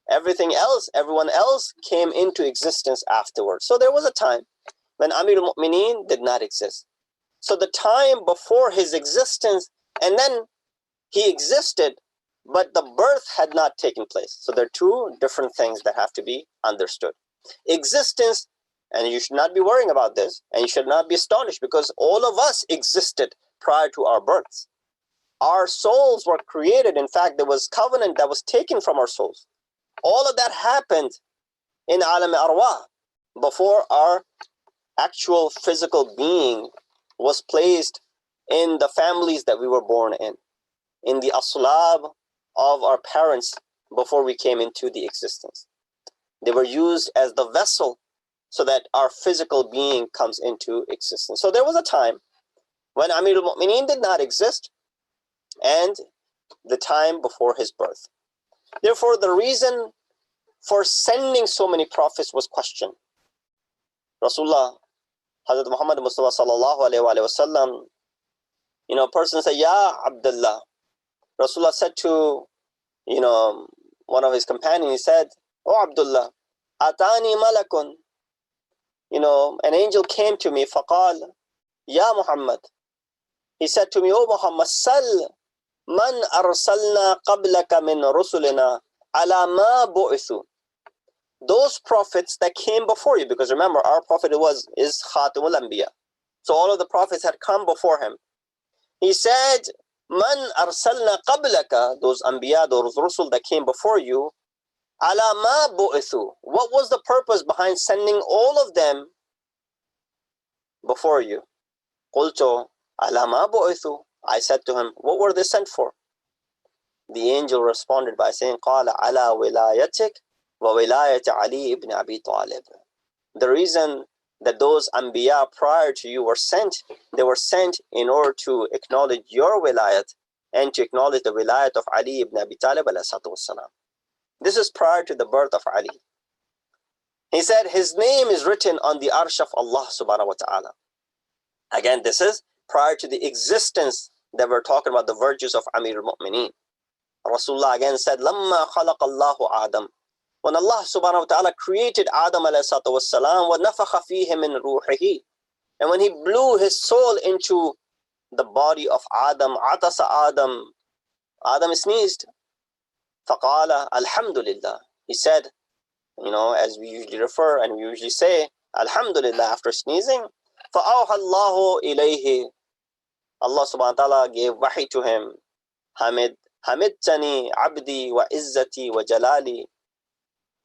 Everything else, everyone else came into existence afterwards. So there was a time when Amir al-Mu'mineen did not exist. So the time before his existence, and then he existed, but the birth had not taken place. So there are two different things that have to be understood. Existence, and you should not be worrying about this, and you should not be astonished, because all of us existed prior to our births. Our souls were created. In fact, there was covenant that was taken from our souls. All of that happened in Alam Arwah before our actual physical being was placed in the families that we were born in the aslab of our parents before we came into the existence. They were used as the vessel so that our physical being comes into existence. So there was a time when Amir al-Mu'mineen did not exist, and the time before his birth. Therefore, the reason for sending so many prophets was questioned. Rasulullah, Hazrat Muhammad Mustafa sallallahu alayhi wa sallam, a person said, Ya Abdullah. Rasulullah said to, one of his companions, he said, Oh Abdullah, Atani malakun. An angel came to me, faqal, Ya Muhammad. He said to me, Oh Muhammad, sal man arsalna qablaka min rusulina ala ma bu'ithu. Those prophets that came before you, because remember, our prophet is Khatamul Anbiya. So all of the prophets had come before him. He said, Man arsalna qablaka, those Anbiya, those Rusul that came before you, ala ma bu'ithu. What was the purpose behind sending all of them before you? Qultu, ala ma bu'ithu. I said to him, what were they sent for? The angel responded by saying, Qala ala wilayatik wa wilayat Ali ibn Abi Talib. The reason that those Anbiya prior to you were sent, they were sent in order to acknowledge your wilayat and to acknowledge the wilayat of Ali ibn Abi Talib alayhi salatu wassalam. This is prior to the birth of Ali. He said his name is written on the arsh of Allah subhanahu wa ta'ala. Again, this is prior to the existence that we're talking about, the virtues of Amir al-Mu'mineen. Rasulullah again said, Lamma khalaq Allahu Adam. When Allah subhanahu wa ta'ala created Adam alayhi salatu wassalam, wa nafakha fihi min ruhihi. And when he blew his soul into the body of Adam, atasa Adam sneezed. Faqala, Alhamdulillah. He said, as we usually refer and we usually say, Alhamdulillah after sneezing. فَأَوْحَى اللَّهُ إِلَيْهِ. Allah subhanahu wa ta'ala gave wahi to him. Hamid Hamidtani abdi wa izzati wa jalali.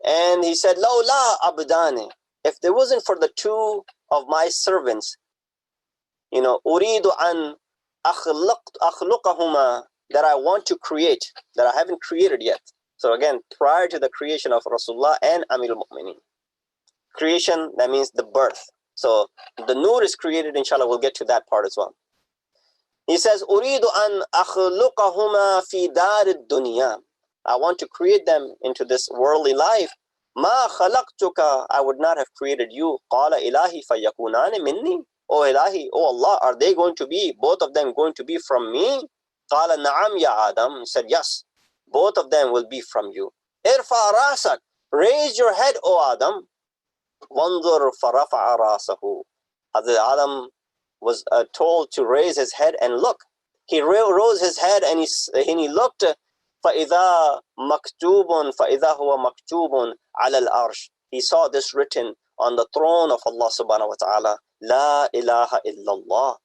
And he said, Lawla abdani. If there wasn't for the two of my servants, uridu an akhluqahuma, that I want to create, that I haven't created yet. So again, prior to the creation of Rasulullah and Amir al-Mu'mineen. Creation, that means the birth. So the nur is created, inshallah, we'll get to that part as well. He says, Uridu an akhluqahuma fi dar ad-dunya. I want to create them into this worldly life. Ma khalaqtuka, I would not have created you. Qala ilahi fayakunani minni. Oh Ilahi, oh Allah, are they going to be, both of them going to be from me? Qala na'am ya Adam. He said, yes, both of them will be from you. Irfa rasak, raise your head, O Adam. Wanzur farafa'a rasahu. Hazrat Adam was told to raise his head and look. He rose his head and he looked. فَإِذَا مَكْتُوبٌ فَإِذَا هُوَ مَكْتُوبٌ عَلَى الْأَرْشِ. He saw this written on the throne of Allah subhanahu wa ta'ala. La ilaha illallah.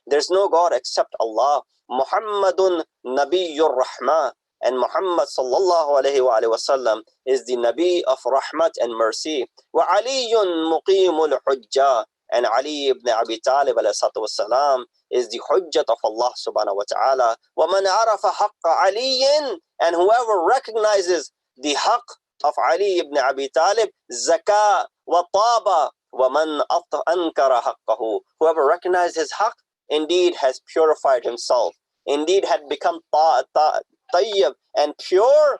There's no God except Allah. Muhammadun Nabiyyur Rahmah. And Muhammad sallallahu alayhi wa sallam is the Nabi of Rahmat and Mercy. Wa Aliyun Muqimul Hujjah. And Ali ibn Abi Talib alayhi salatu is the Hujjat of Allah subhanahu wa ta'ala. Wa man arafa haqqa aliyin. And whoever recognizes the haqq of Ali ibn Abi Talib, zaka wa taba wa man ankara haqqahu. Whoever recognized his haqq indeed has purified himself, indeed had become tayyib and pure.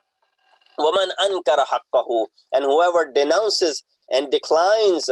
Wa man ankara haqqahu. And whoever denounces and declines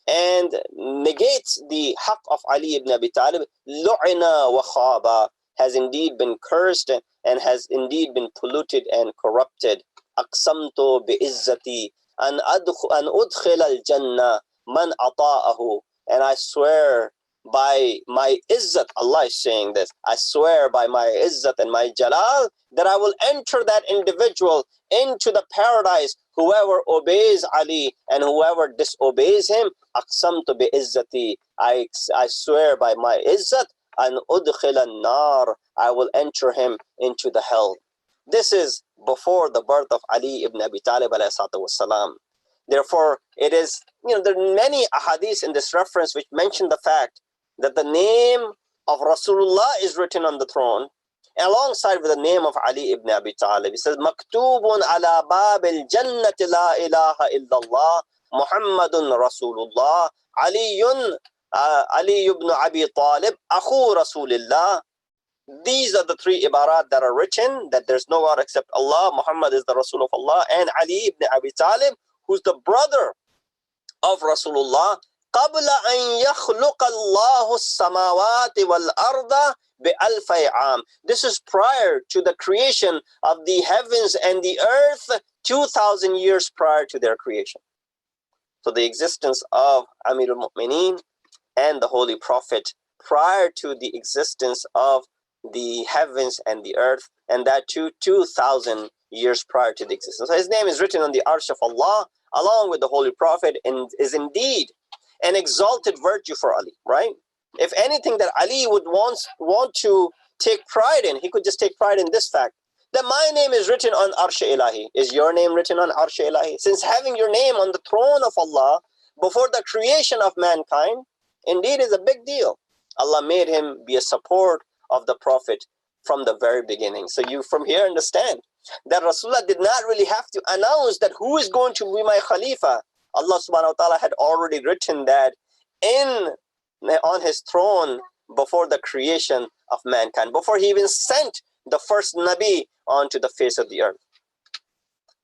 and negates the haqq of Ali ibn Abi Talib, lu'ina wa khaba, has indeed been cursed and has indeed been polluted and corrupted. Aqsamtu bi'izzati an udkhil al-jannah man ata'ahu. And I swear by my izzat, Allah is saying this, I swear by my izzat and my jalal that I will enter that individual into the paradise, whoever obeys Ali and whoever disobeys him. Aqsamtu bi'izzati, I swear by my izzat, an udkhil an-nar, I will enter him into the hell. This is before the birth of Ali ibn Abi Talib alayhi salatu wassalam. Therefore, it is, there are many ahadith in this reference which mention the fact that the name of Rasulullah is written on the throne alongside with the name of Ali ibn Abi Talib. He says, Maktubun ala bab al-jannati la ilaha illallah Muhammadun Rasulullah Ali ibn Abi Talib Akhu Rasulillah. These are the three ibarat that are written, that there's no God except Allah, Muhammad is the Rasul of Allah, and Ali ibn Abi Talib, who's the brother of Rasulullah. قَبْلَ أَن يَخْلُقَ اللَّهُ السَّمَاوَاتِ وَالْأَرْضَ بِأَلْفَيْ عَامٍ. This is prior to the creation of the heavens and the earth, 2,000 years prior to their creation. So the existence of Amir al-Mu'mineen and the Holy Prophet prior to the existence of the heavens and the earth, and that too 2,000 years prior to the existence. So his name is written on the Arsh of Allah along with the Holy Prophet, and is indeed an exalted virtue for Ali, right? If anything that Ali would want to take pride in, he could just take pride in this fact, that my name is written on Arsh-e-Ilahi. Is your name written on Arsh-e-Ilahi? Since having your name on the throne of Allah before the creation of mankind, indeed is a big deal. Allah made him be a support of the Prophet from the very beginning. So you from here understand that Rasulullah did not really have to announce that who is going to be my Khalifa. Allah subhanahu wa ta'ala had already written that on his throne before the creation of mankind, before he even sent the first Nabi onto the face of the earth.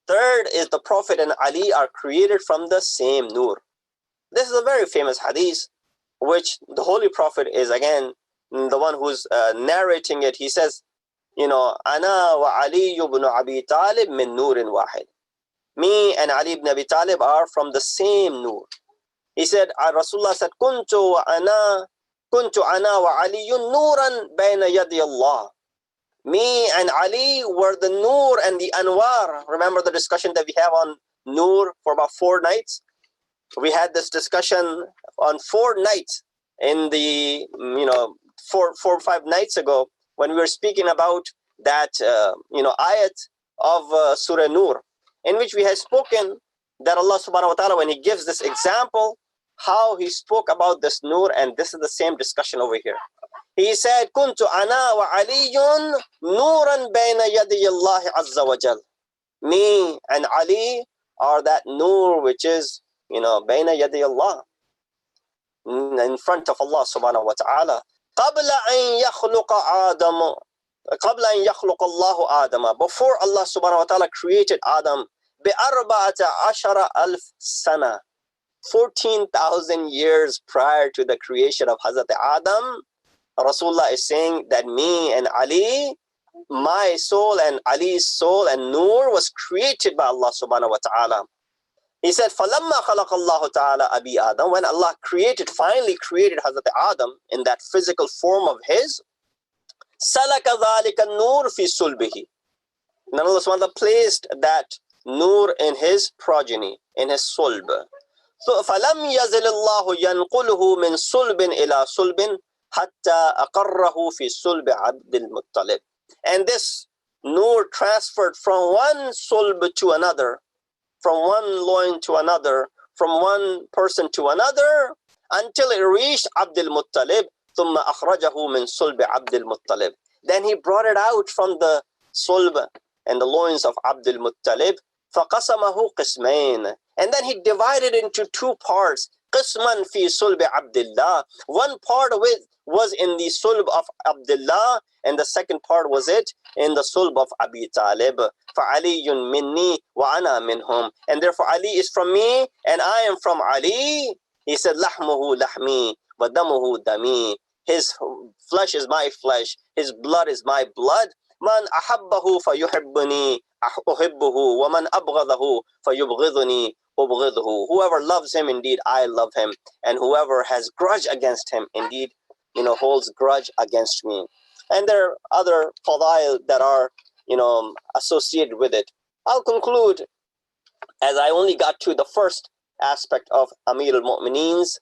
Third is the Prophet and Ali are created from the same nur. This is a very famous hadith, which the Holy Prophet is again the one who's narrating it. He says, Ana wa Ali ibn Abi Talib min nurin wahid. Me and Ali ibn Abi Talib are from the same nur. He said, Rasulullah said, Kuntu ana wa Aliyun nuran bayna yadi Allah. Me and Ali were the nur and the anwar. Remember the discussion that we have on nur for about 4 nights? We had this discussion on 4 nights in the, 4 or 5 nights ago, when we were speaking about that ayat of Surah Nur, in which we had spoken that Allah subhanahu wa ta'ala, when He gives this example, how He spoke about this Nur, and this is the same discussion over here. He said, Kuntu ana wa aliyun nuran bayna yadi Allah azza wa jal. Me and Ali are that nur which is, bayna yadi Allah, in front of Allah subhanahu wa ta'ala. قبل أن يخلق آدم قبل أن يخلق الله آدم, before Allah subhanahu wa ta'ala created Adam, بأربعة عشر ألف سنة, 14,000 years prior to the creation of Hazrat Adam, Rasulullah is saying that me and Ali, my soul and Ali's soul and Nur was created by Allah subhanahu wa ta'ala. He said, فَلَمَّا خَلَقَ اللَّهُ تَعَالَى أَبِي آدَمَ, when Allah finally created Hazrat Adam in that physical form of his, سَلَكَ ذَلِكَ النُّورِ فِي صُلْبِهِ. And Allah subhanahu wa ta'ala placed that Nur in his progeny, in his sulb. So فَلَمْ يَزِلِ اللَّهُ يَنْقُلُهُ مِنْ صُلْبٍ إِلَى صُلْبٍ حَتَّى أَقَرَّهُ فِي صُلْبِ عَبْدِ الْمُطَّلِبِ. And this Nur transferred from one sulb to another, from one loin to another, from one person to another, until it reached Abdul Muttalib. ثُمَّ أَخْرَجَهُ مِنْ صُلْبِ عَبْدِ الْمُطَّلِبِ. Then he brought it out from the sulb and the loins of Abdul Muttalib. فَقَسَمَهُ قِسْمَيْنِ. And then he divided into two parts. قِسْمًا فِي صُلْبِ عَبْدِ اللَّهِ. One part of it was in the sulb of Abdullah, and the second part was it in the sulb of Abi Talib. فَعَلِيٌّ مِنِّي وَأَنَا مِنْهُمْ. And therefore Ali is from me, and I am from Ali. He said, لَحْمُهُ لَحْمِي وَدَمُهُ دَمِي. His flesh is my flesh, his blood is my blood. مَنْ أَحَبَّهُ فَيُحِبُّنِي أُحِبُّهُ وَمَنْ أَبْغَضَهُ فَيُبْغِضُنِي أُبْغِضُهُ. Whoever loves him, indeed I love him, and whoever has grudge against him, indeed holds grudge against me. And there are other fadail that are associated with it. I'll conclude, as I only got to the first aspect of Amir al-Mu'mineen's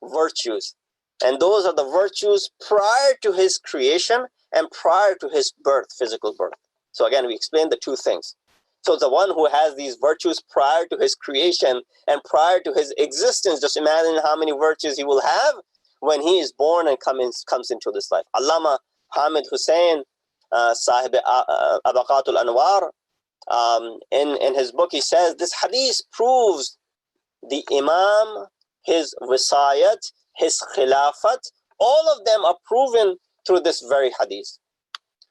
virtues, and those are the virtues prior to his creation and prior to his birth, physical birth. So again, we explained the two things. So the one who has these virtues prior to his creation and prior to his existence, just imagine how many virtues he will have when he is born and comes into this life. Allama Hamid Hussain, Sahib Abaqatul Anwar, in his book, he says this hadith proves the Imam, his Wisayat, his Khilafat, all of them are proven through this very hadith.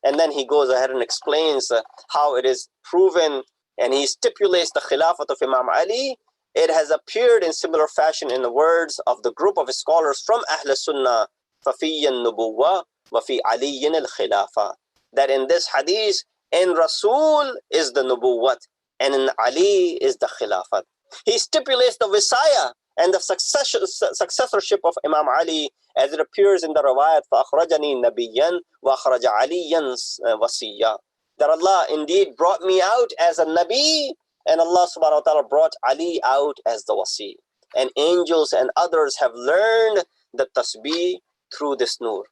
And then he goes ahead and explains how it is proven, and he stipulates the Khilafat of Imam Ali. It has appeared in similar fashion in the words of the group of scholars from Ahl Sunnah, فَفِيَّ النُّبُوَّةِ وَفِي عَلِيٍّ الْخِلَافَةِ. That in this hadith, in Rasul is the Nubuwwat, and in Ali is the Khilafat. He stipulates the Visaya and the successorship of Imam Ali, as it appears in the riwayat, فَأَخْرَجَنِي نَبِيًّا وَأَخْرَجَ عَلِيًّا وَصِيًّا. That Allah indeed brought me out as a Nabi, and Allah subhanahu wa ta'ala brought Ali out as the Wasi. And angels and others have learned the tasbih through this nur.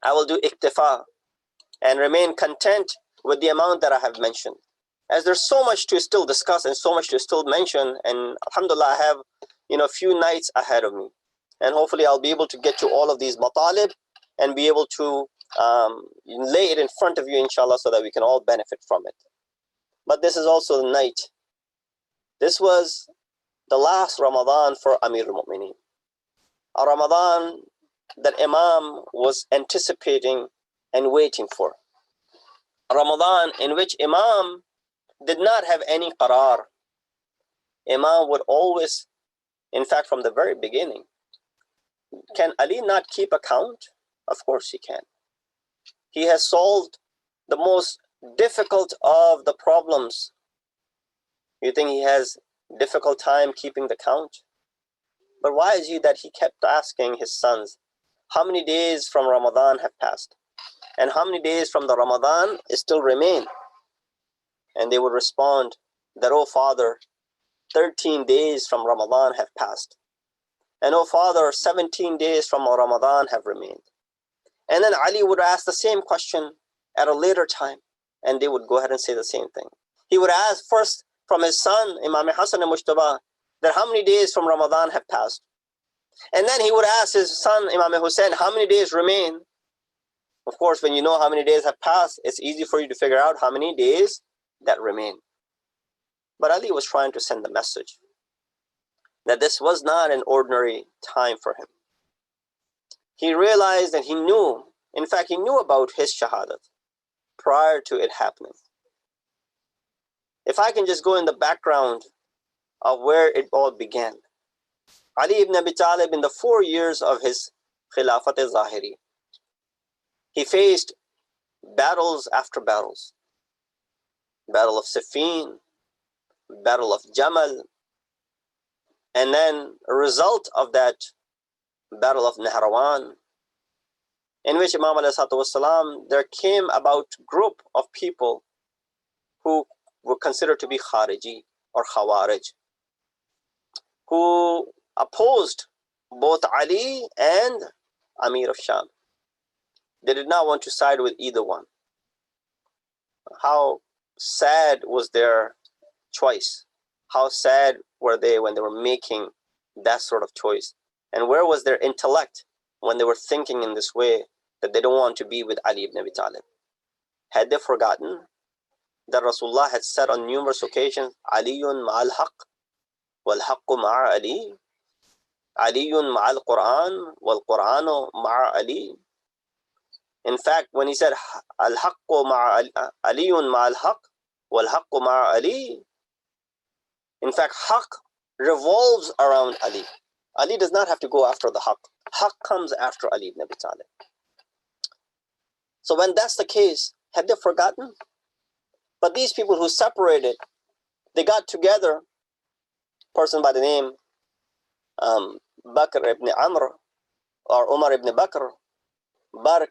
I will do iktifa and remain content with the amount that I have mentioned, as there's so much to still discuss and so much to still mention. And alhamdulillah, I have a few nights ahead of me, and hopefully I'll be able to get to all of these matalib and be able to lay it in front of you, inshallah, so that we can all benefit from it. But this is also the night. This was the last Ramadan for Amir al-Mu'mineen, a Ramadan that Imam was anticipating and waiting for, a Ramadan in which Imam did not have any qarar. Imam would always, in fact from the very beginning, can Ali not keep account? Of course he can. He has solved the most difficult of the problems. You think he has difficult time keeping the count? But why is it that he kept asking his sons, how many days from Ramadan have passed? And how many days from the Ramadan still remain? And they would respond that, oh father, 13 days from Ramadan have passed. And oh father, 17 days from Ramadan have remained. And then Ali would ask the same question at a later time, and they would go ahead and say the same thing. He would ask first from his son, Imam Hassan al-Mujtaba, that how many days from Ramadan have passed. And then he would ask his son, Imam Hussein, how many days remain. Of course, when you know how many days have passed, it's easy for you to figure out how many days that remain. But Ali was trying to send the message that this was not an ordinary time for him. He realized and he knew, in fact, he knew about his shahadat prior to it happening. If I can just go in the background of where it all began. Ali ibn Abi Talib, in the 4 years of his Khilafat al-Zahiri, he faced battles after battles. Battle of Siffin, Battle of Jamal, and then a result of that Battle of Nahrawan, in which Imam ﷺ, there came about group of people who were considered to be Khariji or Khawarij, who opposed both Ali and Amir of Sham. They did not want to side with either one. How sad was their choice? How sad were they when they were making that sort of choice? And where was their intellect when they were thinking in this way that they don't want to be with Ali ibn Abi Talib? Had they forgotten that Rasulullah had said on numerous occasions, Aliyun ma'al haqq wal haqqu ma'a Ali, Aliyun ma'al Quran wal Quranu ma'a Ali. In fact, when he said al haqqu ma'a Aliyun ma'al haqq wal haqqu ma'a Ali, in fact, haqq revolves around Ali. Ali does not have to go after the haqq. Haqq comes after Ali ibn Abi Talib. So when that's the case, have they forgotten? But these people who separated, they got together, person by the name Bakr ibn Amr or Umar ibn Bakr, Bark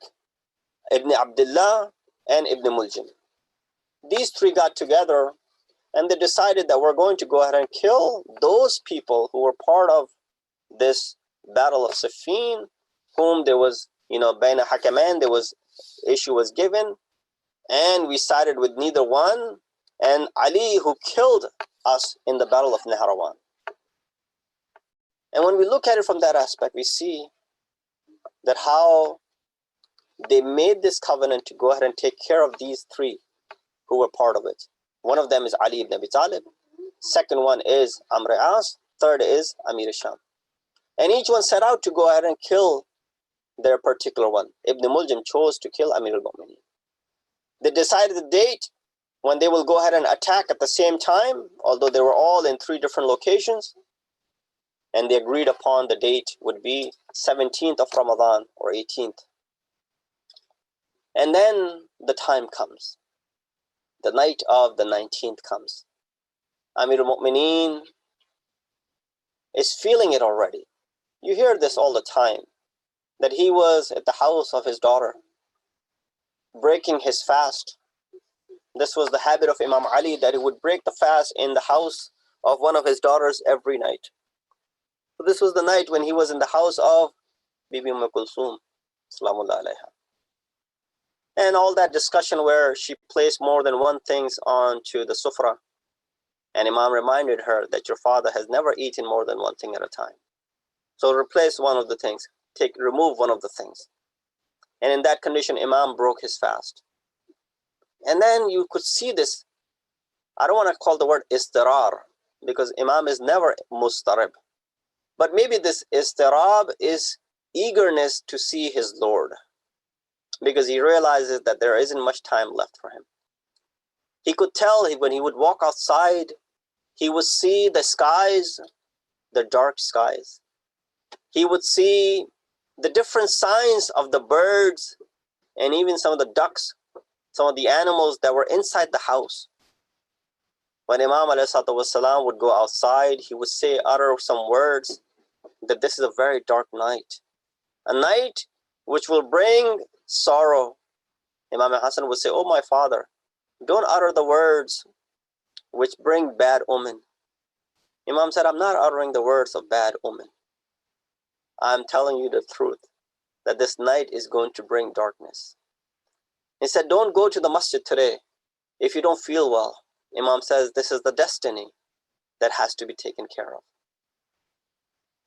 ibn Abdullah, and Ibn Muljim. These three got together and they decided that we're going to go ahead and kill those people who were part of this battle of Siffin, whom there was, Baina Hakaman, there was issue was given, and we sided with neither one, and Ali, who killed us in the battle of Nahrawan. And when we look at it from that aspect, we see that how they made this covenant to go ahead and take care of these three who were part of it. One of them is Ali ibn Abi Talib, second one is Amr As, third is Amir Sham. And each one set out to go ahead and kill their particular one. Ibn Muljim chose to kill Amir al-Mu'minin. They decided the date when they will go ahead and attack at the same time, although they were all in three different locations. And they agreed upon the date would be 17th of Ramadan or 18th. And then the time comes. The night of the 19th comes. Amir al-Mu'minin is feeling it already. You hear this all the time, that he was at the house of his daughter, breaking his fast. This was the habit of Imam Ali, that he would break the fast in the house of one of his daughters every night. So this was the night when he was in the house of Bibi Kulsum, Salamullah alayha. And all that discussion where she placed more than one things onto the sufra. And Imam reminded her that your father has never eaten more than one thing at a time. So replace one of the things, remove one of the things. And in that condition, Imam broke his fast. And then you could see this. I don't want to call the word istirar, because Imam is never mustarib. But maybe this istirab is eagerness to see his Lord, because he realizes that there isn't much time left for him. He could tell when he would walk outside, he would see the skies, the dark skies. He would see the different signs of the birds and even some of the ducks, some of the animals that were inside the house. When Imam ﷺ would go outside, he would utter some words that this is a very dark night. A night which will bring sorrow. Imam Hassan would say, "Oh my father, don't utter the words which bring bad omen." Imam said, "I'm not uttering the words of bad omen. I'm telling you the truth, that this night is going to bring darkness." He said, don't go to the masjid today if you don't feel well. Imam says, this is the destiny that has to be taken care of.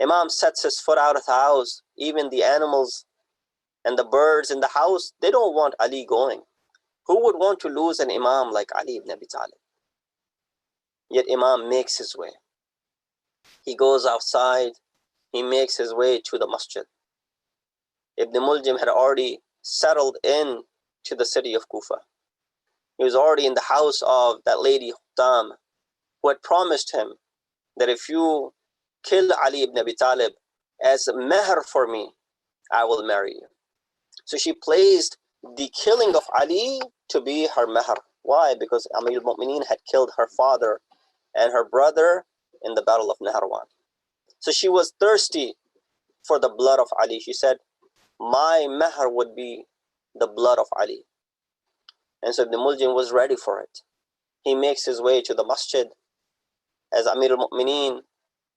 Imam sets his foot out of the house. Even the animals and the birds in the house, they don't want Ali going. Who would want to lose an Imam like Ali ibn Abi Talib? Yet Imam makes his way. He goes outside. He makes his way to the masjid. Ibn Muljim had already settled in to the city of Kufa. He was already in the house of that lady Hutam, who had promised him that if you kill Ali ibn Abi Talib as a meher for me, I will marry you. So she placed the killing of Ali to be her meher. Why? Because Amir al-Mu'mineen had killed her father and her brother in the battle of Nahrawan. So she was thirsty for the blood of Ali. She said, my meher would be the blood of Ali. And so Ibn Muljim was ready for it. He makes his way to the masjid. As Amir al-Mu'mineen,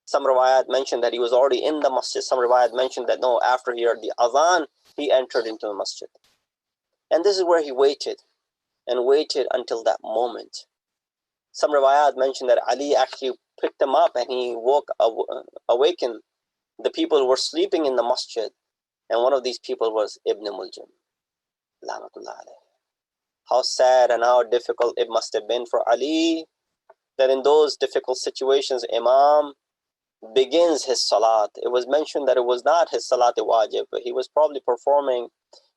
some riwayat mentioned that he was already in the masjid. Some riwayat mentioned that no, after he heard the adhan, he entered into the masjid. And this is where he waited and waited until that moment. Some riwayat mentioned that Ali actually picked him up and he awakened the people who were sleeping in the masjid. And one of these people was Ibn Muljim. How sad and how difficult it must have been for Ali that in those difficult situations, Imam begins his salat. It was mentioned that it was not his salat-e-wajib, but he was probably performing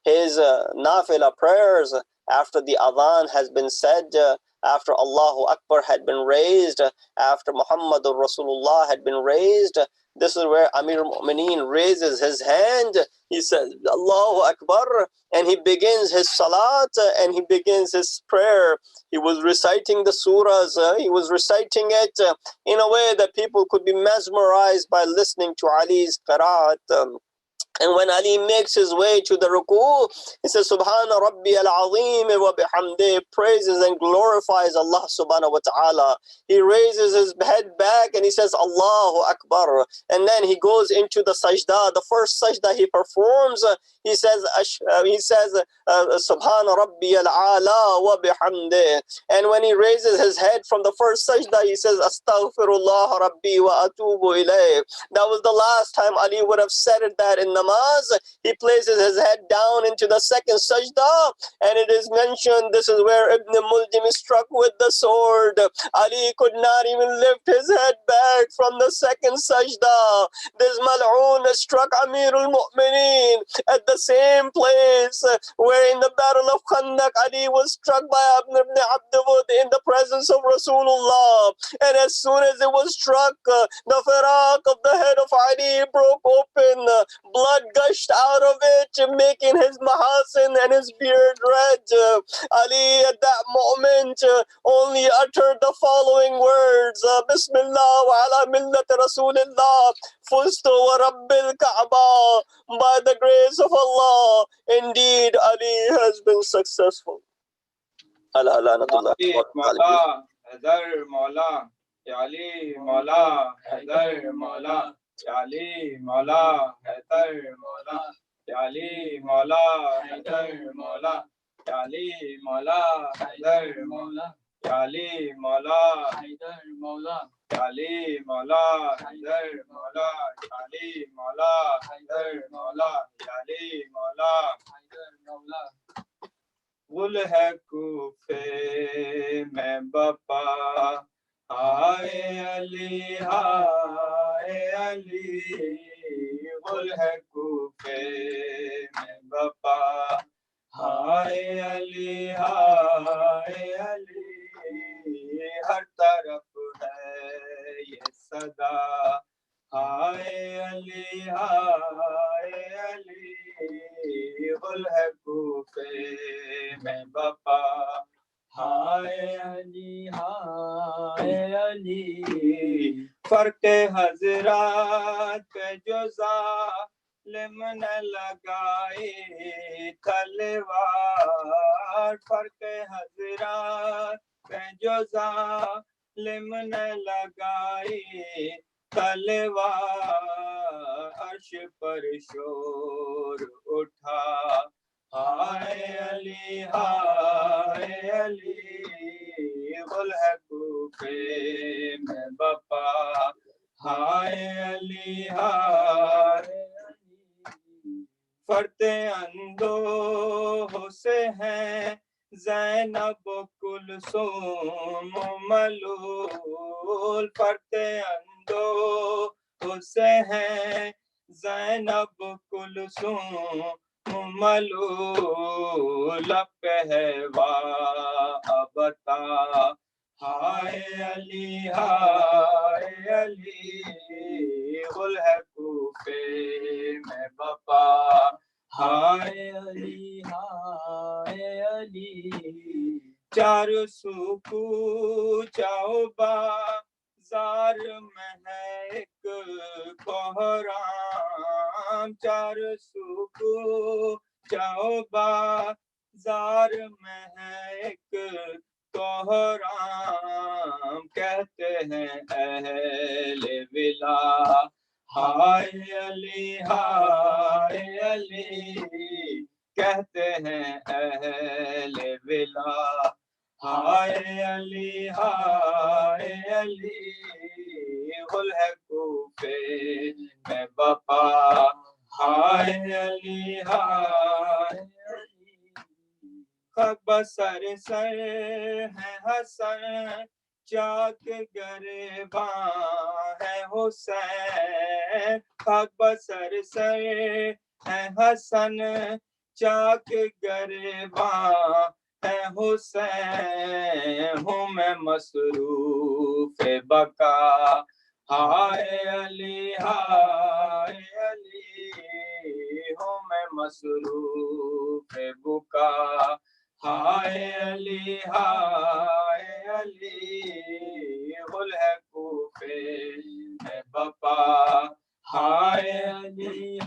his nafila prayers after the adhan has been said, after Allahu Akbar had been raised, after Muhammadur Rasulullah had been raised. This is where Amir al-Mu'mineen raises his hand. He says, Allahu Akbar, and he begins his salat and he begins his prayer. He was reciting the surahs. He was reciting it in a way that people could be mesmerized by listening to Ali's qiraat. And when Ali makes his way to the ruku, he says, Subhana Rabbi al-Azim wa bihamdih, praises and glorifies Allah subhanahu wa ta'ala. He raises his head back and he says, Allahu Akbar. And then he goes into the sajda. The first sajda he performs, he says, Subhana Rabbi al-Ala wa bihamdih. And when he raises his head from the first sajda, he says, Astaghfirullah Rabbi wa atubu ilayh. That was the last time Ali would have said that in namaz. He places his head down into the second sajda, and it is mentioned this is where Ibn Muljim is struck with the sword. Ali could not even lift his head back from the second sajda. This mal'oon struck Amir al-Mu'mineen at the same place where in the battle of Khandaq, Ali was struck by Ibn Abdul in the presence of Rasulullah. And as soon as it was struck, the firaq of the head of Ali broke open. Blood gushed out of it, making his mahasin and his beard red. Ali at that moment only uttered the following words, Bismillah wa ala millat Rasulillah, fustu wa rabbil Kaaba. By the grace of Allah, indeed Ali has been successful. Allah lanatullah. Maula, Hadar Maula, Ali Maula, Hadar Maula. Ali Maula, Hadar Maula, Ali Maula, Hadar Maula, Ali Maula, Hadar Maula, Ali Maula, Hadar Maula, Ali Maula, Hadar Maula, Ali Maula, Hadar Maula, Ali Maula, Hadar Maula. Gul hai Kufe mein bapa, Haye Ali, Haye Ali, Gul hai Kufe mein bapa, Haye Ali, Haye Ali, har taraf hai ye sada, Haye Ali, Haye Ali, Gul hai Kufe mein bapa, Haye Ali, Haye Ali, farke hazrat pe jo zalim ne lagaye talwar, farke hazrat pe jo zalim ne lagaye talwar, arsh par shor utha ہائے علی ہائے علی گل ہے کوفے میں بپا ہائے علی ہائے علی فرتے اندوہ سے ہیں زینب کلثوم ملول فرتے اندوہ سے ہیں زینب کلثوم ملول پہوا ابتا ہائے علی گل ہے کوفے میں بپا ہائے علی چار سو کوچاؤ بازار میں ہے ایک کوہرام چار سو کوچاؤ بازار میں ہے ایک کوہرام کہتے ہیں اہل ولا ہائے علی کہتے ہیں اہل ولا ہائے علی گل ہے کوفے میں بپا ہائے علی بسر سر ہے حسن چاک گریباں ہے حسین خاک بسر سر ہے حسن چاک گریباں ہے حسین ہوں میں مصروف بقا ہائے علی ہوں میں مصروف بکا ہائے علی گل ہے کوفے میں بپا ہائے علی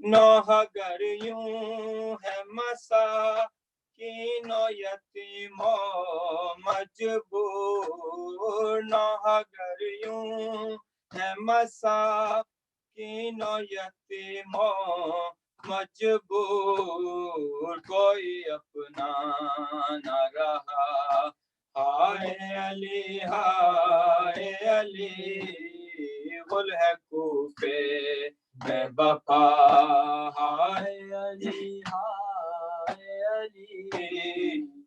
نوحہ گر یوں ہے مساکین و یتیم و مجبور نوحہ گر یوں ہے مساکین و یتیم و مجبور کوئی اپنا نہ رہا ہائے علی گل ہے کوفے میں بپا ہائے علی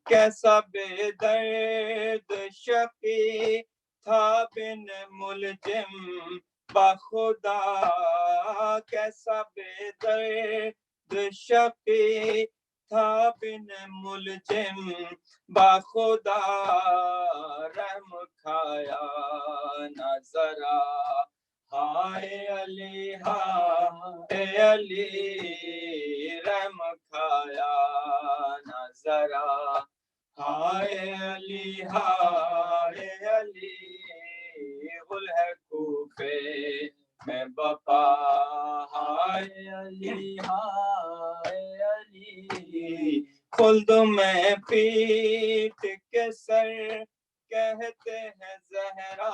کیسا بے درد شقی تھا بن ملجم بخدا کیسا بے درد شقی تھا بن ملجم بخدا رحم کھایا نہ ذرا ہائے علی رحم کھایا نہ ذرا ہائے علی گل ہے کوفے میں بپا ہائے علی خلد میں پیٹ کے سر کہتے ہیں زہرا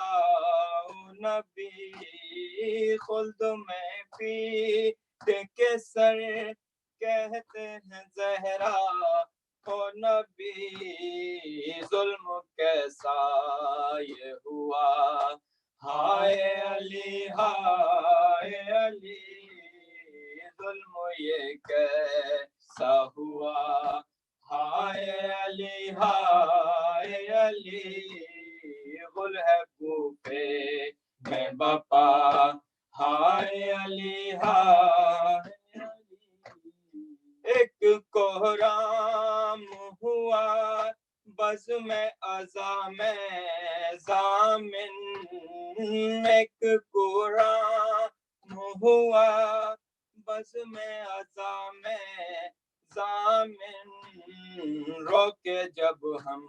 نبی خلد میں پیٹ کے سر کہتے ہیں زہرا نبی ظلم کیسا یہ ہوا ہائے علی ظلم یہ کیسا ہوا ہائے علی گل ہے کوفے میں بپا ہائے علی ایک کوہرام ہوا بز میں ازا میں ضامن ایک کوہرام ہوا بز میں ازا میں ضامن روکے جب ہم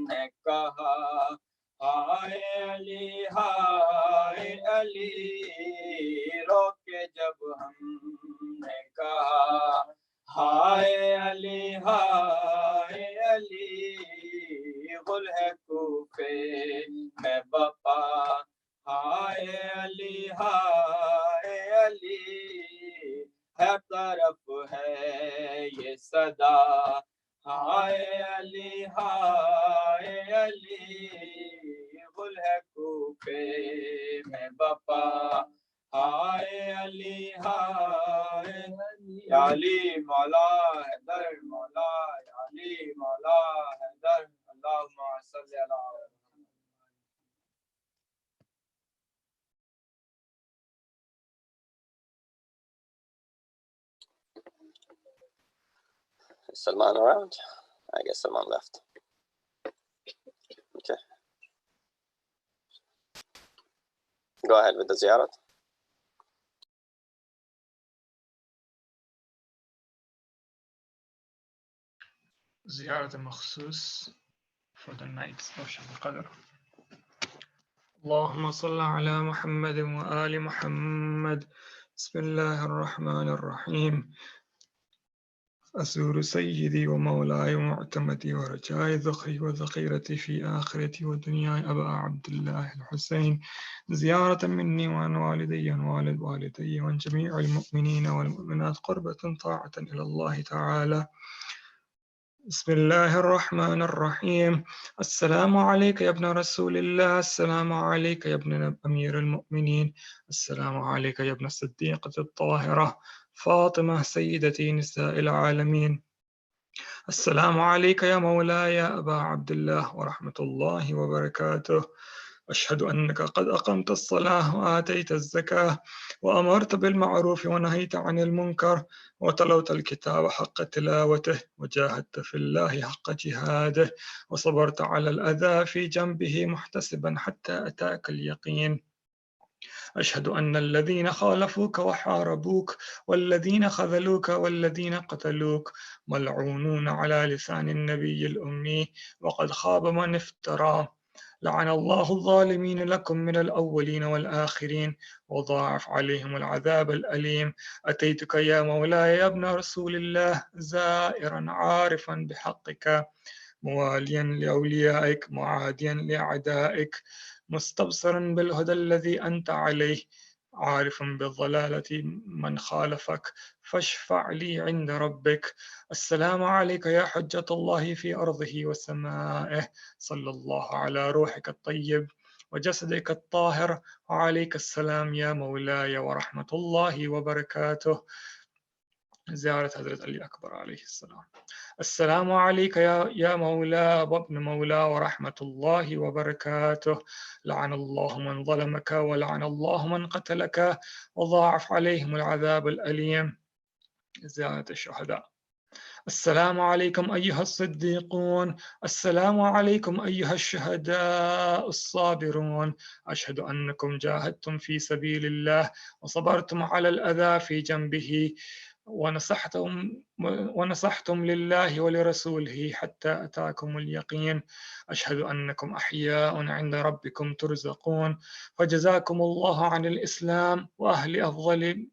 نے کہا ہائے علی روکے جب ہم نے کہا ہائے علی گل ہے کوفے میں بپا ہائے علی ہے में बापा हाय अली हाय या अली मौला हैदर मौला या अली मौला हैदर अल्लाहुम्मा सल्ली अला Is Salman around? I guess Salman left. Okay. Go ahead with the Ziyarat. Ziyarat Makhsoos for the nights of Shabe Qadr. اللهم صل على محمد وآل محمد. بسم الله الرحمن الرحيم. أسور سيدي ومولاي ومعتمدي ورجائي ذخري وذخيرتي في آخرتي ودنياي أبا عبد الله الحسين زيارة مني وعن والدي ووالد والدي وعن جميع المؤمنين والمؤمنات قربة طاعة إلى الله تعالى. بسم الله الرحمن الرحيم. السلام عليك يا ابن رسول الله، السلام عليك يا ابن أمير المؤمنين، السلام عليك يا ابن الصديقة الطاهرة فاطمة سيدتي نساء العالمين. السلام عليك يا مولاي يا أبا عبد الله ورحمة الله وبركاته. أشهد أنك قد أقمت الصلاة وآتيت الزكاة وأمرت بالمعروف ونهيت عن المنكر وتلوت الكتاب حق تلاوته وجاهدت في الله حق جهاده وصبرت على الأذى في جنبه محتسبا حتى أتاك اليقين. أشهد أن الذين خالفوك وحاربوك والذين خذلوك والذين قتلوك ملعونون على لسان النبي الأمي وقد خاب من افترى. لعن الله الظالمين لكم من الأولين والآخرين وضاعف عليهم العذاب الأليم. أتيتك يا مولاي يا ابن رسول الله زائرا عارفا بحقك مواليا لأوليائك معاديا لأعدائك مستبصرا بالهدى الذي أنت عليه عارفا بالضلالة من خالفك فاشفع لي عند ربك. السلام عليك يا حجة الله في أرضه وسمائه. صلى الله على روحك الطيب وجسدك الطاهر وعليك السلام يا مولاي ورحمة الله وبركاته. زيارة حضرة علي أكبر عليه السلام. السلام عليك يا مولا وابن مولا ورحمة الله وبركاته. لعن الله من ظلمك ولعن الله من قتلك وضاعف عليهم العذاب الأليم. زيارة الشهداء. السلام عليكم أيها الصديقون، السلام عليكم أيها الشهداء الصابرون. أشهد أنكم جاهدتم في سبيل الله وصبرتم على الأذى في جنبه ونصحتم لله ولرسوله حتى أتاكم اليقين. أشهد أنكم أحياء عند ربكم ترزقون. فجزاكم الله عن الإسلام وأهل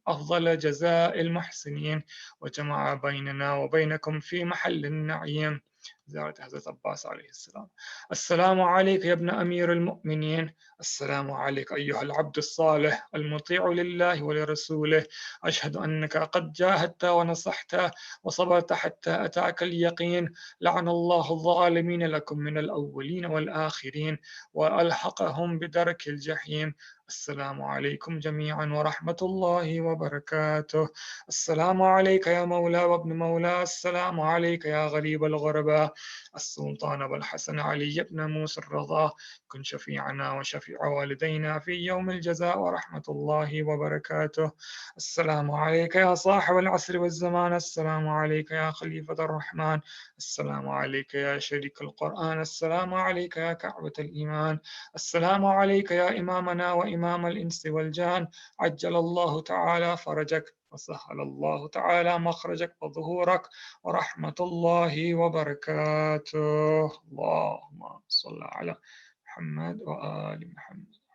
أفضل جزاء المحسنين وجمع بيننا وبينكم في محل النعيم. زيارة حضرة عباس عليه السلام. السلام عليك يا ابن أمير المؤمنين. السلام عليك أيها العبد الصالح المطيع لله ولرسوله. أشهد أنك قد جاهدت ونصحت وصبرت حتى أتاك اليقين. لعن الله الظالمين لكم من الأولين والآخرين وألحقهم بدرك الجحيم. السلام عليكم جميعا ورحمة الله وبركاته. السلام عليك يا مولا وابن مولا، السلام عليك يا غريب الغرباء. السلطان أبو الحسن علي بن موسى الرضا كن شفيعنا وشفيع والدينا في يوم الجزاء ورحمة الله وبركاته. السلام عليك يا صاحب العصر والزمان، السلام عليك يا خليفة الرحمن، السلام عليك يا شريك القرآن، السلام عليك يا كعبة الإيمان، السلام عليك يا إمامنا وإمام الإنس والجان. عجل الله تعالى فرجك وسهل الله تعالى مخرجك وظهورك ورحمة الله وبركاته. اللهم صل على محمد وآل محمد.